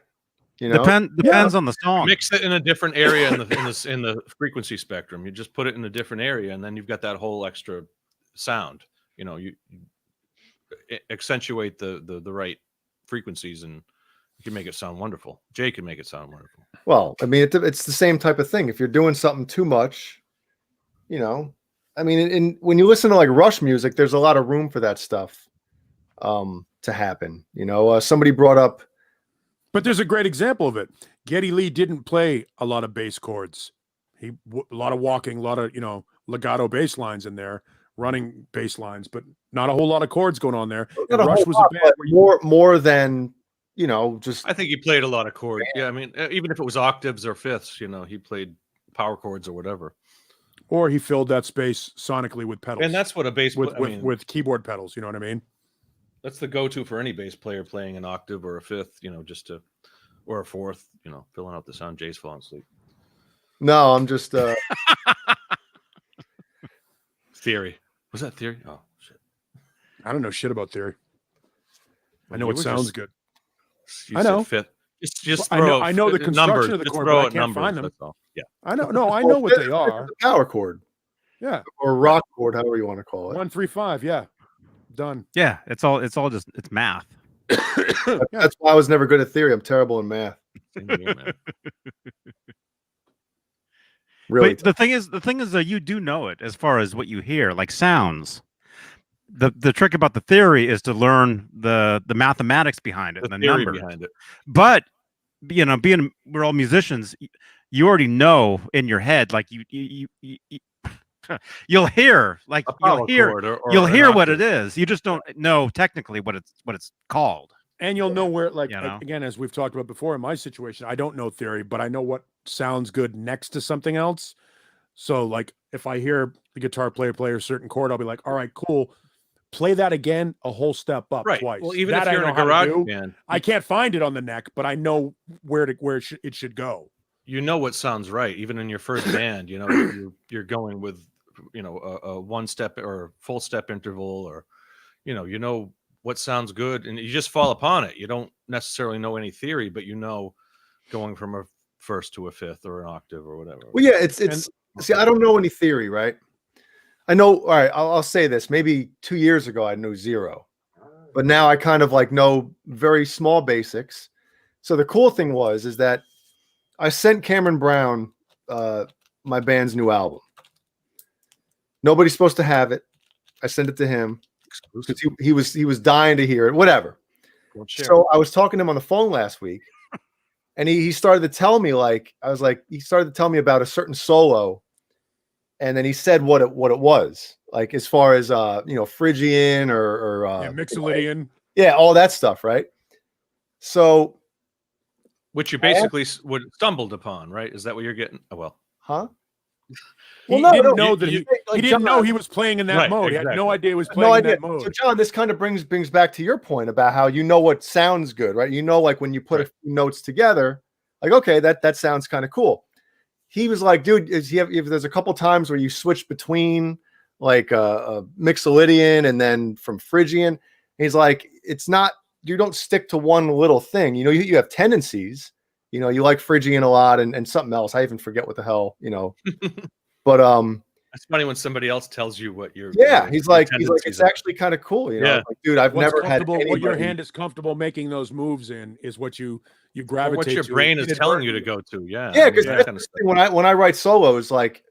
Depends on the song. Mix it in a different area in the frequency spectrum. You just put it in a different area, and then you've got that whole extra sound. You accentuate the right frequencies, and you can make it sound wonderful. Jay can make it sound wonderful. Well, I mean, it's the same type of thing. If you're doing something too much, I mean, when you listen to like Rush music, there's a lot of room for that stuff to happen. Somebody brought up But there's a great example of it. Geddy Lee didn't play a lot of bass chords. A lot of walking, a lot of, legato bass lines in there, running bass lines, but not a whole lot of chords going on there. And Rush was a band more than, just. I think he played a lot of chords. Yeah, I mean, even if it was octaves or fifths, he played power chords or whatever. Or he filled that space sonically with pedals. And that's what a bass with keyboard pedals, you know what I mean? That's the go-to for any bass player playing an octave or a fifth, or a fourth, filling out the sound. Jay's falling asleep. No, I'm just Theory. Was that Theory? Oh shit. I don't know shit about Theory. I know it sounds good. I know. Fifth. Just I know the construction numbers. of the chord, but I can't numbers, find them. That's all. Yeah. I know. No, I know what they are. The power chord. Yeah. Or rock chord, however you want to call it. 1, 3, 5. Yeah. Done. Yeah, it's all just it's math. That's why I was never good at theory. I'm terrible in math. Really. But the thing is that you do know it as far as what you hear, like sounds. The trick about the theory is to learn the mathematics behind it, and the theory numbers behind it. But being we're all musicians, you already know in your head, like you'll hear you'll hear what it is. You just don't know technically what it's called. And you'll know where, again, as we've talked about before, in my situation, I don't know theory, but I know what sounds good next to something else. So, like, if I hear the guitar player play a certain chord, I'll be like, all right, cool. Play that again, a whole step up twice. Well, even that if you're in a garage band, I can't find it on the neck, but I know where it should go. You know what sounds right. Even in your first band, you're going with, a one step or full step interval, or, what sounds good, and you just fall upon it. You don't necessarily know any theory, but going from a first to a fifth or an octave or whatever. Well, yeah, see, I don't know any theory, right? I know. All right, I'll say this. Maybe 2 years ago, I knew zero, but now I kind of know very small basics. So the cool thing is that I sent Cameron Brown my band's new album. Nobody's supposed to have it. I sent it to him because he was dying to hear it. Whatever. So I was talking to him on the phone last week, and he started to tell me he started to tell me about a certain solo, and then he said what it was, like as far as Phrygian or Mixolydian, all that stuff, right? So, which you basically stumbled upon, right? Is that what you're getting? Oh, well, huh? He didn't know that he didn't know he was playing in that mode. Exactly. He had no idea he was playing in that mode. So, John, this kind of brings back to your point about how what sounds good, right? Like when you put a few notes together, like, okay, that sounds kind of cool. He was like, dude, if there's a couple times where you switch between like a Mixolydian and then from Phrygian, he's like, it's not, you don't stick to one little thing. You have tendencies. You like Phrygian a lot and something else. I even forget what the hell, But it's funny when somebody else tells you what you're. Yeah, he's like it's actually kind of cool, Yeah, like, dude, I've never had anybody... What your hand is comfortable making those moves in is what you gravitate to. What your brain is telling you to go to. Yeah, yeah. Because when I write solos, like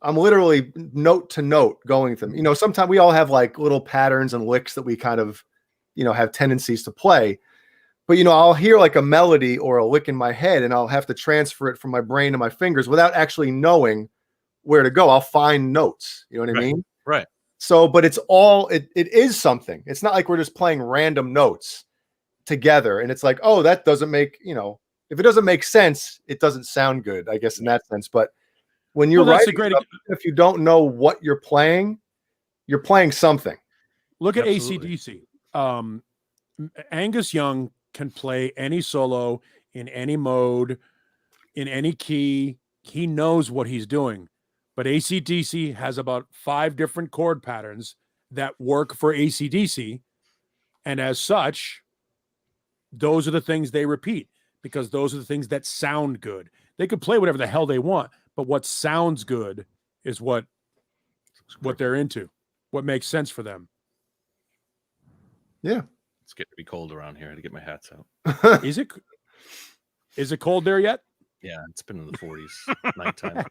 I'm literally note to note going through them. Sometimes we all have like little patterns and licks that we kind of have tendencies to play. But, I'll hear like a melody or a lick in my head, and I'll have to transfer it from my brain to my fingers without actually knowing where to go. I'll find notes. You know what I mean? Right. So, but it's all, it is something. It's not like we're just playing random notes together. And it's like, oh, that doesn't make, if it doesn't make sense, it doesn't sound good, I guess, in that sense. But when you're writing stuff, if you don't know what you're playing something. Look at AC/DC. Angus Young can play any solo in any mode, in any key. He knows what he's doing. But AC/DC has about 5 different chord patterns that work for AC/DC. And as such, those are the things they repeat because those are the things that sound good. They could play whatever the hell they want, but what sounds good is what they're into, what makes sense for them. Yeah. It's getting to be cold around here. I had to get my hats out. Is it cold there yet? Yeah, it's been in the 40s nighttime.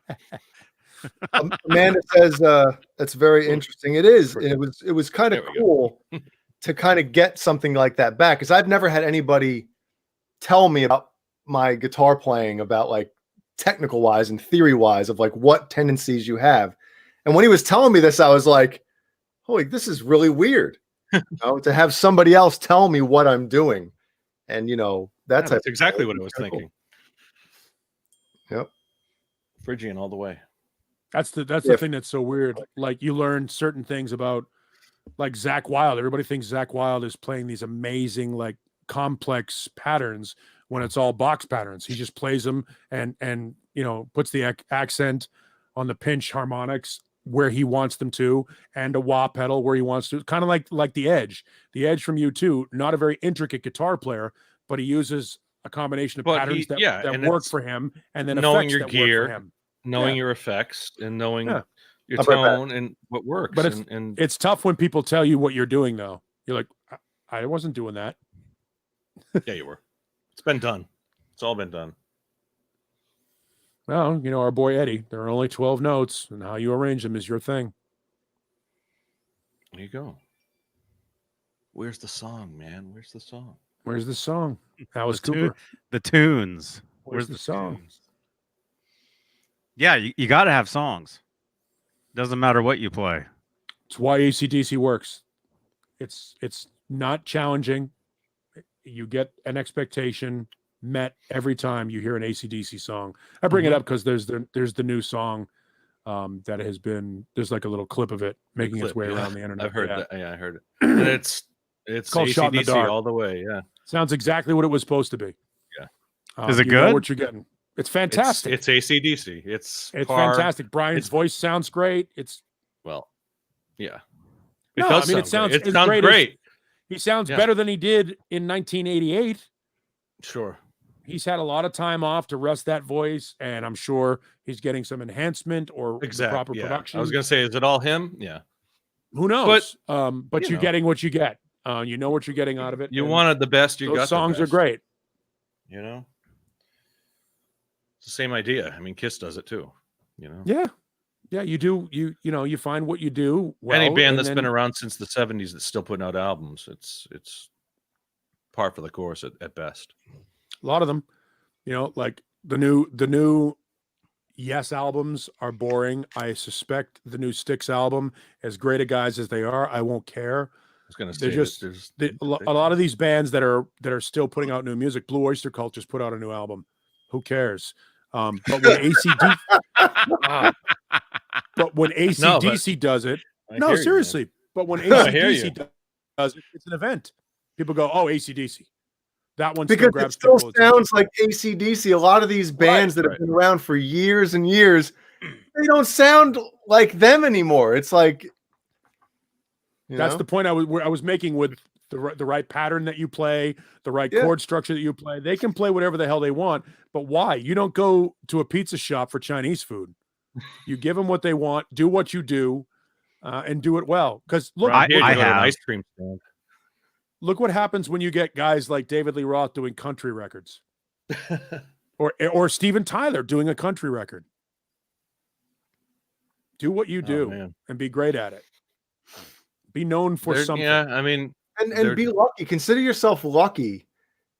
Amanda says that's very interesting. It is, and it was kind of cool to kind of get something like that back, because I've never had anybody tell me about my guitar playing, about like technical wise and theory wise of like what tendencies you have. And when he was telling me this, I was like, holy, this is really weird. To have somebody else tell me what I'm doing. And that's exactly what I was thinking. Yep. Phrygian all the way. That's the thing that's so weird. Like you learn certain things about like Zakk Wylde. Everybody thinks Zakk Wylde is playing these amazing, like complex patterns when it's all box patterns. He just plays them and puts the accent on the pinch harmonics where he wants them to, and a wah pedal where he wants to. Kind of like the Edge. The Edge from U2, not a very intricate guitar player, but he uses a combination of patterns that work for him, and then knowing effects your that gear, work for him. Knowing your effects, and knowing your tone and what works. But it's tough when people tell you what you're doing, though. You're like, I wasn't doing that. Yeah, you were. It's been done. It's all been done. Well, our boy Eddie, there are only 12 notes, and how you arrange them is your thing. There you go. Where's the song, man? Where's the song? Where's the song? That was Cooper. The tunes. Where's the song? Tunes? Yeah, you got to have songs. Doesn't matter what you play. It's why AC/DC works. It's not challenging. You get an expectation met every time you hear an AC/DC song. I bring it up because there's the new song that has been, there's like a little clip of it making its way around the internet. I've heard that. Yeah, I heard it. And it's called Shot in the Dark all the way. Yeah, sounds exactly what it was supposed to be. Yeah, is it you good? Know what you're getting? It's fantastic. It's AC/DC. It's fantastic. Brian's voice sounds great. Yeah. It sounds great. He sounds better than he did in 1988. Sure. He's had a lot of time off to rest that voice, and I'm sure he's getting some enhancement or proper production. I was going to say, is it all him? Yeah. Who knows? But you're getting what you get. You know what you're getting out of it. You wanted the best. Those songs are great. It's the same idea. I mean, Kiss does it too. Yeah, you do. You find what you do well. Any band that's been around since the 70s that's still putting out albums, it's par for the course at best. A lot of them, like the new Yes albums are boring. I suspect the new Styx album, as great a guys as they are, I won't care. I was going to say, a lot of these bands that are still putting out new music. Blue Oyster Cult just put out a new album. Who cares? But when AC/DC does it, seriously. But when AC/DC does it, it's an event. People go, "Oh, AC/DC." That one because it still sounds like AC/DC. A lot of these bands that have been around for years and years, they don't sound like them anymore. It's like that's the point I was making with the right pattern that you play, the right chord structure that you play. They can play whatever the hell they want, but why? You don't go to a pizza shop for Chinese food. You give them what they want, do what you do, and do it well. Because look, I have an ice cream stand. Look what happens when you get guys like David Lee Roth doing country records, or Steven Tyler doing a country record. Do what you do and be great at it. Be known for something. Yeah, I mean, and be lucky. Consider yourself lucky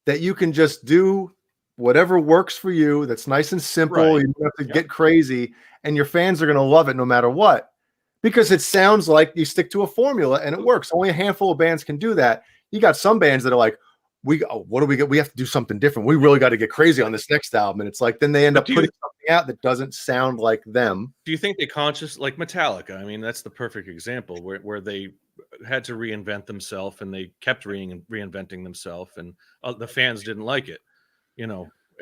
that you can just do whatever works for you. That's nice and simple. You don't have to get crazy, and your fans are going to love it no matter what, because it sounds like you stick to a formula and it works. Only a handful of bands can do that. You got some bands that are like, what do we get? We have to do something different. We really got to get crazy on this next album. And it's like, then they end up putting something out that doesn't sound like them. Do you think they like Metallica? I mean, that's the perfect example where they had to reinvent themselves, and they kept reinventing themselves, and the fans didn't like it.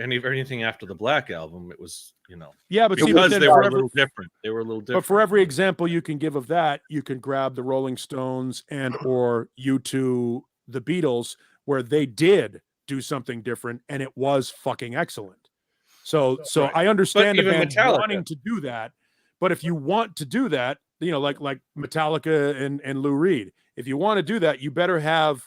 Anything after the Black Album, it was, but because they were a little different. They were a little different. But for every example you can give of that, you can grab the Rolling Stones and or U2, the Beatles, where they did do something different, and it was fucking excellent. So I understand the band wanting to do that, but if you want to do that, like Metallica and Lou Reed, if you want to do that, you better have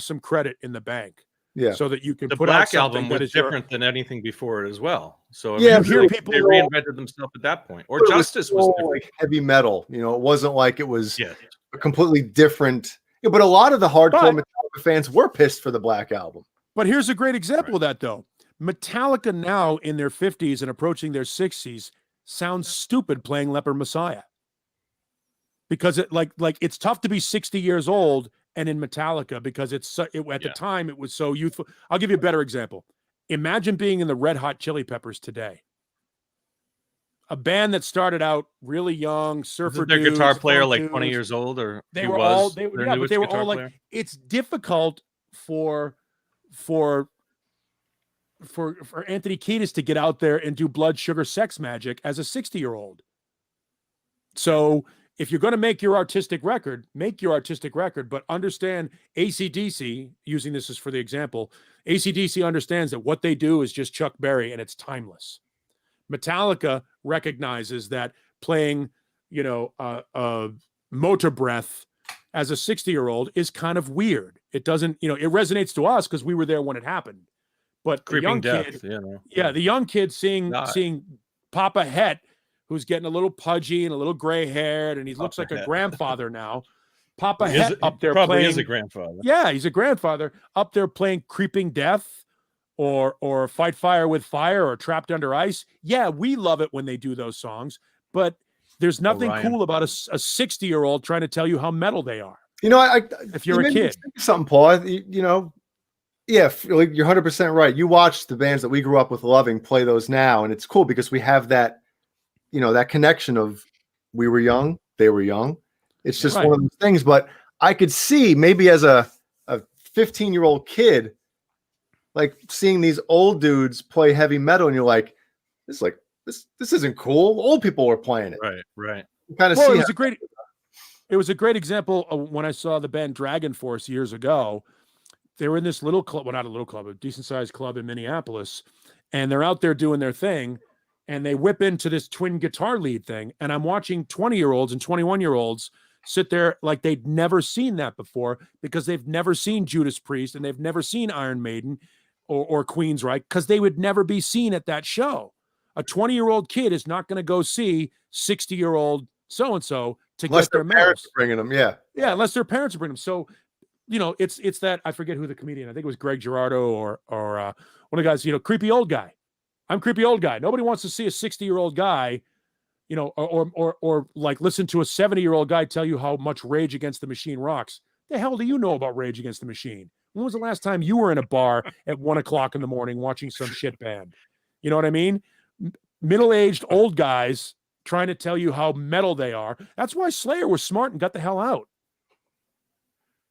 some credit in the bank. Yeah, so that you can the put Black out something Album that was is different than anything before it as well. So you hear they people reinvented themselves at that point. Or Justice was different. Like heavy metal. It wasn't like it was a completely different. But a lot of the hardcore Metallica fans were pissed for the Black Album. But here's a great example of that, though. Metallica now in their 50s and approaching their 60s sounds stupid playing Leper Messiah. Because it like it's tough to be 60 years old and in Metallica because at the time it was so youthful. I'll give you a better example. Imagine being in the Red Hot Chili Peppers today. A band that started out really young, surfer Their dudes, guitar player like dudes. 20 years old, or they were all like player? It's difficult for Anthony Kiedis to get out there and do blood sugar sex magic as a 60-year-old. So if you're going to make your artistic record, but understand AC/DC, using this as for the example, AC/DC understands that what they do is just Chuck Berry and it's timeless. Metallica recognizes that playing, Motor Breath as a 60-year-old is kind of weird. It doesn't, it resonates to us because we were there when it happened. But the young kid, the young kid seeing Papa Het, who's getting a little pudgy and a little gray haired, and he looks like a grandfather now. Papa Het up there probably playing. Is a grandfather. Yeah, he's a grandfather up there playing Creeping Death or Fight Fire with Fire or Trapped Under Ice. Yeah, we love it when they do those songs, but there's nothing cool about a 60-year-old trying to tell you how metal they are. If you're a kid, something, Paul. Yeah, like you're 100% right. You watch the bands that we grew up with loving play those now, and it's cool because we have that, that connection of we were young, they were young. It's just one of those things. But I could see maybe as a 15-year-old kid, like seeing these old dudes play heavy metal, and you're like, this isn't cool. Old people were playing it. Right. Kind of it was a great example of when I saw the band Dragon Force years ago. They were in this little club, well, not a little club, a decent-sized club in Minneapolis, and they're out there doing their thing, and they whip into this twin guitar lead thing, and I'm watching 20-year-olds and 21-year-olds sit there like they'd never seen that before because they've never seen Judas Priest and they've never seen Iron Maiden or Queensryche because they would never be seen at that show. A 20-year-old kid is not going to go see 60-year-old so-and-so to unless get their parents medals. are bringing them, yeah. Yeah, unless their parents are bringing them. So, it's that, I forget who the comedian, I think it was Greg Girardo or one of the guys, creepy old guy. I'm creepy old guy. Nobody wants to see a 60-year-old guy, or like listen to a 70-year-old guy tell you how much Rage Against the Machine rocks. The hell do you know about Rage Against the Machine? When was the last time you were in a bar at 1:00 in the morning watching some shit band? You know what I mean? Middle-aged old guys trying to tell you how metal they are. That's why Slayer was smart and got the hell out.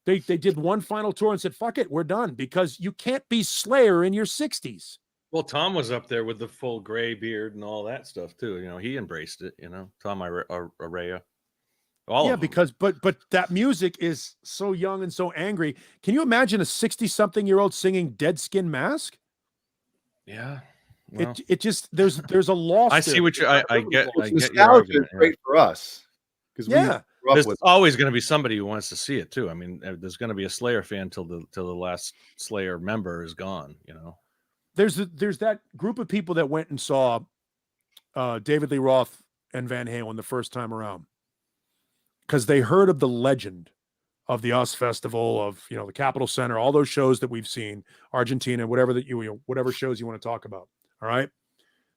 They did one final tour and said, fuck it, we're done, because you can't be Slayer in your 60s. Well, Tom was up there with the full gray beard and all that stuff too. He embraced it, Tom Araya. But that music is so young and so angry. Can you imagine a 60-something-year-old singing Dead Skin Mask? Yeah. Well, it just there's a loss. I see what I get. I get your nostalgia argument. is great for us because there's always going to be somebody who wants to see it too. I mean, there's going to be a Slayer fan till the last Slayer member is gone. There's that group of people that went and saw David Lee Roth and Van Halen the first time around because they heard of the legend of the Oz Festival, of the Capitol Center, all those shows that we've seen, Argentina, whatever whatever shows you want to talk about. All right.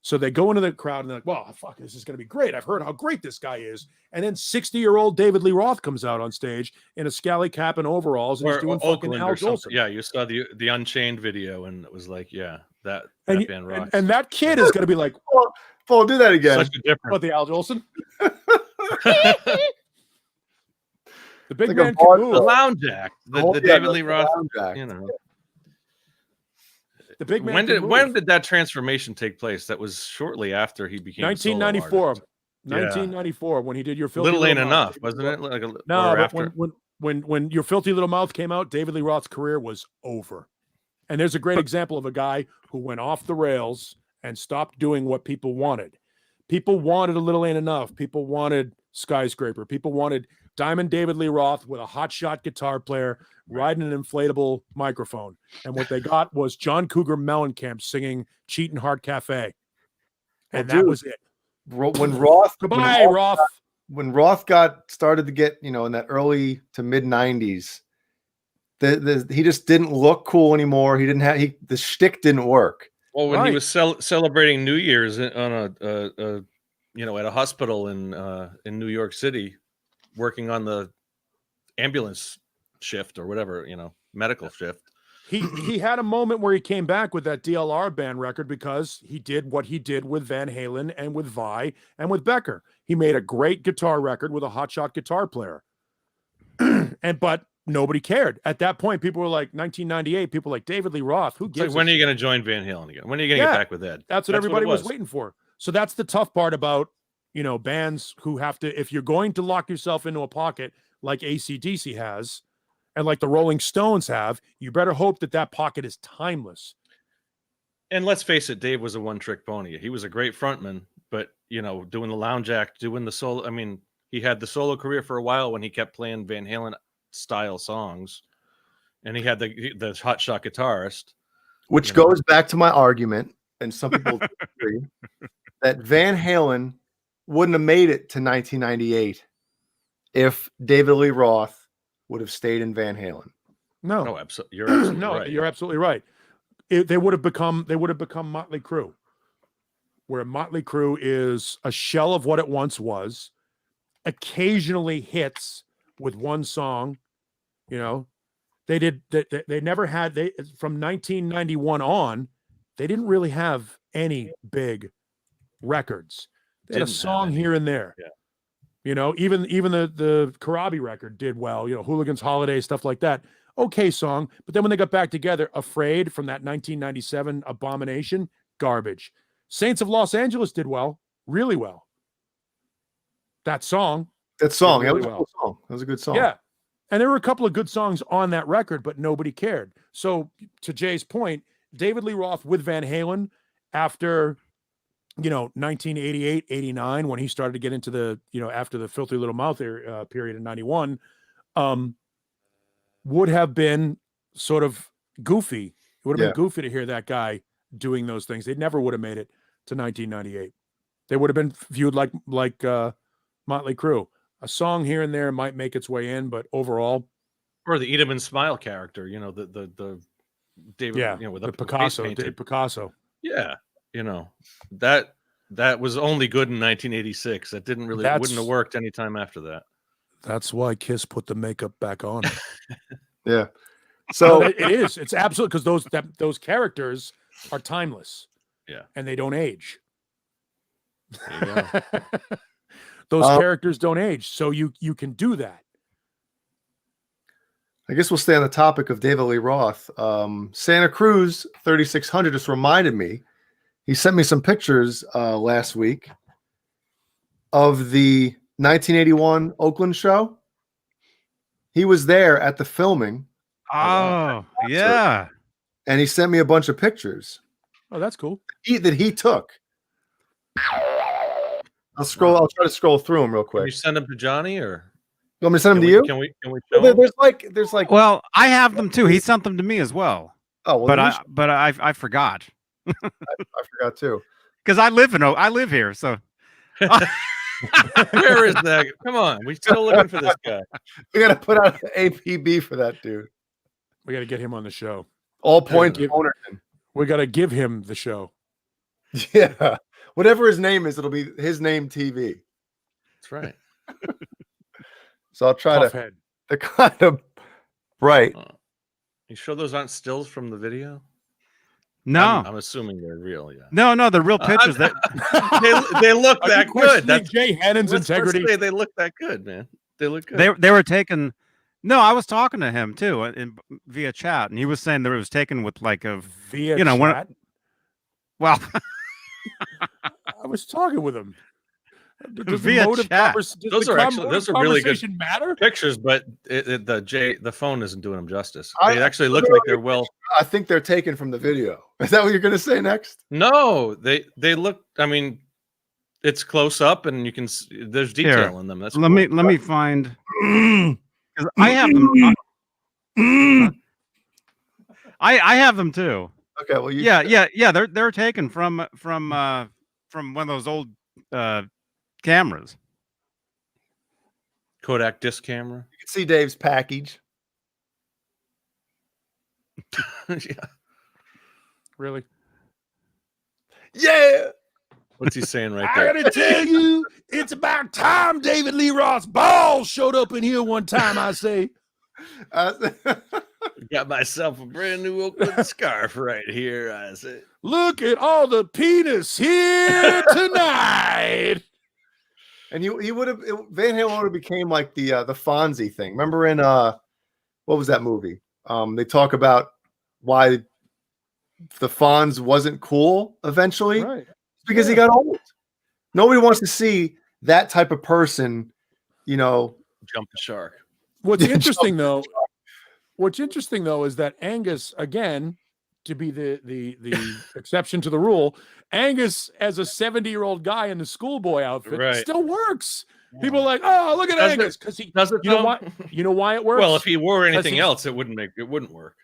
So they go into the crowd and they're like, well, fuck, this is going to be great. I've heard how great this guy is. And then 60-year-old David Lee Roth comes out on stage in a scally cap and overalls, and he's doing fucking Al Jolson. Yeah, you saw the Unchained video, and it was like, yeah, that band rocks. And that kid is going to be like, Paul, do that again. Such a difference. What, the Al Jolson? The big like man can move. The lounge act. The David Lee Roth, The big man. When did that transformation take place? That was shortly after he became 1994. 1994 when he did Your Filthy Little Ain't Little Enough, Mouth. wasn't it? But when Your Filthy Little Mouth came out, David Lee Roth's career was over. And there's a great example of a guy who went off the rails and stopped doing what people wanted. People wanted A Little Ain't Enough. People wanted Skyscraper. People wanted Diamond David Lee Roth with a hotshot guitar player riding an inflatable microphone. And what they got was John Cougar Mellencamp singing Cheatin' Heart Cafe. And that was it. When Roth, goodbye, Roth. When Roth started to get, in that early to mid 90s, he just didn't look cool anymore. He didn't have the shtick didn't work. Well, when he was celebrating New Year's on a at a hospital in New York City, working on the ambulance shift or whatever, medical shift. He had a moment where he came back with that DLR band record because he did what he did with Van Halen and with Vi and with Becker. He made a great guitar record with a hotshot guitar player. But nobody cared. At that point, people were like, 1998, people were like, David Lee Roth, who gives when are you going to join Van Halen again? When are you going to get back with Ed? That's what everybody was waiting for. So that's the tough part about, bands who have to, if you're going to lock yourself into a pocket like AC/DC has, and like the Rolling Stones have, you better hope that pocket is timeless. And let's face it, Dave was a one-trick pony. He was a great frontman, but, doing the lounge act, doing the solo. I mean, he had the solo career for a while when he kept playing Van Halen style songs, and he had the hotshot guitarist. Which goes back to my argument, and some people agree, that Van Halen wouldn't have made it to 1998 if David Lee Roth would have stayed in Van Halen. No, you're absolutely right. You're absolutely right. They would have become Motley Crue, where Motley Crue is a shell of what it once was, occasionally hits with one song. They never had, from 1991 on, they didn't really have any big records. They had a song here and there. Yeah. Even the Karabi record did well, Hooligans Holiday, stuff like that. Okay song. But then when they got back together, Afraid from that 1997 Abomination, garbage. Saints of Los Angeles did well, really well. That song. That was a good song. That was a good song. Yeah. And there were a couple of good songs on that record, but nobody cared. So to Jay's point, David Lee Roth with Van Halen after 1988, 89, when he started to get into the, after the Filthy Little Mouth period in 91, would have been sort of goofy. It would have been goofy to hear that guy doing those things. They never would have made it to 1998. They would have been viewed like Motley Crue. A song here and there might make its way in, but overall, or the Eat 'em and Smile character, the David, with the Picasso, Dave Picasso. Yeah, that was only good in 1986. That wouldn't have worked any time after that. That's why Kiss put the makeup back on. Yeah. So it is. It's absolute, because those characters are timeless. Yeah. And they don't age. There you go. Those characters don't age, so you can do that. I guess we'll stay on the topic of David Lee Roth. Santa Cruz 3600 just reminded me. He sent me some pictures last week of the 1981 Oakland show. He was there at the filming. Oh, yeah. And he sent me a bunch of pictures. Oh, that's cool. That he took. I'll try to scroll through them real quick. Can you send them to Johnny, or you want me to send them to you? Can we show them? There's like. Well, I have them too. He sent them to me as well. Oh, well, but I forgot. I forgot too. Because I live here, so. Where is that? Come on, we're still looking for this guy. We got to put out an APB for that dude. We got to get him on the show. All points Ownerton. We got to give him the show. Yeah. Whatever his name is, it'll be his name TV. That's right. So I'll try Tough to. head. They're kind of right. You sure those aren't stills from the video? No, I'm assuming they're real. Yeah. No, they're real pictures. They look that good. That's Jay Hannon's integrity. They look that good, man. They look good. They were taken. No, I was talking to him too via chat, and he was saying that it was taken with like a via chat. Well, I was talking with him. Via chat. Those are really good matter? pictures, but the phone isn't doing them justice. They actually look like they're well. I think they're taken from the video. Is that what you're going to say next? No, they look. I mean, it's close up, and you can. There's detail in them. That's let me find. Because I have them. I have them too. Okay, well, yeah. They're taken from one of those old cameras. Kodak disc camera. You can see Dave's package. Yeah. Really? Yeah. What's he saying right I there? gotta tell you, it's about time David Lee Roth's balls showed up in here one time, I say. Got myself a brand new Oakland scarf right here. I said, Look at all the penis here tonight. And he would have Van Halen would have became like the Fonzie thing. Remember in what was that movie? They talk about why the Fonz wasn't cool eventually. Right. It's because he got old. Nobody wants to see that type of person, jump the shark. What's interesting though is that Angus, again, to be the exception to the rule, Angus as a 70-year-old guy in the schoolboy outfit still works. People are like, oh, look at Angus, because he does it. You know why it works? Well, if he wore anything else, it wouldn't work.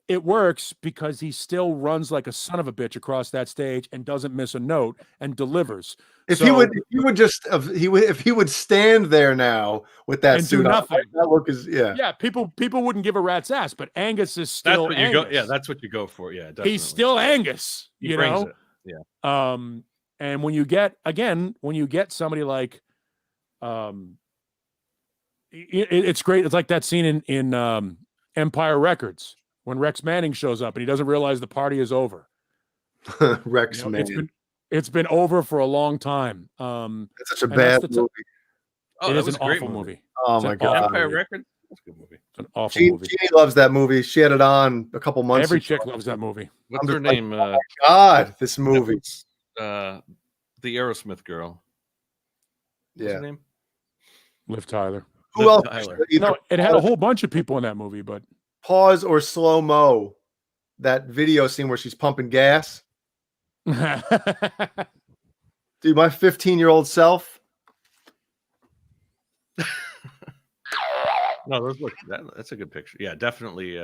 It works because he still runs like a son of a bitch across that stage and doesn't miss a note and delivers. If he would stand there now with that and suit do nothing, that look is people wouldn't give a rat's ass. But Angus is still Angus. That's what you go for. Yeah, definitely. He's still Angus. He brings it. Yeah. And when you get somebody like, it's great. It's like that scene in Empire Records when Rex Manning shows up and he doesn't realize the party is over. Manning. It's been over for a long time. It's such a bad movie. It is an awful movie. Oh my God. Empire Records? That's a good movie. It's an awful movie. Jeannie loves that movie. She had it on a couple months Every ago. chick loves that movie. What's her name? Oh my God, this movie. The Aerosmith girl. What's her name? Liv Tyler. Who else? No, it had a whole bunch of people in that movie, but pause or slow mo that video scene where she's pumping gas. Dude, my 15-year-old self. No, that's a good picture. Yeah, definitely.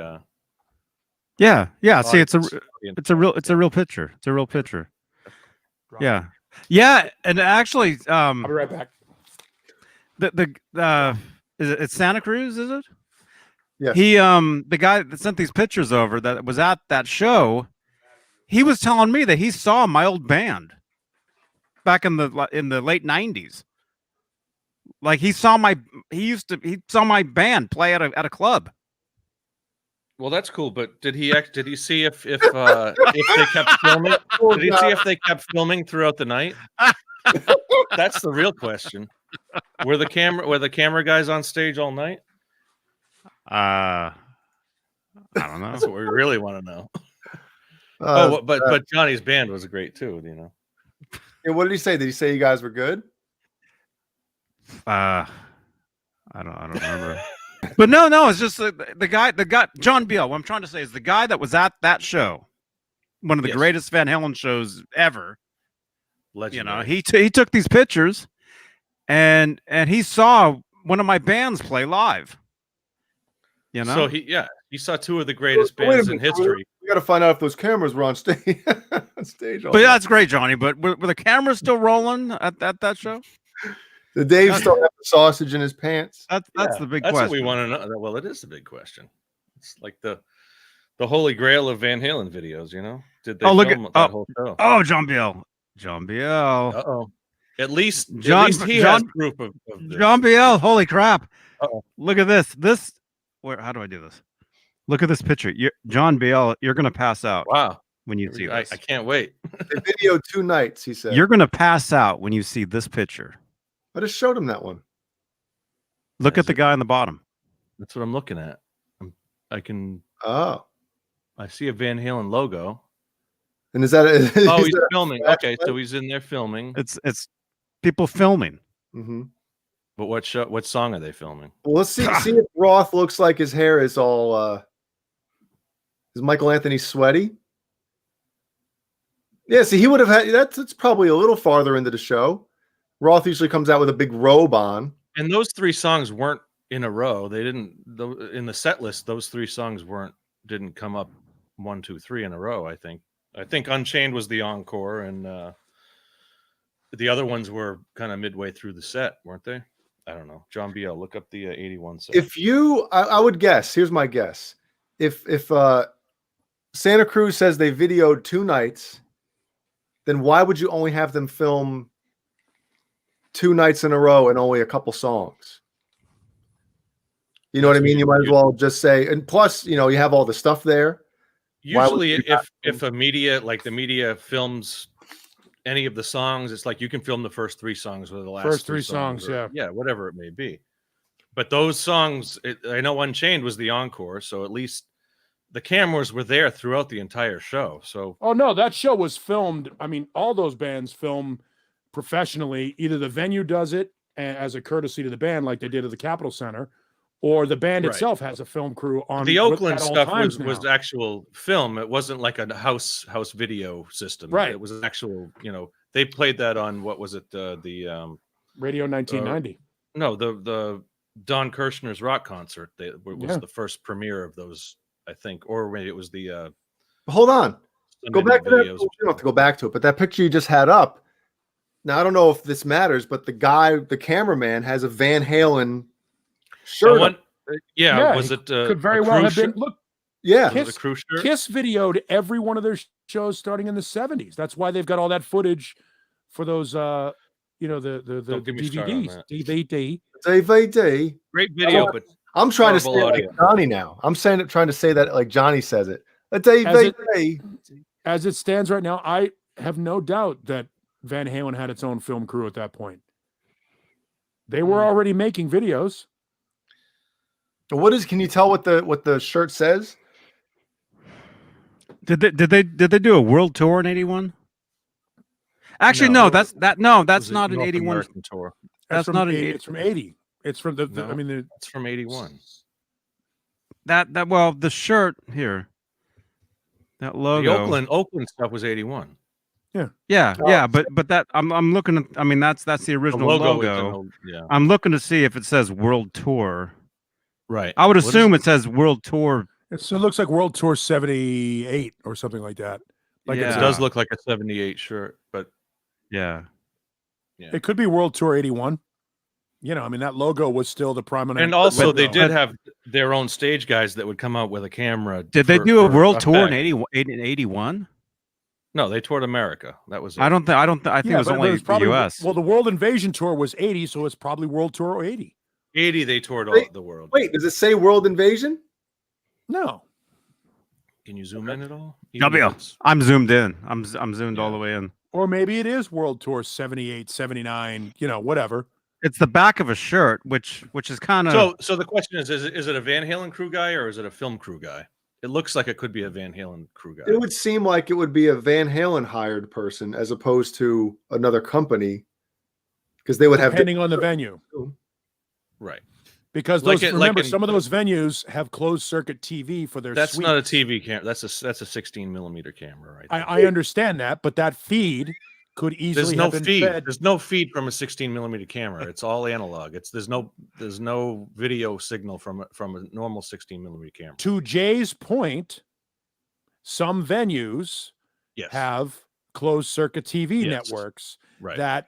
Yeah. See, it's a real picture. It's a real picture. Yeah. And actually, I'll be right back. It's Santa Cruz, is it? Yeah. He the guy that sent these pictures over that was at that show, he was telling me that he saw my old band back in the late 90s. Like he saw my band play at a club. Well, that's cool, but did he see if they kept filming? Did he see if they kept filming throughout the night? That's the real question. Were the camera guys on stage all night? I don't know. That's what we really want to know. But Johnny's band was great too, you know. Yeah, what did he say? Did he say you guys were good? I don't remember. But no, it's just the guy, John Beale. What I'm trying to say is the guy that was at that show, one of the greatest Van Halen shows ever. Legendary. You know, he took these pictures, and he saw one of my bands play live. You know, so he saw two of the greatest bands in history. We got to find out if those cameras were on stage. But that's great, Johnny. But were the cameras still rolling at that show? Did Dave still have the sausage in his pants? That's the big that's question. What we want to know. Well, it is the big question. It's like the holy grail of Van Halen videos, you know? Did they film that whole show? Oh, John Beale. Uh-oh. At least he has proof of this. John Beale. Holy crap. Uh-oh. Look at this. How do I do this? Look at this picture. John Beale, you're going to pass out. Wow. When you see this. I can't wait. They videoed 2 nights, he said. You're going to pass out when you see this picture. I just showed him that one. Look at the guy on the bottom. That's what I'm looking at. Oh. I see a Van Halen logo. And is that he's filming. Okay, so he's in there filming. It's people filming. Mm-hmm. But what song are they filming? Well, let's see if Roth looks like his hair is all is Michael Anthony sweaty? Yeah, see, he would have had that's probably a little farther into the show. Roth usually comes out with a big robe on. And those 3 songs weren't in a row. They didn't in the set list, those 3 songs didn't come up 1, 2, 3 in a row, I think. I think Unchained was the encore, and the other ones were kind of midway through the set, weren't they? I don't know. John Beale, look up the 81 set. If you I would guess, here's my guess. If Santa Cruz says they videoed 2 nights. Then why would you only have them film 2 nights in a row and only a couple songs? You know what I mean? You might as well just say, and plus, you have all the stuff there. Usually, if a media, like the media films any of the songs, it's like you can film the first 3 songs or the last 3 songs, or, yeah, whatever it may be. But those songs, I know Unchained was the encore, so at least the cameras were there throughout the entire show. So, oh no, that show was filmed. I mean, all those bands film professionally. Either the venue does it as a courtesy to the band, like they did at the Capitol Center, or the band itself has a film crew on. The Oakland stuff was actual film. It wasn't like a house video system. Right. It was an actual. They played that on what was it? The Radio 1990. No, the Don Kirshner's rock concert. It was the first premiere of those, I think, or maybe it was the. Hold on, go back to that. You don't have to go back to it, but that picture you just had up. Now I don't know if this matters, but the cameraman has a Van Halen shirt. Was it? Could very well have been. Look, was it a cruise shirt? Kiss videoed every one of their shows starting in the 70s. That's why they've got all that footage for those. The DVDs. DVD. Great video, but I'm trying to say it like Johnny now. I'm trying to say that like Johnny says it. A DVD. As it stands right now, I have no doubt that Van Halen had its own film crew at that point. They were already making videos. Can you tell what the shirt says? Did they do a world tour in 81? Actually, no, that's not an 81 tour. That's not an 80. It's from 80. It's from it's from 81. The shirt here, that logo. The Oakland stuff was 81. Yeah, but that I'm looking at. I mean, that's the original logo. I'm looking to see if it says World Tour. Right. I would assume it says World Tour. It looks like World Tour 78 or something like that. It does look like a 78 shirt, but yeah, it could be World Tour 81. I mean, that logo was still the prominent. And also, they did have their own stage guys that would come out with a camera. Did they do a world tour in 81? No, they toured America. That was. I think it was only the U.S. Well, the World Invasion tour was 80, so it's probably World Tour 80. 80, they toured the world. Wait, does it say World Invasion? No. Can you zoom in at all? I'm zoomed in. I'm zoomed all the way in. Or maybe it is World Tour 78, 79. Whatever. It's the back of a shirt, which is kind of. So the question is it a Van Halen crew guy or is it a film crew guy? It looks like it could be a Van Halen crew guy. It would seem like it would be a Van Halen hired person as opposed to another company, because they would have depending on the venue, right? Because some of those venues have closed circuit TV for their. That's suites. not a TV camera. That's a 16mm camera, right? I understand that, but that feed could easily have been fed. There's no feed from a 16mm camera. It's all analog. There's no video signal from a normal 16mm camera. To Jay's point, some venues have closed circuit TV networks that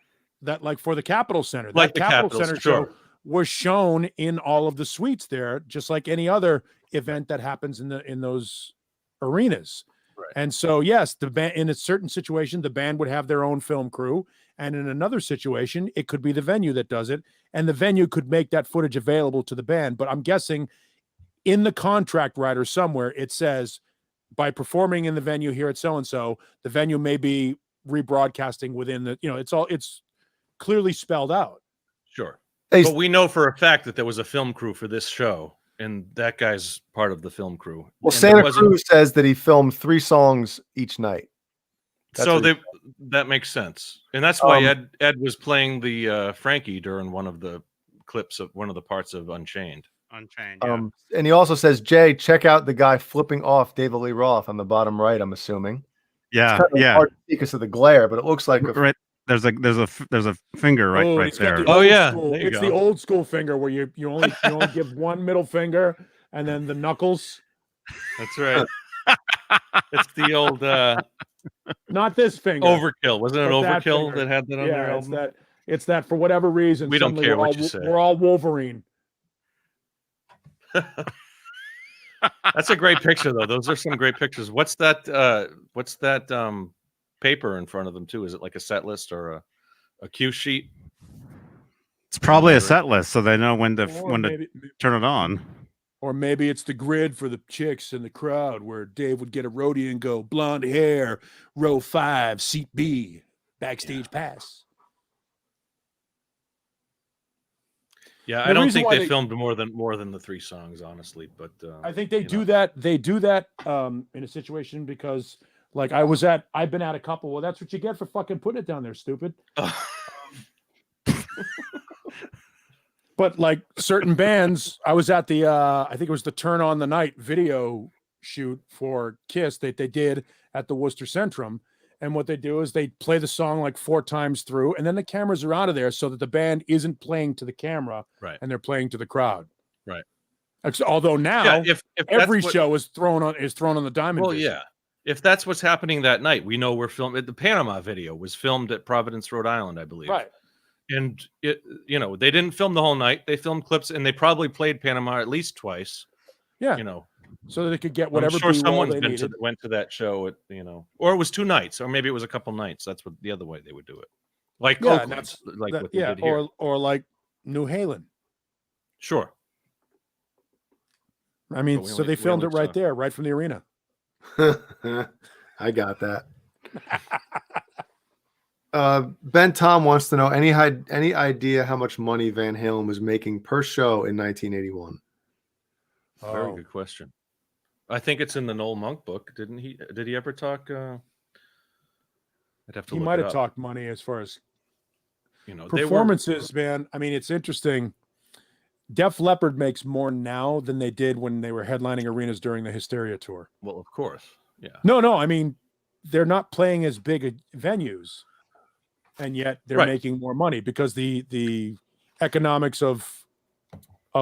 like for the Capitol Center. Like that Capitol Center show was shown in all of the suites there, just like any other event that happens in those arenas. Right. And so, yes, the band in a certain situation, the band would have their own film crew, and in another situation, it could be the venue that does it, and the venue could make that footage available to the band. But I'm guessing in the contract writer somewhere, it says by performing in the venue here at so-and-so, the venue may be rebroadcasting within the, it's clearly spelled out. Sure. But we know for a fact that there was a film crew for this show. And that guy's part of the film crew. Well, Santa Cruz says that he filmed 3 songs each night. That makes sense, and that's why Ed was playing the Frankie during one of the clips of one of the parts of Unchained. Yeah. And he also says, Jay, check out the guy flipping off David Lee Roth on the bottom right. I'm assuming. Yeah, hard to see because of the glare, but it looks like right. There's a finger right there. It's the old school finger where you only give one middle finger and then the knuckles. That's right. It's the old not this finger. Overkill. Wasn't it Overkill that had that on their album? It's that for whatever reason. We don't care what you say. We're all Wolverine. That's a great picture, though. Those are some great pictures. What's that? Paper in front of them too? Is it like a set list or a cue sheet? It's probably a set list, so they know when to maybe, turn it on. Or maybe it's the grid for the chicks in the crowd where Dave would get a roadie and go, blonde hair, row 5, seat B, backstage pass. Yeah, I don't think they filmed more than the 3 songs, honestly. But I think they do that. They do that in a situation because, like, I've been at a couple. Well, that's what you get for fucking putting it down there, stupid. But like certain bands, I was at the I think it was the Turn on the Night video shoot for Kiss that they did at the Worcester Centrum. And what they do is they play the song like 4 times through, and then the cameras are out of there so that the band isn't playing to the camera, right? And they're playing to the crowd, right? Although now, if every show is thrown on the Diamond. Well, yeah. If that's what's happening that night, we know we're filming. The Panama video was filmed at Providence, Rhode Island, I believe. Right. And they didn't film the whole night. They filmed clips, and they probably played Panama at least twice. Yeah. So that they could get whatever. I'm sure someone's went to that show at, or it was 2 nights, or maybe it was a couple nights. That's what the other way they would do it. Like Oakland, what they did here. Or like New Halen. Sure. I mean, so they filmed it right there, right from the arena. I got that. Ben Tom wants to know any idea how much money Van Halen was making per show in 1981? Very good question. I think it's in the Noel Monk book. Did he ever talk? I'd have to. He might have talked money as far as performances, man. I mean, it's interesting. Def Leppard makes more now than they did when they were headlining arenas during the Hysteria tour. Well, of course, yeah. No. I mean, they're not playing as big venues, and yet they're making more money because the economics of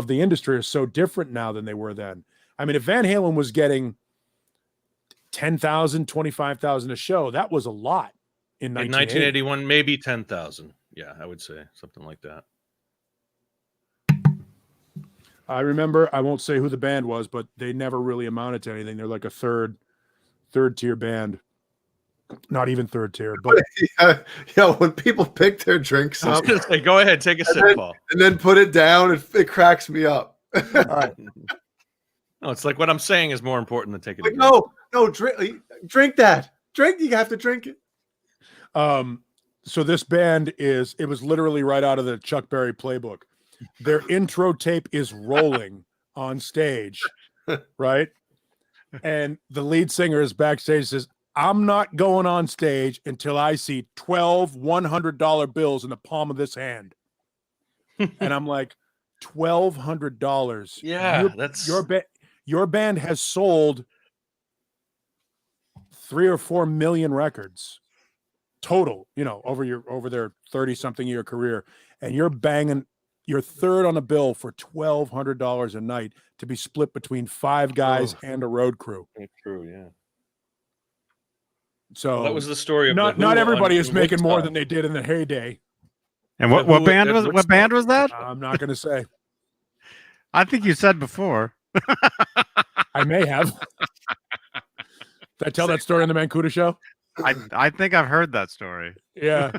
the industry are so different now than they were then. I mean, if Van Halen was getting 10,000, 25,000 a show, that was a lot in 1981, maybe 10,000. Yeah, I would say something like that. I remember, I won't say who the band was, but they never really amounted to anything. They're like a third tier band. Not even third tier, but when people pick their drinks up, go ahead, take a sip, Paul, and then put it down, it cracks me up. All right. No, it's like what I'm saying is more important than taking. Like, no, drink that. You have to drink it. So this band it was literally right out of the Chuck Berry playbook. Their intro tape is rolling on stage, right? And the lead singer is backstage, says, I'm not going on stage until I see 12 $100 bills in the palm of this hand. And I'm like, $1,200. Yeah, that's your band has sold 3 or 4 million records total, over their 30-something year career, and you're banging. You're third on a bill for $1,200 a night to be split between 5 guys and a road crew. True, yeah. So that was the story of not everybody is making more than they did in the heyday. And what band was that? I'm not going to say. I think you said before. I may have. Did I tell that story on the Mancuda show? I think I've heard that story. Yeah.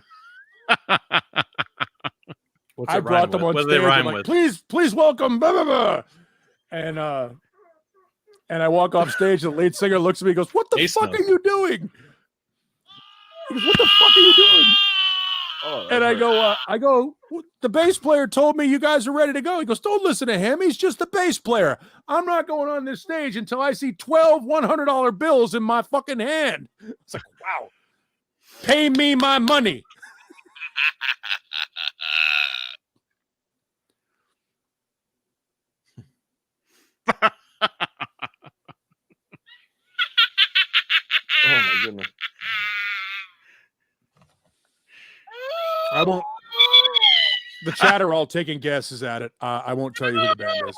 I brought them on stage. Like, please welcome. Blah, blah, blah. And I walk off stage. And the lead singer looks at me and goes, "What the fuck are you doing?" He goes, "What the fuck are you doing?" And I go, the bass player told me you guys are ready to go. He goes, "Don't listen to him. He's just the bass player. I'm not going on this stage until I see 12 $100 bills in my fucking hand." It's like, wow. Pay me my money. Oh my goodness. I won't. The chat are all taking guesses at it. I won't tell you who the band is.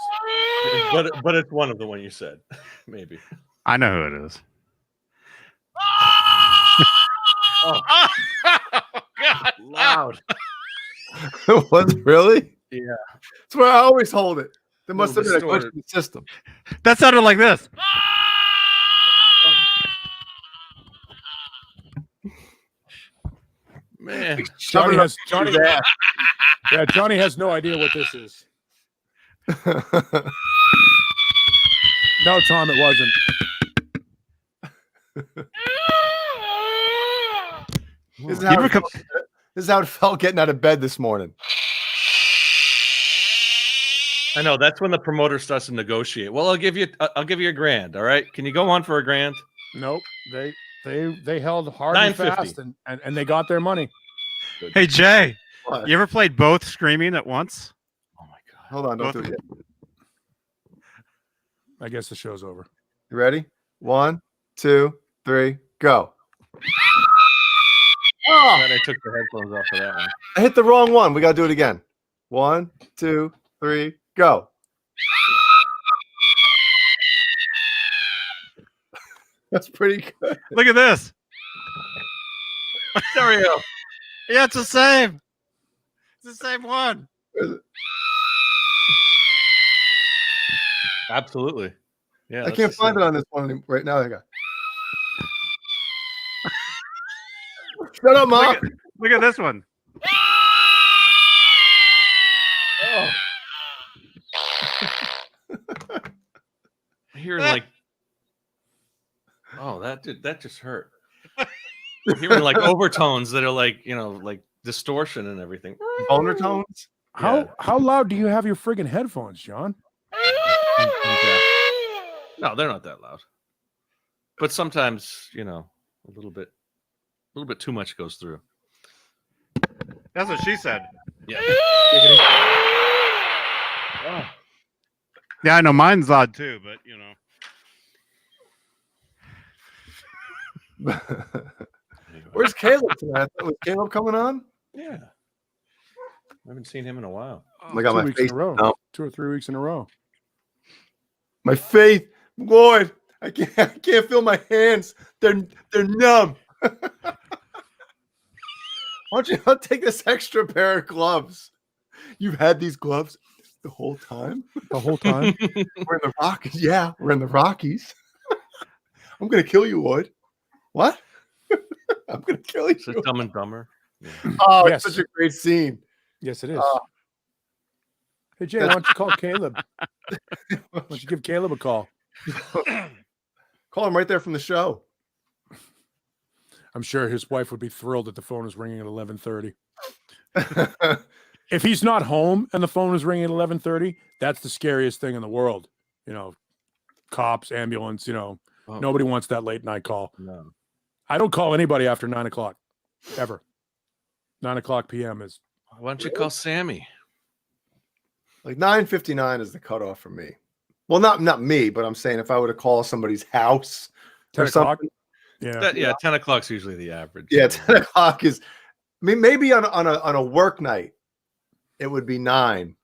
But it's one of the one you said. Maybe. I know who it is. Oh God! Loud. What, really? Yeah. That's where I always hold it. There must have been a glitch distorted. in the system. That sounded like this. Man, Johnny has Johnny. His ass. Yeah, Johnny has no idea what this is. No, Tom, it wasn't. This is how it felt getting out of bed this morning. I know that's when the promoter starts to negotiate. Well, I'll give you $1,000. All right, can you go on for $1,000? Nope. They held hard and fast, and they got their money. Hey Jay, What? you ever played both screaming at once? Oh my god! Hold on, don't do it yet. I guess the show's over. You ready? 1, 2, 3, go. Oh, Glad I took the headphones off for that one. I hit the wrong one. We got to do it again. 1, 2, 3, go. That's pretty good. Look at this. Stereo. Yeah, it's the same. It's the same one. Absolutely. Yeah, I can't find it on this one right now. I got. Shut up, Mom. Look at this one. Oh. Hearing like, oh, that just hurt. Hearing like overtones that are like, like distortion and everything. Boner tones. How loud do you have your friggin' headphones, John? Okay. No, they're not that loud. But sometimes, a little bit too much goes through. That's what she said. Yeah. Oh. Yeah, I know mine's odd too, but Where's Caleb tonight? Was Caleb coming on? Yeah. I haven't seen him in a while. I got 2 my weeks face. in a row. No. 2 or 3 weeks in a row. My faith, Lord, I can't feel my hands. They're numb. Why don't you take this extra pair of gloves? You've had these gloves the whole time. The whole time. We're in the Rockies. Yeah, we're in the Rockies. I'm gonna kill you, Lloyd. What? I'm gonna kill you. Is it Dumb and Dumber? Yeah. Oh, Yes. it's such a great scene. Yes, it is. Hey Jay, why don't you call Caleb? Why don't you give Caleb a call? Call him right there from the show. I'm sure his wife would be thrilled that the phone is ringing at 11:30. If he's not home and the phone is ringing at 11:30, that's the scariest thing in the world. Cops, ambulance. Oh. Nobody wants that late night call. No. I don't call anybody after 9 o'clock, ever. 9 o'clock p.m. is. Why don't you call Sammy? Like 9:59 is the cutoff for me. Well, not me, but I'm saying if I were to call somebody's house 10 or o'clock. something. Yeah. 10 o'clock's usually the average. Yeah, 10 o'clock is. I mean, maybe on a work night, it would be 9,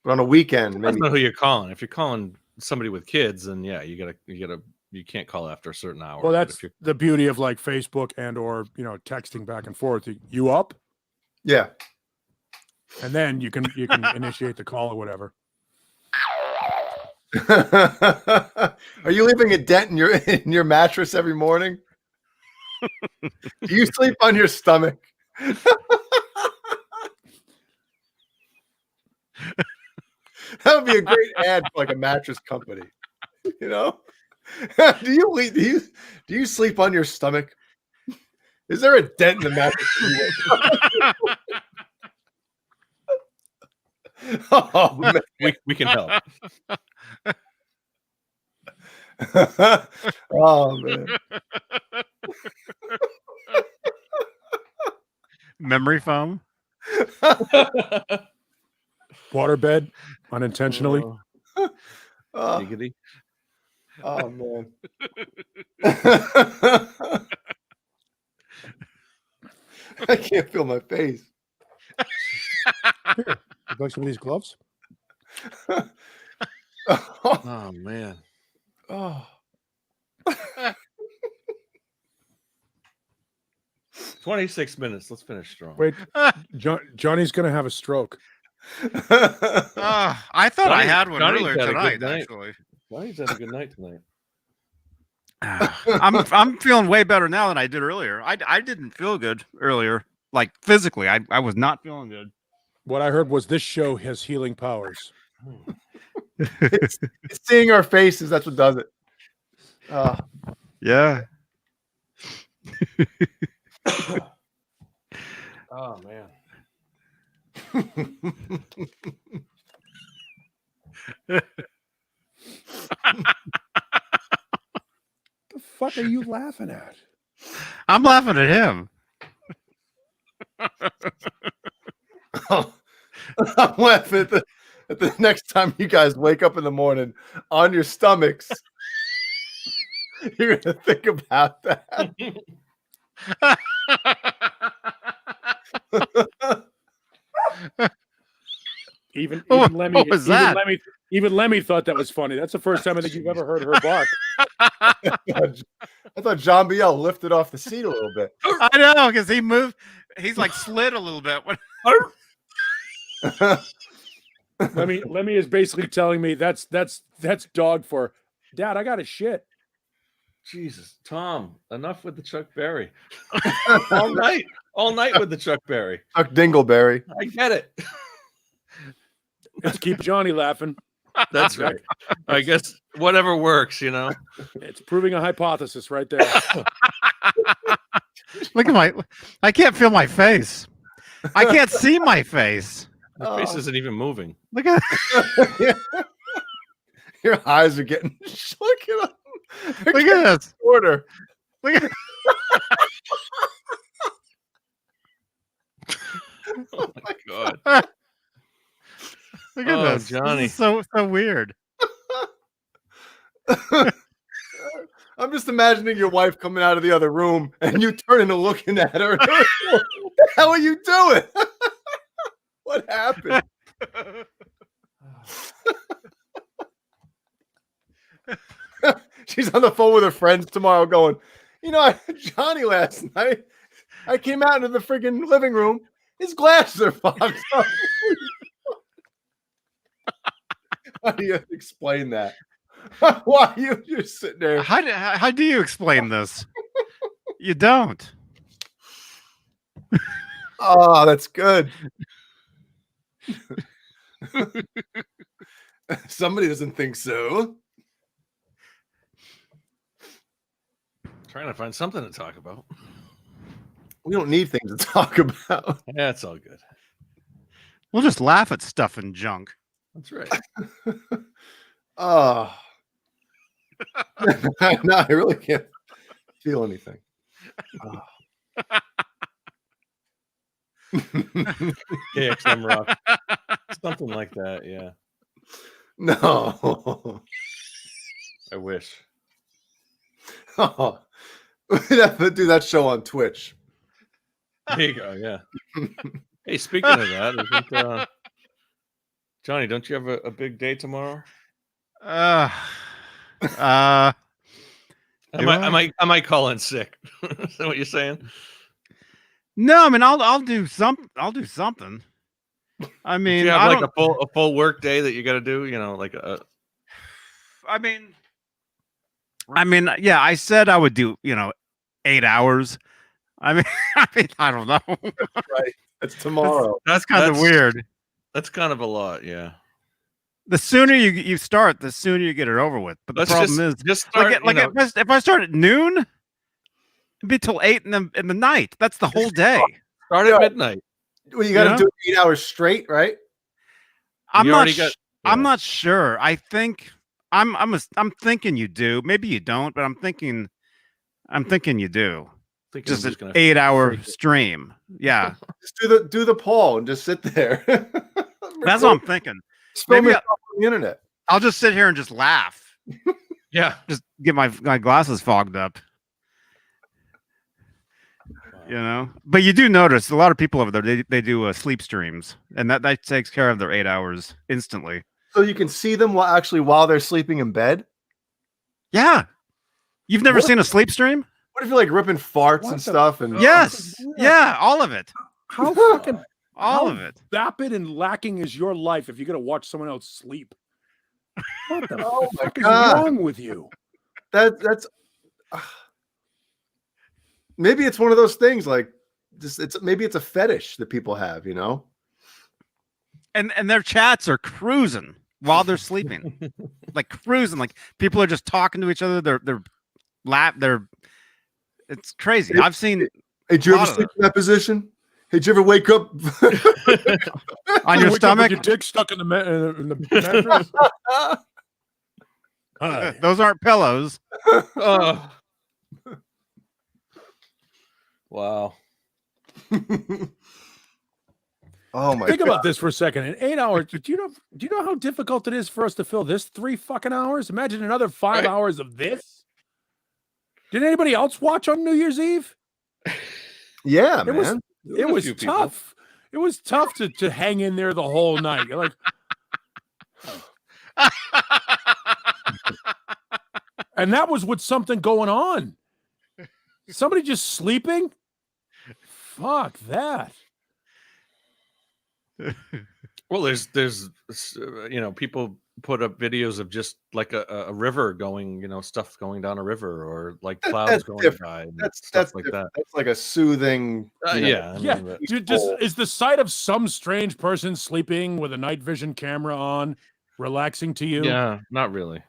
but on a weekend, That's maybe. not who you're calling. If you're calling somebody with kids, then yeah, you can't call after a certain hour. Well, But that's the beauty of like Facebook and or texting back and forth. You up? Yeah. And then you can initiate the call or whatever. Are you leaving a dent in your mattress every morning? Do you sleep on your stomach? That would be a great ad for like a mattress company. Do you sleep on your stomach? Is there a dent in the mattress? Oh, man. we can help. Oh man. Memory foam. Waterbed unintentionally. Oh, Giggity. oh man. I can't feel my face. Here, you like some of these gloves? Oh man. Oh. 26 minutes. Let's finish strong. Wait, Johnny's gonna have a stroke. I thought I had one Johnny's earlier had a good tonight. night. Actually, Johnny's had a good night tonight. I'm feeling way better now than I did earlier. I didn't feel good earlier, like physically. I was not feeling good. What I heard was this show has healing powers. It's seeing our faces. That's what does it. Yeah. Oh man. The fuck are you laughing at? I'm laughing at him. I'm laughing at the next time you guys wake up in the morning on your stomachs. You're gonna think about that. Even What Lemmy, was that? even Lemmy thought that was funny. That's the first time I think you've ever heard her bark. I thought John Biel lifted off the seat a little bit. I know, because he moved. He's like slid a little bit. Lemmy is basically telling me that's dog for Dad. I got a shit. Jesus, Tom, enough with the Chuck Berry. all night with the Chuck Berry. Chuck Dingleberry. I get it. Let's keep Johnny laughing. That's right. I guess whatever works, you know. It's proving a hypothesis right there. Look at I can't feel my face. I can't see my face. My face isn't even moving. Look at Your eyes are getting. Look at them. Look at this. Shorter. Look at Oh my god. Look at this. Johnny. This is so weird. I'm just imagining your wife coming out of the other room and you turning and looking at her. What the hell are you doing? What happened? She's on the phone with her friends tomorrow going, Johnny last night, I came out into the friggin' living room. His glasses are fogged up. How do you explain that? Why are you just sitting there? How do you explain this? You don't. Oh, that's good. Somebody doesn't think so. Trying to find something to talk about. We don't need things to talk about. Yeah, it's all good. We'll just laugh at stuff and junk. That's right. Oh. No, I really can't feel anything. Oh. KXM Rock. Something like that, yeah. No. I wish. Oh. We'd have to do that show on Twitch. There you go, yeah. Hey, speaking of that, Johnny, don't you have a big day tomorrow? I might call in sick. Is that what you're saying? No, I mean I'll do something. I mean, you have a full work day that you got to do. Like a. I mean, yeah. I said I would do 8 hours. I mean, I don't know. Right. It's tomorrow. That's kind of weird. That's kind of a lot, yeah. The sooner you start, the sooner you get it over with. But the problem is, if I start at noon, it'd be till 8 in the night. That's the whole day. Start at midnight. Well, you got to do 8 hours straight, right? I'm not sure. I think I'm thinking you do. Maybe you don't, but I'm thinking you do. Just an 8-hour stream. Yeah. Just do the poll and just sit there. That's what I'm thinking. Maybe on the internet. I'll just sit here and just laugh. Yeah. Just get my glasses fogged up. But you do notice a lot of people over there, they do sleep streams, and that takes care of their 8 hours instantly. So you can see them while they're sleeping in bed? Yeah. You've never seen a sleep stream? What if you're like ripping farts and stuff? And yes. Yeah, all of it. How fucking All of it. Vapid and lacking is your life if you're gonna watch someone else sleep. What the Oh my fuck is God. wrong with you? That's maybe it's one of those things like maybe it's a fetish that people have, you know? And their chats are cruising while they're sleeping. Like cruising, like people are just talking to each other. They're it's crazy. I've seen. Hey, did you ever sleep in that position? Hey, did you ever wake up on your stomach? With your dick stuck in the mattress? Those aren't pillows. Wow. Oh my Think God. about this for a second. In 8 hours, do you know how difficult it is for us to fill this 3 fucking hours? Imagine another 5 hours of this. Did anybody else watch on New Year's Eve? Yeah, man. It was tough. It was tough to hang in there the whole night. You're like, and that was with something going on. Somebody just sleeping? Fuck that. Well, there's people put up videos of just like a river going, stuff going down a river, or like clouds going by. That's like that. That's like a soothing. Is the sight of some strange person sleeping with a night vision camera on relaxing to you? Yeah, not really.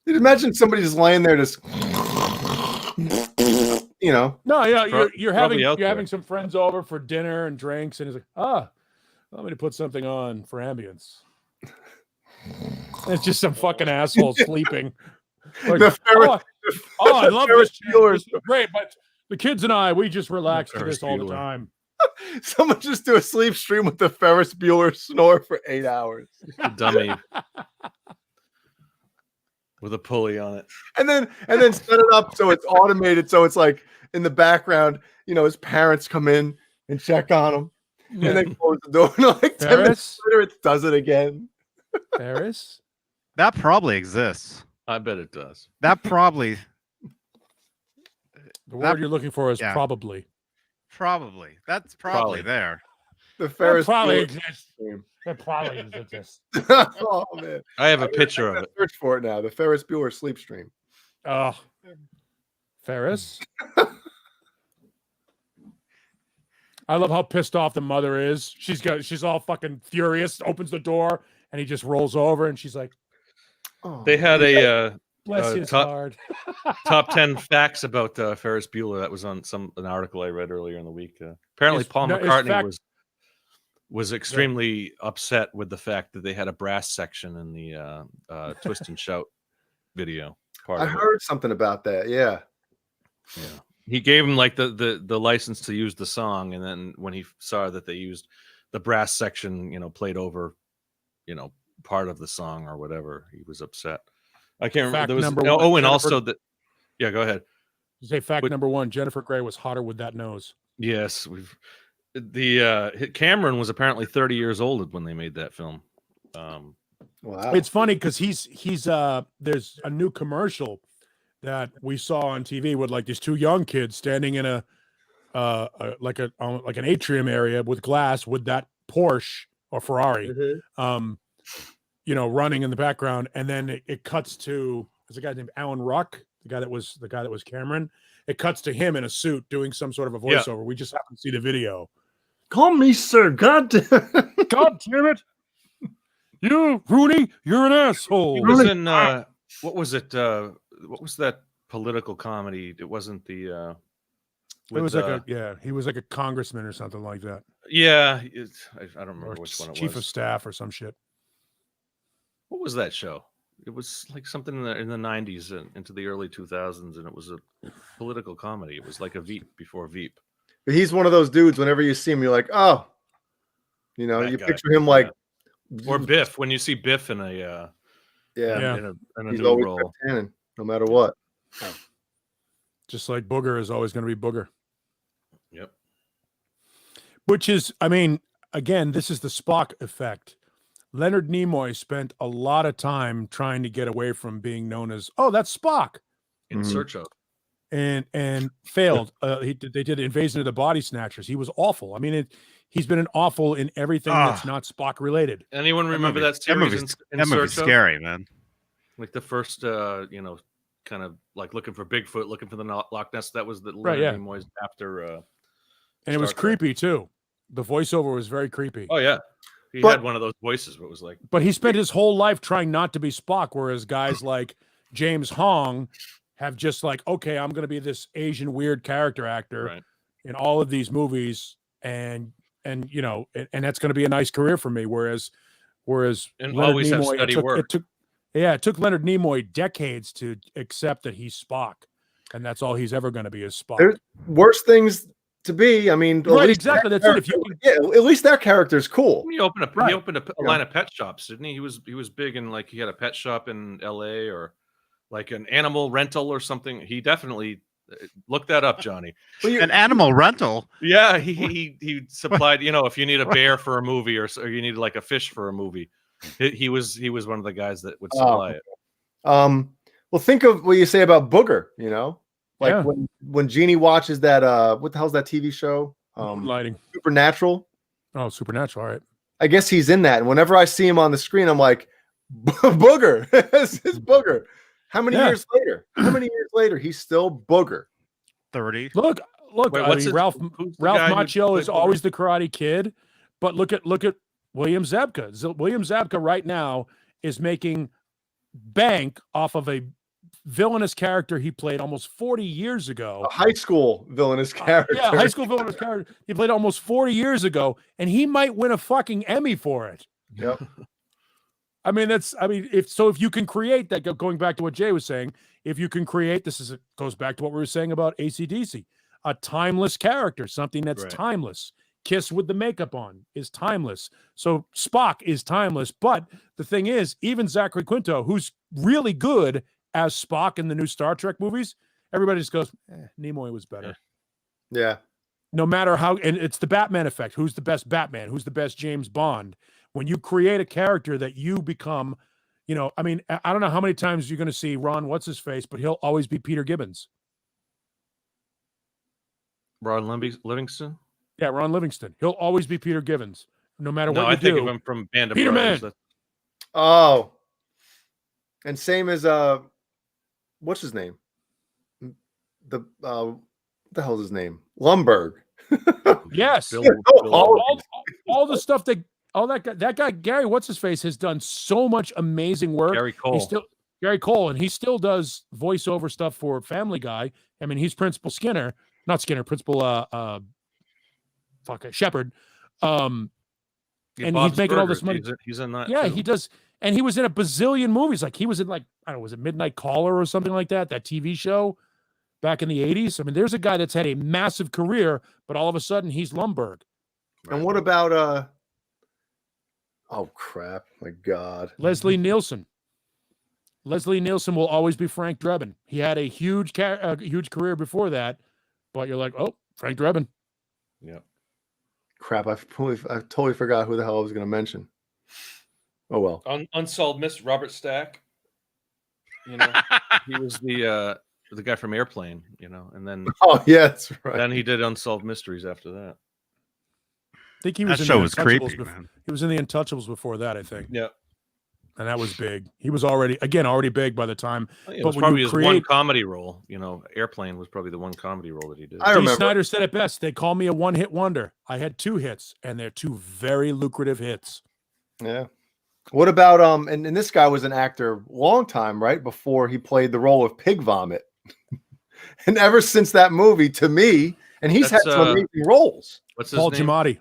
You'd imagine somebody just laying there, just No, yeah, you're having some friends over for dinner and drinks, and it's like, let me put something on for ambience. It's just some fucking asshole sleeping. Like, I love this. This is great, but the kids and we just relax to this all the time. Someone just do a sleep stream with the Ferris Bueller snore for 8 hours. A dummy with a pulley on it, and then set it up so it's automated, so it's like in the background. His parents come in and check on him. Yeah. And then close the door. And like 10 minutes later, it does it again. Ferris? That probably exists. I bet it does. That probably. The word you're looking for is probably. Probably. That's probably there. The Ferris probably exists. That probably exists. Oh man! I have a picture of it. Search for it now. The Ferris Bueller sleep stream. Oh, Ferris. I love how pissed off the mother is. She's all fucking furious, opens the door, and he just rolls over, and she's like, they had a bless his heart. top 10 facts about Ferris Bueller. That was on an article I read earlier in the week. Apparently Paul McCartney was extremely upset with the fact that they had a brass section in the Twist and Shout video. I heard something about that. Yeah. He gave him like the license to use the song, and then when he saw that they used the brass section, played over, part of the song or whatever, he was upset. I can't remember. There was and also that. Yeah, go ahead. You say fact number 1: Jennifer Grey was hotter with that nose. Yes, Cameron was apparently 30 years old when they made that film. Wow, it's funny because he's there's a new commercial that we saw on TV with like these 2 young kids standing in a like an atrium area with glass with that Porsche or Ferrari, running in the background, and then it cuts to there's a guy named Alan Ruck, the guy that was Cameron. It cuts to him in a suit doing some sort of a voiceover. We just happen to see the video. Call me sir. God damn it. You, Rooney, you're an asshole. He was in what was it? What was that political comedy? It wasn't the. It was like he was like a congressman or something like that. Yeah, I don't remember which one it was. Chief of staff or some shit. What was that show? It was like something in the 90s and into the early 2000s, and it was a political comedy. It was like a Veep before Veep. But he's one of those dudes. Whenever you see him, you're like, oh, you picture him like, or Biff. When you see Biff in a in a he's new always role, Cannon, no matter what. Just like Booger is always going to be Booger. Yep. Which is, I mean, again, this is the Spock effect. Leonard Nimoy spent a lot of time trying to get away from being known as, that's Spock. In search of. And failed. They did Invasion of the Body Snatchers. He was awful. I mean, he's been an awful in everything that's not Spock related. Anyone remember that series? That movie's scary, man. Like the first, kind of like looking for Bigfoot, looking for the Loch Ness. That was the Leonard Nimoy's after. And it was creepy too. The voiceover was very creepy. Oh yeah, he had one of those voices. What was like? But he spent his whole life trying not to be Spock, whereas guys like James Hong have just like, okay, I'm going to be this Asian weird character actor in all of these movies, and that's going to be a nice career for me. Whereas and Leonard always have Nimoy, steady work. It took Leonard Nimoy decades to accept that he's Spock, and that's all he's ever going to be is Spock. There's worse things to be. I mean, right? Exactly. That's it. If you at least that character's cool. He opened a line of pet shops, didn't he? He was big in like he had a pet shop in L.A. or like an animal rental or something. He definitely look that up, Johnny. An animal rental. Yeah, he supplied. If you need a bear for a movie or you need like a fish for a movie, he was one of the guys that would supply it. Well, think of what you say about Booger. Like when Jeannie watches that. What the hell's that TV show? Lighting. Supernatural. Oh, Supernatural. All right. I guess he's in that. And whenever I see him on the screen, I'm like, Booger. It's Booger. How many years later? He's still Booger. 30. Look. Wait, Ralph Macchio is always the Karate Kid, but look at William Zabka. William Zabka right now is making bank off of a villainous character he played almost 40 years ago. A high school villainous character. High school villainous character he played almost 40 years ago, and he might win a fucking Emmy for it. Yep. If you can create that, going back to what Jay was saying, if you can create, goes back to what we were saying about AC/DC, a timeless character, something that's timeless. Kiss with the makeup on is timeless. So Spock is timeless. But the thing is, even Zachary Quinto, who's really good as Spock in the new Star Trek movies, everybody just goes, Nimoy was better. Yeah. No matter how, and it's the Batman effect. Who's the best Batman? Who's the best James Bond? When you create a character that you become, I don't know how many times you're going to see Ron, what's his face, but he'll always be Peter Gibbons. Ron Livingston? Yeah, Ron Livingston. He'll always be Peter Gibbons, no matter what you do. I think of him from Band of Peter Brothers. Man. Oh. And same as, what's his name? What the hell's his name? Lumberg. Yes. All the stuff that guy Gary, what's his face, has done so much amazing work. Gary Cole, and he still does voiceover stuff for Family Guy. I mean, he's Principal Skinner, not Skinner, Principal Shepherd. And he's making all this money. He's in that. Yeah, too. he does. And he was in a bazillion movies. Like he was in was it Midnight Caller or something like that TV show back in the 80s. I mean, there's a guy that's had a massive career, but all of a sudden he's Lumberg. And what about oh crap, my God. Leslie Nielsen. Leslie Nielsen will always be Frank Drebin. He had a huge career before that, but you're like, oh, Frank Drebin. Yeah. Crap, I totally forgot who the hell I was going to mention. Oh well. Unsolved Mystery, Robert Stack. He was the guy from Airplane, and then that's right. Then he did Unsolved Mysteries after that. I think he was that show was creepy, man. He was in the Untouchables before that, I think. Yeah. And that was big. He was already big by the time. It was probably his one comedy role. Airplane was probably the one comedy role that he did. I remember. Dee Snider said it best. They call me a one-hit wonder. I had 2 hits, and they're 2 very lucrative hits. Yeah. What about and this guy was an actor long time, right? Before he played the role of Pig Vomit. And ever since that movie, to me, and he's had some amazing roles. What's his Paul name? Giamatti.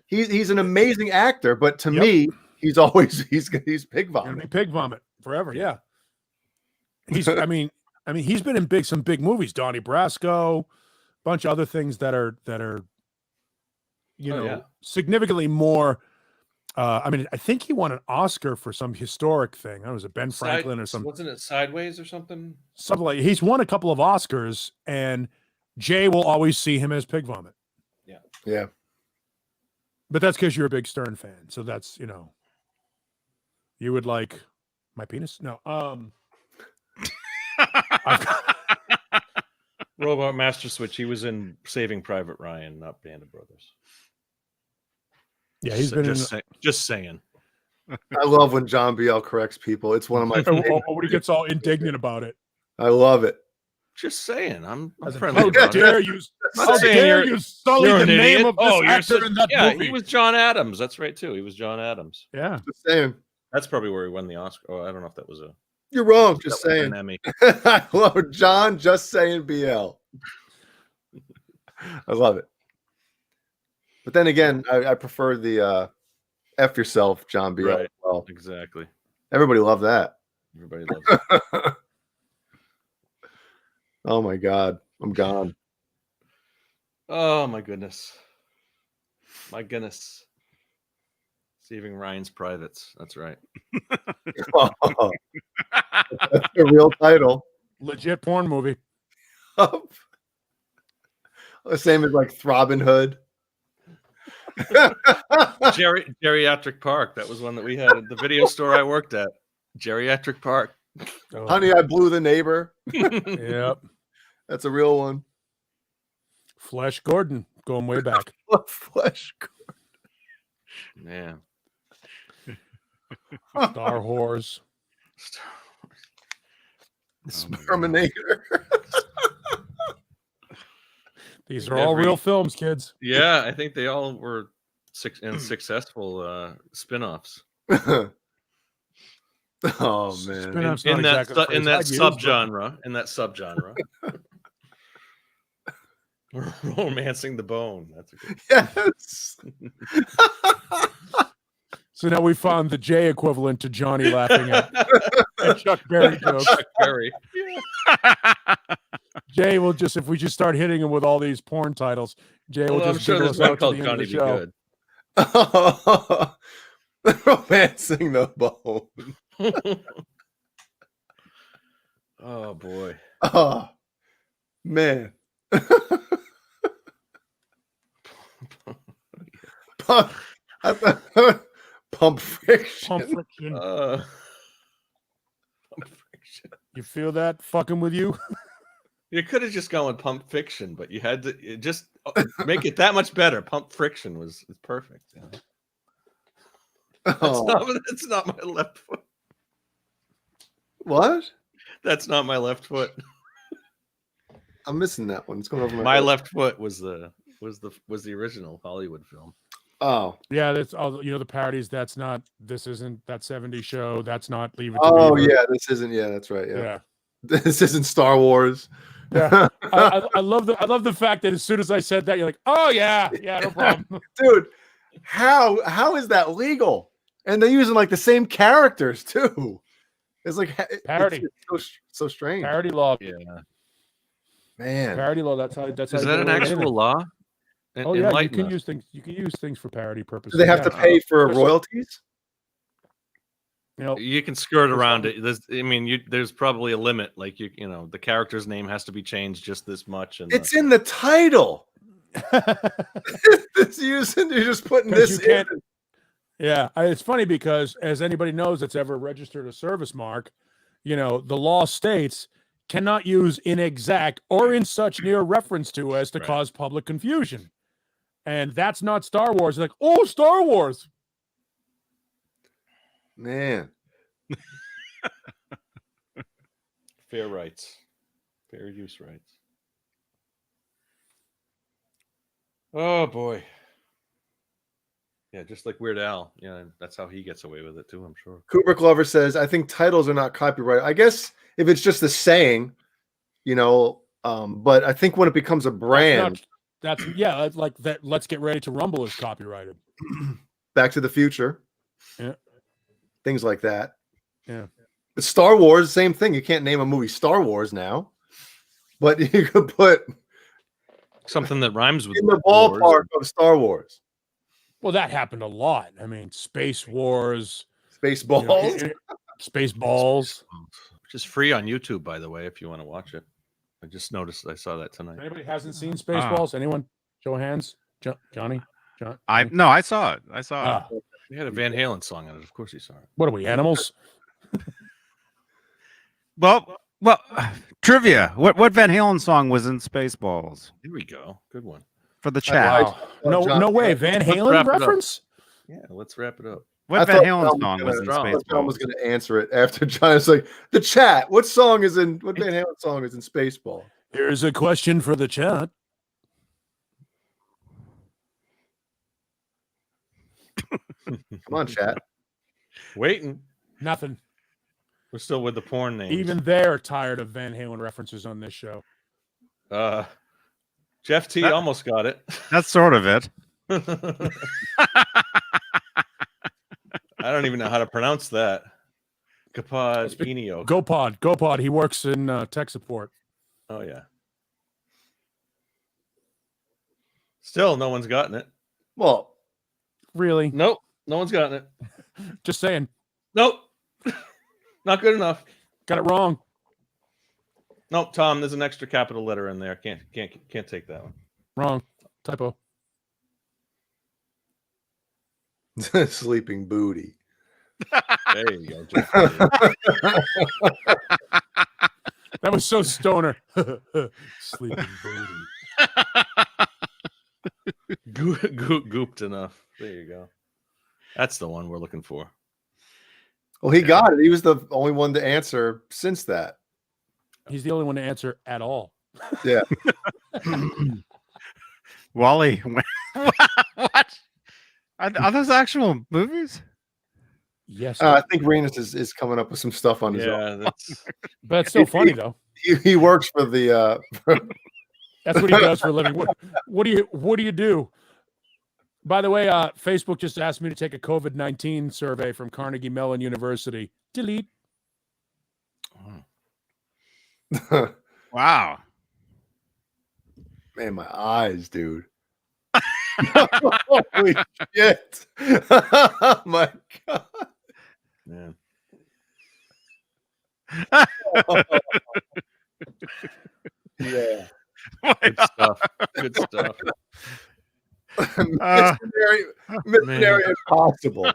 He's an amazing actor, but to me, he's always he's Pig Vomit. Pig Vomit forever, yeah. He's he's been in some big movies, Donnie Brasco, a bunch of other things that are significantly more. I think he won an Oscar for some historic thing. Was it Ben Franklin or something? Wasn't it Sideways or something? Something like he's won a couple of Oscars, and Jay will always see him as Pig Vomit. Yeah. Yeah. But that's because you're a big Stern fan. So that's, you would like my penis? No. Robot Master Switch. He was in Saving Private Ryan, not Band of Brothers. Yeah, he's been just saying. I love when John Biel corrects people. It's one of my favorites. when he gets all indignant about it. I love it. Just saying. I'm How friendly about dare it. you? Not How saying dare you're- you sully You're the an name idiot. of this you're actor in that movie? he was John Adams. That's right too. He was John Adams. Yeah. Just saying. That's probably where he won the Oscar. Oh, I don't know if that was You're wrong. Just that was saying. an Emmy. I love John. Just saying. BL. I love it. But then again, I prefer the F yourself, John BL. Right. Well, Exactly. everybody loved that. Everybody loves it. Oh my God, I'm gone. Oh my goodness. My goodness. Saving Ryan's Privates. That's right. Oh, that's the real title. Legit porn movie. The same as like Throbbing Hood. Geriatric Park. That was one that we had at the video store I worked at. Geriatric Park. Oh, Honey, I Blew the Neighbor. Yep. That's a real one. Flesh Gordon going way back. Flesh. Man. Star Whores. Sperminator. These are all real films, kids. Yeah, I think they all were successful spin-offs. Oh man. Spin-off's In not that exactly the phrase I'd use, but- subgenre. Romancing the Bone. That's a good. Yes. So now we found the J equivalent to Johnny laughing at Chuck Berry jokes. Chuck Berry. Jay will just, if we just start hitting him with all these porn titles, Jay will Well, I'm just sure giggle there's us one out to called the end of Johnny the Be show. Good. Romancing the Bone. Oh boy. Oh man. Pump friction. Pump friction. Pump Friction. You feel that fucking with you? You could have just gone with Pump Fiction, but you had to just make it that much better. Pump Friction was perfect. You know? Oh, That's not my left foot. what? That's not my left foot. I'm missing that one. It's going over my My head. left foot was the original Hollywood film. Oh. Yeah, that's all. You know, the parodies. That's not. This isn't that '70s show. That's not Leave It to Oh Beaver. yeah, this isn't. Yeah, that's right. Yeah, Yeah. this isn't Star Wars. Yeah. I love the fact that as soon as I said that, you're like, oh yeah, no problem. Dude, how is that legal? And they're using like the same characters too. It's like Parody. It's so strange. Parody law. Yeah. Man. Parody law. That's how. That's how Is you that get an away with actual anything. law? Oh yeah, you Enlighten can us. use things. You can use things for parody purposes. Do they have yeah. to pay for Especially- royalties? You know, You can skirt around it. There's probably a limit. Like the character's name has to be changed just this much. And It's in the title. It's using. You're just putting 'Cause this you can't- in. yeah, it's funny because as anybody knows that's ever registered a service mark, the law states cannot use inexact or in such near reference to as to Right. cause public confusion. And that's not Star Wars. Like, oh, Star Wars. Man. fair rights, fair use rights. Oh boy. Yeah, just like Weird Al. Yeah, that's how he gets away with it too, I'm sure. Kubrick Lover says, I think titles are not copyright. I guess if it's just a saying, but I think when it becomes a brand, That's like that. Let's Get Ready to Rumble is copyrighted. Back to the Future, Yeah. things like that. Yeah. But Star Wars, same thing. You can't name a movie Star Wars now, but you could put Something that rhymes with in the wars. ballpark of Star Wars. Well, that happened a lot. I mean, Space Wars, Spaceballs. Spaceballs. Which is free on YouTube, by the way, if you want to watch it. I just noticed I saw that tonight. Anybody hasn't seen Spaceballs? Anyone? Show of hands. Johnny? John? I saw it. I saw Ah, it. We had a Van Halen song on it. Of course you saw it. what are we, animals? Well, trivia. What Van Halen song was in Spaceballs Here we go. Good one. for the chat? Wow. No way. Van Let's Halen wrap it up. reference? Yeah, let's wrap it up. What Van Halen song was in Tom Spaceballs? was going to answer it after John. It's like the chat. What Van Halen song is in Spaceball? Here's a question for the chat. Come on, chat. Waiting. Nothing. We're still with the porn names. Even they're tired of Van Halen references on this show. Jeff T almost got it. That's sort of it. I don't even know how to pronounce that. Kapod Inio. GoPod. He works in tech support. Oh yeah. Still, no one's gotten it. Well, Really? Nope, no one's gotten it. Just saying. Nope, not good enough. Got it wrong. Nope, Tom. There's an extra capital letter in there. Can't take that one. Wrong. Typo. Sleeping Booty. There you go, Jeff. That was so stoner. Sleeping booty. Gooped enough. There you go. That's the one we're looking for. Well, he got it. He was the only one to answer since that. He's the only one to answer at all. Yeah. Wally, what? Are those actual movies? Yes. I think Renus is coming up with some stuff on his own. Yeah, that's But it's still funny though. He works for the That's what he does for a living. What do you do? By the way, Facebook just asked me to take a COVID-19 survey from Carnegie Mellon University. Delete. Wow. Man, my eyes, dude. Holy shit. Oh my God. man. Yeah. Good stuff. Good stuff. Missionary as possible.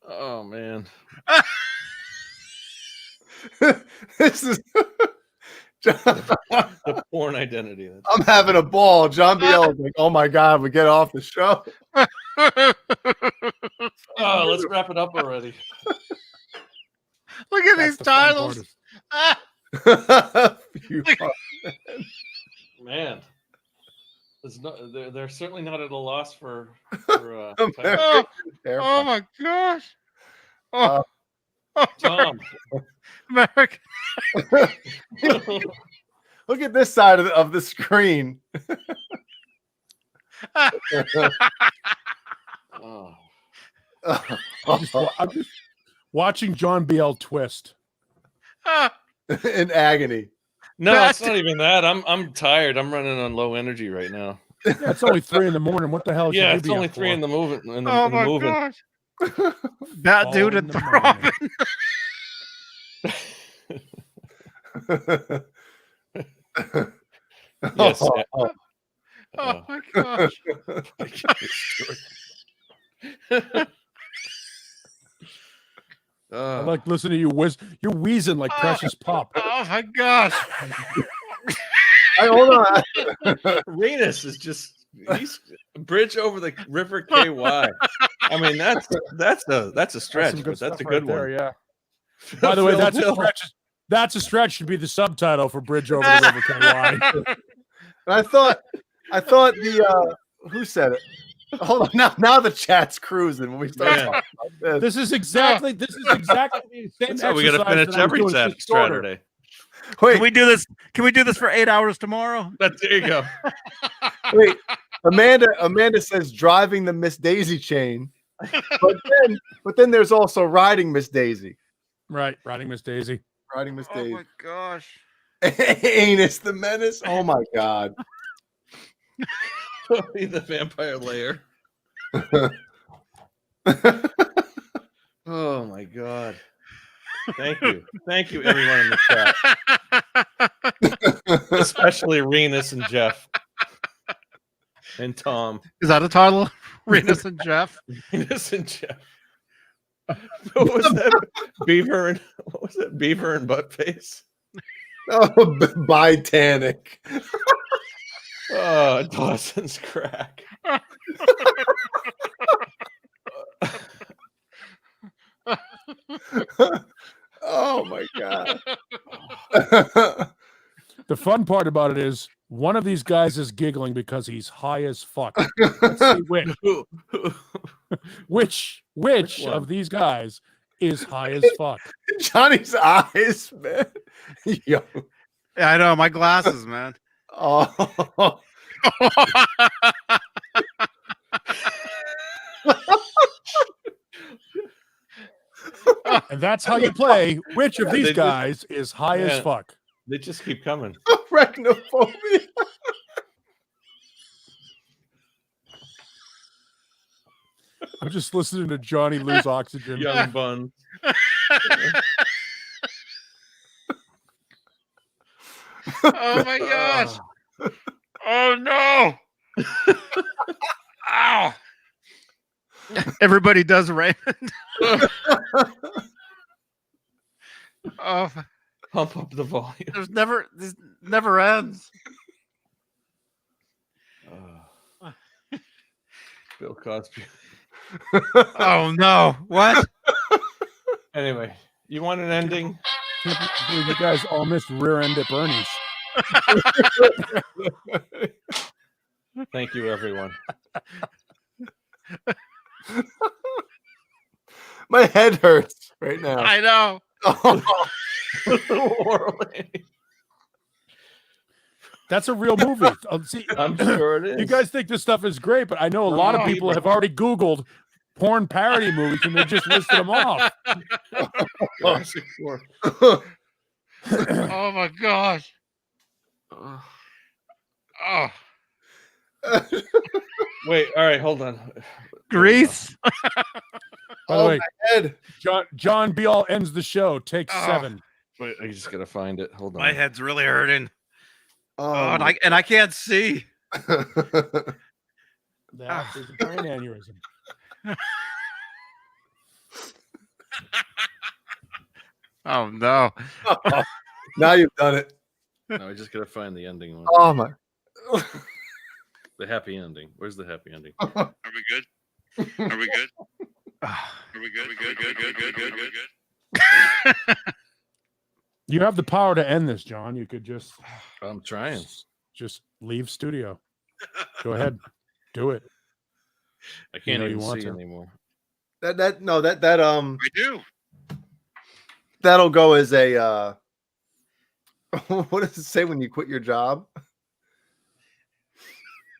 Oh man. This is The porn identity. I'm having a ball. John Biel is like, oh my God, we get off the show. Oh, let's wrap it up already. Look at these titles. You Man. They're certainly not at a loss for Oh my gosh. Oh, Tom. American. Look at this side of the screen. Oh. I'm just watching John Biel twist. In agony. No, it's not even that. I'm tired. I'm running on low energy right now. Yeah, it's only 3 a.m. What the hell? Yeah, should it's you be only up 3 for? in the movement. Oh my gosh. That All dude in at the the Robin. Yes. Oh my gosh. I like listening to you you're wheezing like Precious Pop. Oh my gosh. Hey, hold on. Renus is just he's bridge over the river KY. I mean that's a stretch, but that's a good one. There, yeah. By the way, that's a stretch. That's a stretch should be the subtitle for Bridge Over the River KY. I thought the who said it? Hold on. Now the chat's cruising when we start Yeah. talking about this. This is exactly the same That's how we got to exercise finish that I was every doing since starter. Straturday. Wait, Can we do this? Can we do this for 8 hours tomorrow? There you go. wait. Amanda says driving the Miss Daisy chain, but then there's also riding Miss Daisy. Right, riding Miss Daisy. Riding Miss Oh Daisy. my gosh. Anus the Menace. Oh my God. Be the vampire lair. Oh my God. Thank you everyone in the chat, especially Renus and Jeff and Tom. Is that a title? Renus and Jeff. Renus and Jeff. What was that? Beaver and Buttface. Oh, Titanic. Oh, Dawson's Crack. Oh my god. The fun part about it is one of these guys is giggling because he's high as fuck. Let's see which one? of these guys is high as fuck. Johnny's eyes, man. Yo. Yeah, I know my glasses, man. Oh. And that's how you play which of these guys is high as fuck. They just keep coming. Arachnophobia. I'm just listening to Johnny lose oxygen. Young Buns. Oh my gosh. Oh no. Ow. Everybody does Raymond. Oh, Pump up the volume. this never ends. Bill Cosby. Oh no. What? Anyway, you want an ending? Can't believe you guys all missed rear end at Bernie's. Thank you, everyone. My head hurts right now. I know. Oh. That's a real movie. See, I'm sure it is. you guys think this stuff is great, but I know a lot of people have already Googled porn parody movies and they just listed them off. Jurassic Park. Oh my gosh. Oh. Wait, all right, hold on. Grease. By the way, my head. John Bial ends the show. Take 7. Wait, I just gotta find it. Hold on. My head's really hurting. Oh, And I can't see. That is a brain aneurysm. Oh no. now you've done it. No, I just gotta find the ending one. Oh my. The happy ending. Where's the happy ending? Are we good? Are we good? Are we good? Good. You have the power to end this, John. You could just I'm trying. just leave studio. Go ahead. Do it. I can't know even you want see to. anymore. I do. That'll go as a what does it say when you quit your job?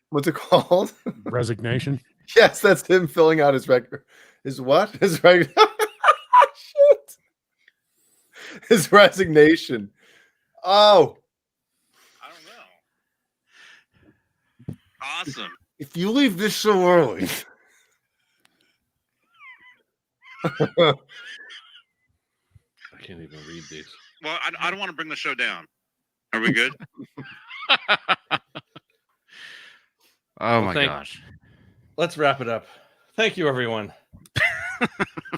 What's it called? Resignation. Yes, that's him filling out his record. His what? His Shit. His resignation. Oh. I don't know. Awesome. If you leave this so early. I can't even read these. Well, I don't want to bring the show down. Are we good? Oh my gosh. Let's wrap it up. Thank you, everyone,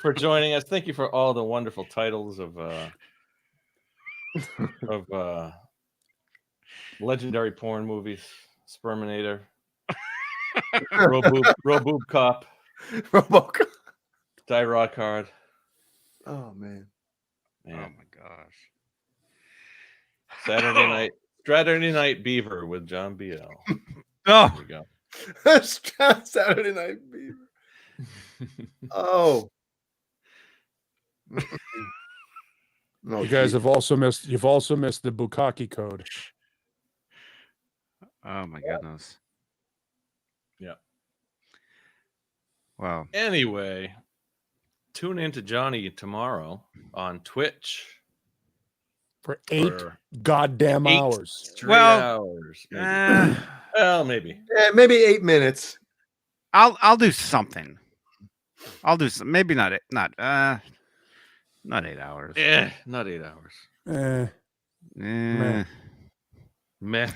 for joining us. Thank you for all the wonderful titles of legendary porn movies. Sperminator. Roboob Cop. Robocop. Die Rock Hard. Oh man. Oh my gosh. Saturday Night Beaver with John Biel. Oh, There we go. Saturday Night Beaver. Oh. No, You guys have also missed. You've also missed the Bukkake code. oh my goodness. Yeah. Wow. Anyway, tune in to Johnny tomorrow on Twitch For 8 for goddamn 8 hours. straight Well, hours. Maybe. Well, maybe. yeah, maybe 8 minutes. I'll do something. I'll do some, maybe not 8 hours. Yeah, not 8 hours. Meh. Meh.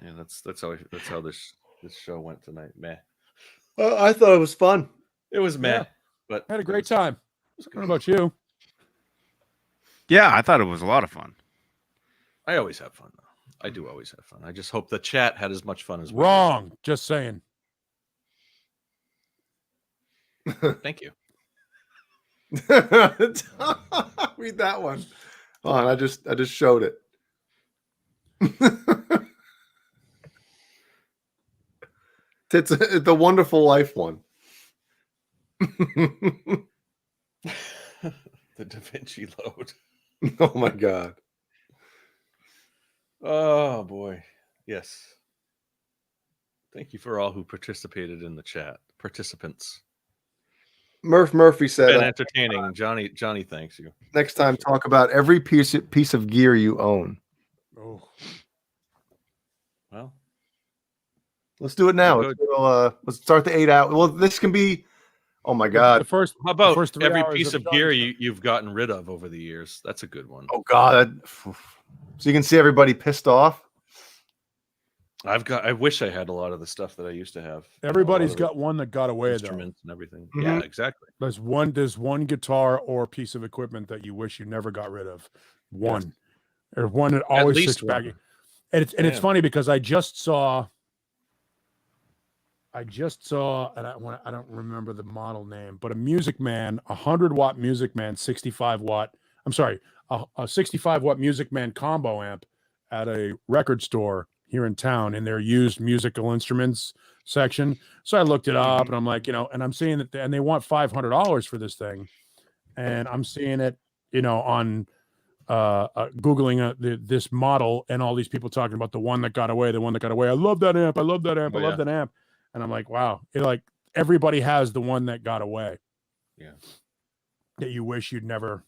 Yeah, that's how this show went tonight. Meh. I thought it was fun. It was meh, Yeah. but Had a great time. What about you? Yeah, I thought it was a lot of fun. I always have fun, though. I do always have fun. I just hope the chat had as much fun as we Wrong. Just saying. did. Thank you. Read that one. Hold on, I just showed it. It's the Wonderful Life one. The Da Vinci Load. Oh my God. Oh boy. Yes. Thank you for all who participated in the chat. Participants. Murphy said, Been entertaining. Johnny thanks you. next time talk about every piece of gear you own. Oh. Well, Let's do it now. Good. Let's start the 8 hour. Well, this can be. Oh my God. The first. how about the first 3 every hours piece of Johnny gear stuff. you've gotten rid of over the years? That's a good one. Oh God. So you can see everybody pissed off. I wish I had a lot of the stuff that I used to have. Everybody's got one that got away though. Instruments and everything. Mhm. Yeah, exactly. There's one guitar or piece of equipment that you wish you never got rid of. One. Or one that always least sits back. one. And it's Yeah. funny because I just saw and I don't remember the model name, but a Music Man, 100-watt Music Man, 65-watt. I'm sorry, a 65-watt Music Man combo amp at a record store here in town in their used musical instruments section. So I looked it up and I'm like, and I'm seeing that, and they want $500 for this thing. And I'm seeing it, on Googling this model and all these people talking about the one that got away. I love that amp. I love that amp. Oh, I love that amp. And I'm like, wow, everybody has the one that got away. Yeah. That you wish you'd never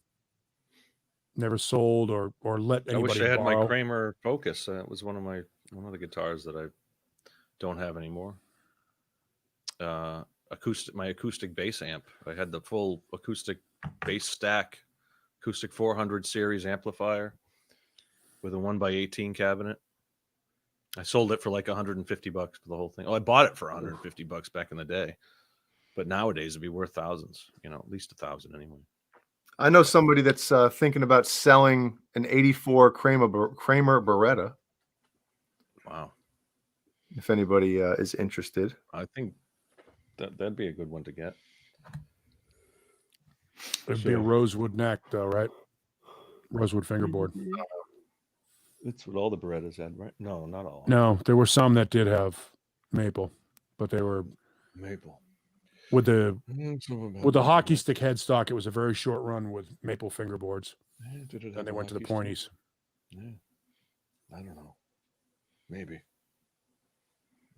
sold or let anybody I wish I had borrow. my Kramer Focus. It was one of the guitars that I don't have anymore. My acoustic bass amp. I had the full acoustic bass stack, acoustic 400 series amplifier with a 1x18 cabinet. I sold it for like $150 for the whole thing. Oh, I bought it for $150 back in the day, but nowadays it'd be worth thousands. At least $1,000 anyway. I know somebody that's thinking about selling an '84 Kramer Beretta. Wow. If anybody is interested, I think that'd be a good one to get. It'd be a rosewood neck, though, right? Rosewood fingerboard. That's what all the Berettas had, right? No, not all. No, there were some that did have maple, but they were Maple. with the hockey stick headstock. It was a very short run with maple fingerboards. Then they went to the pointies. Yeah. I don't know. Maybe.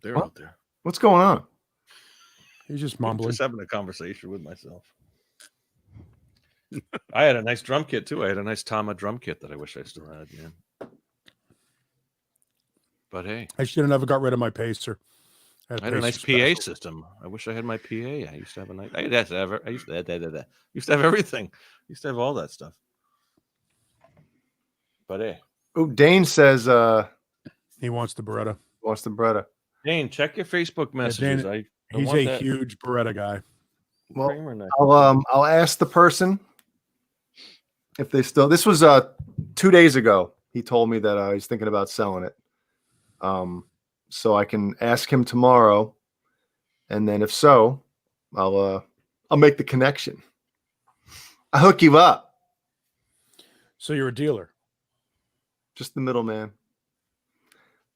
They're out there. what's going on? He's just I'm mumbling. just having a conversation with myself. I had a nice drum kit too. I had a nice Tama drum kit that I wish I still had, man. But hey, I should have never got rid of my pacer. I had a nice PA system. I wish I had my PA. I used to have a nice. I used to have everything. I used to have all that stuff. But hey, Oh, Dane says He wants the Beretta. wants the Beretta. Dane, check your Facebook messages. Dane, I He's want a that huge Beretta guy. Well, Kramer neck. I'll ask the person if they still. This was 2 days ago. He told me that he's thinking about selling it. So I can ask him tomorrow, and then if so, I'll make the connection. I hook you up. So you're a dealer. Just the middleman.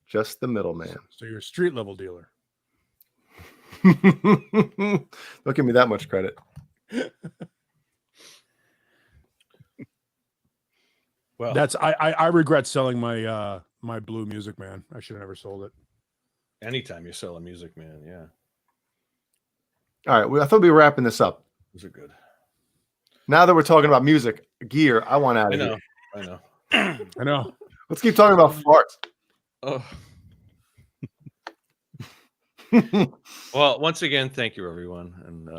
Just the middleman. So you're a street level dealer. Don't give me that much credit. Well, That's I regret selling my my blue Music Man. I should have never sold it. anytime you sell a Music Man, yeah, All right. Well, I thought we were wrapping this up. those are good. Now that we're talking about music gear, I want out I of know. here. I know. I know. Let's keep talking about farts. Oh. Well, once again, thank you, everyone, and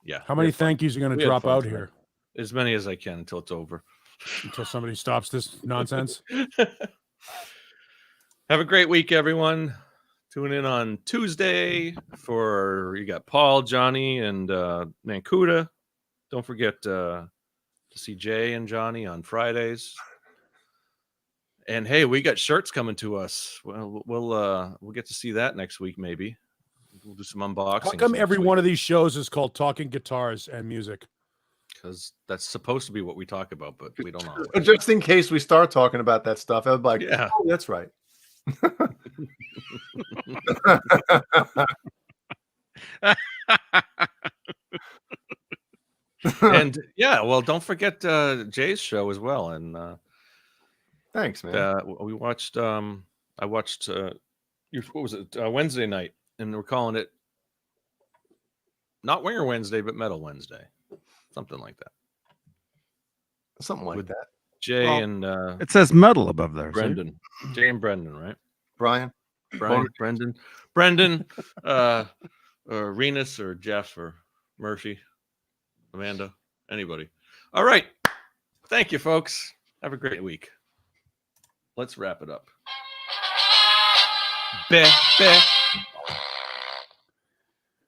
yeah. How many we had fun. thank yous are going We to had drop fun out tonight. here As many as I can until it's over. until somebody stops this nonsense? Have a great week, everyone. Tune in on Tuesday for you got Paul, Johnny, and Mancuda. Don't forget to see Jay and Johnny on Fridays. And hey, we got shirts coming to us. Well, we'll get to see that next week, maybe. We'll do some unboxing. How come every one of these shows is called Talking Guitars and Music? Because that's supposed to be what we talk about, but we don't know. Just in case we start talking about that stuff, I'm like, yeah, oh, that's right. And yeah, well, don't forget Jay's show as well. And thanks, man. We watched. I watched. What was it? Wednesday night, and we're calling it not Winger Wednesday, but Metal Wednesday, something like that. Something like With that. Jay and it says metal above there. Brendan. Jay and Brendan, right? Brian, Brendan, Renus or Jeff or Murphy, Amanda, anybody. All right. Thank you, folks. Have a great week. Let's wrap it up.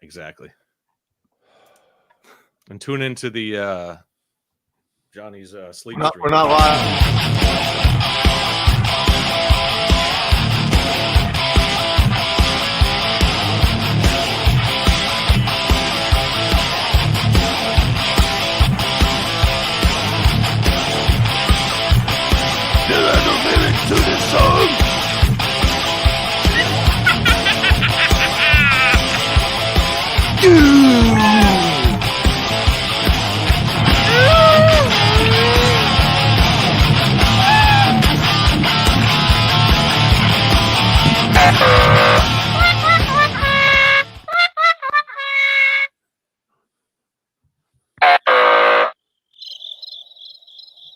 Exactly. And tune into the Johnny's sleep stream. we're not live. To this song.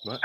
What?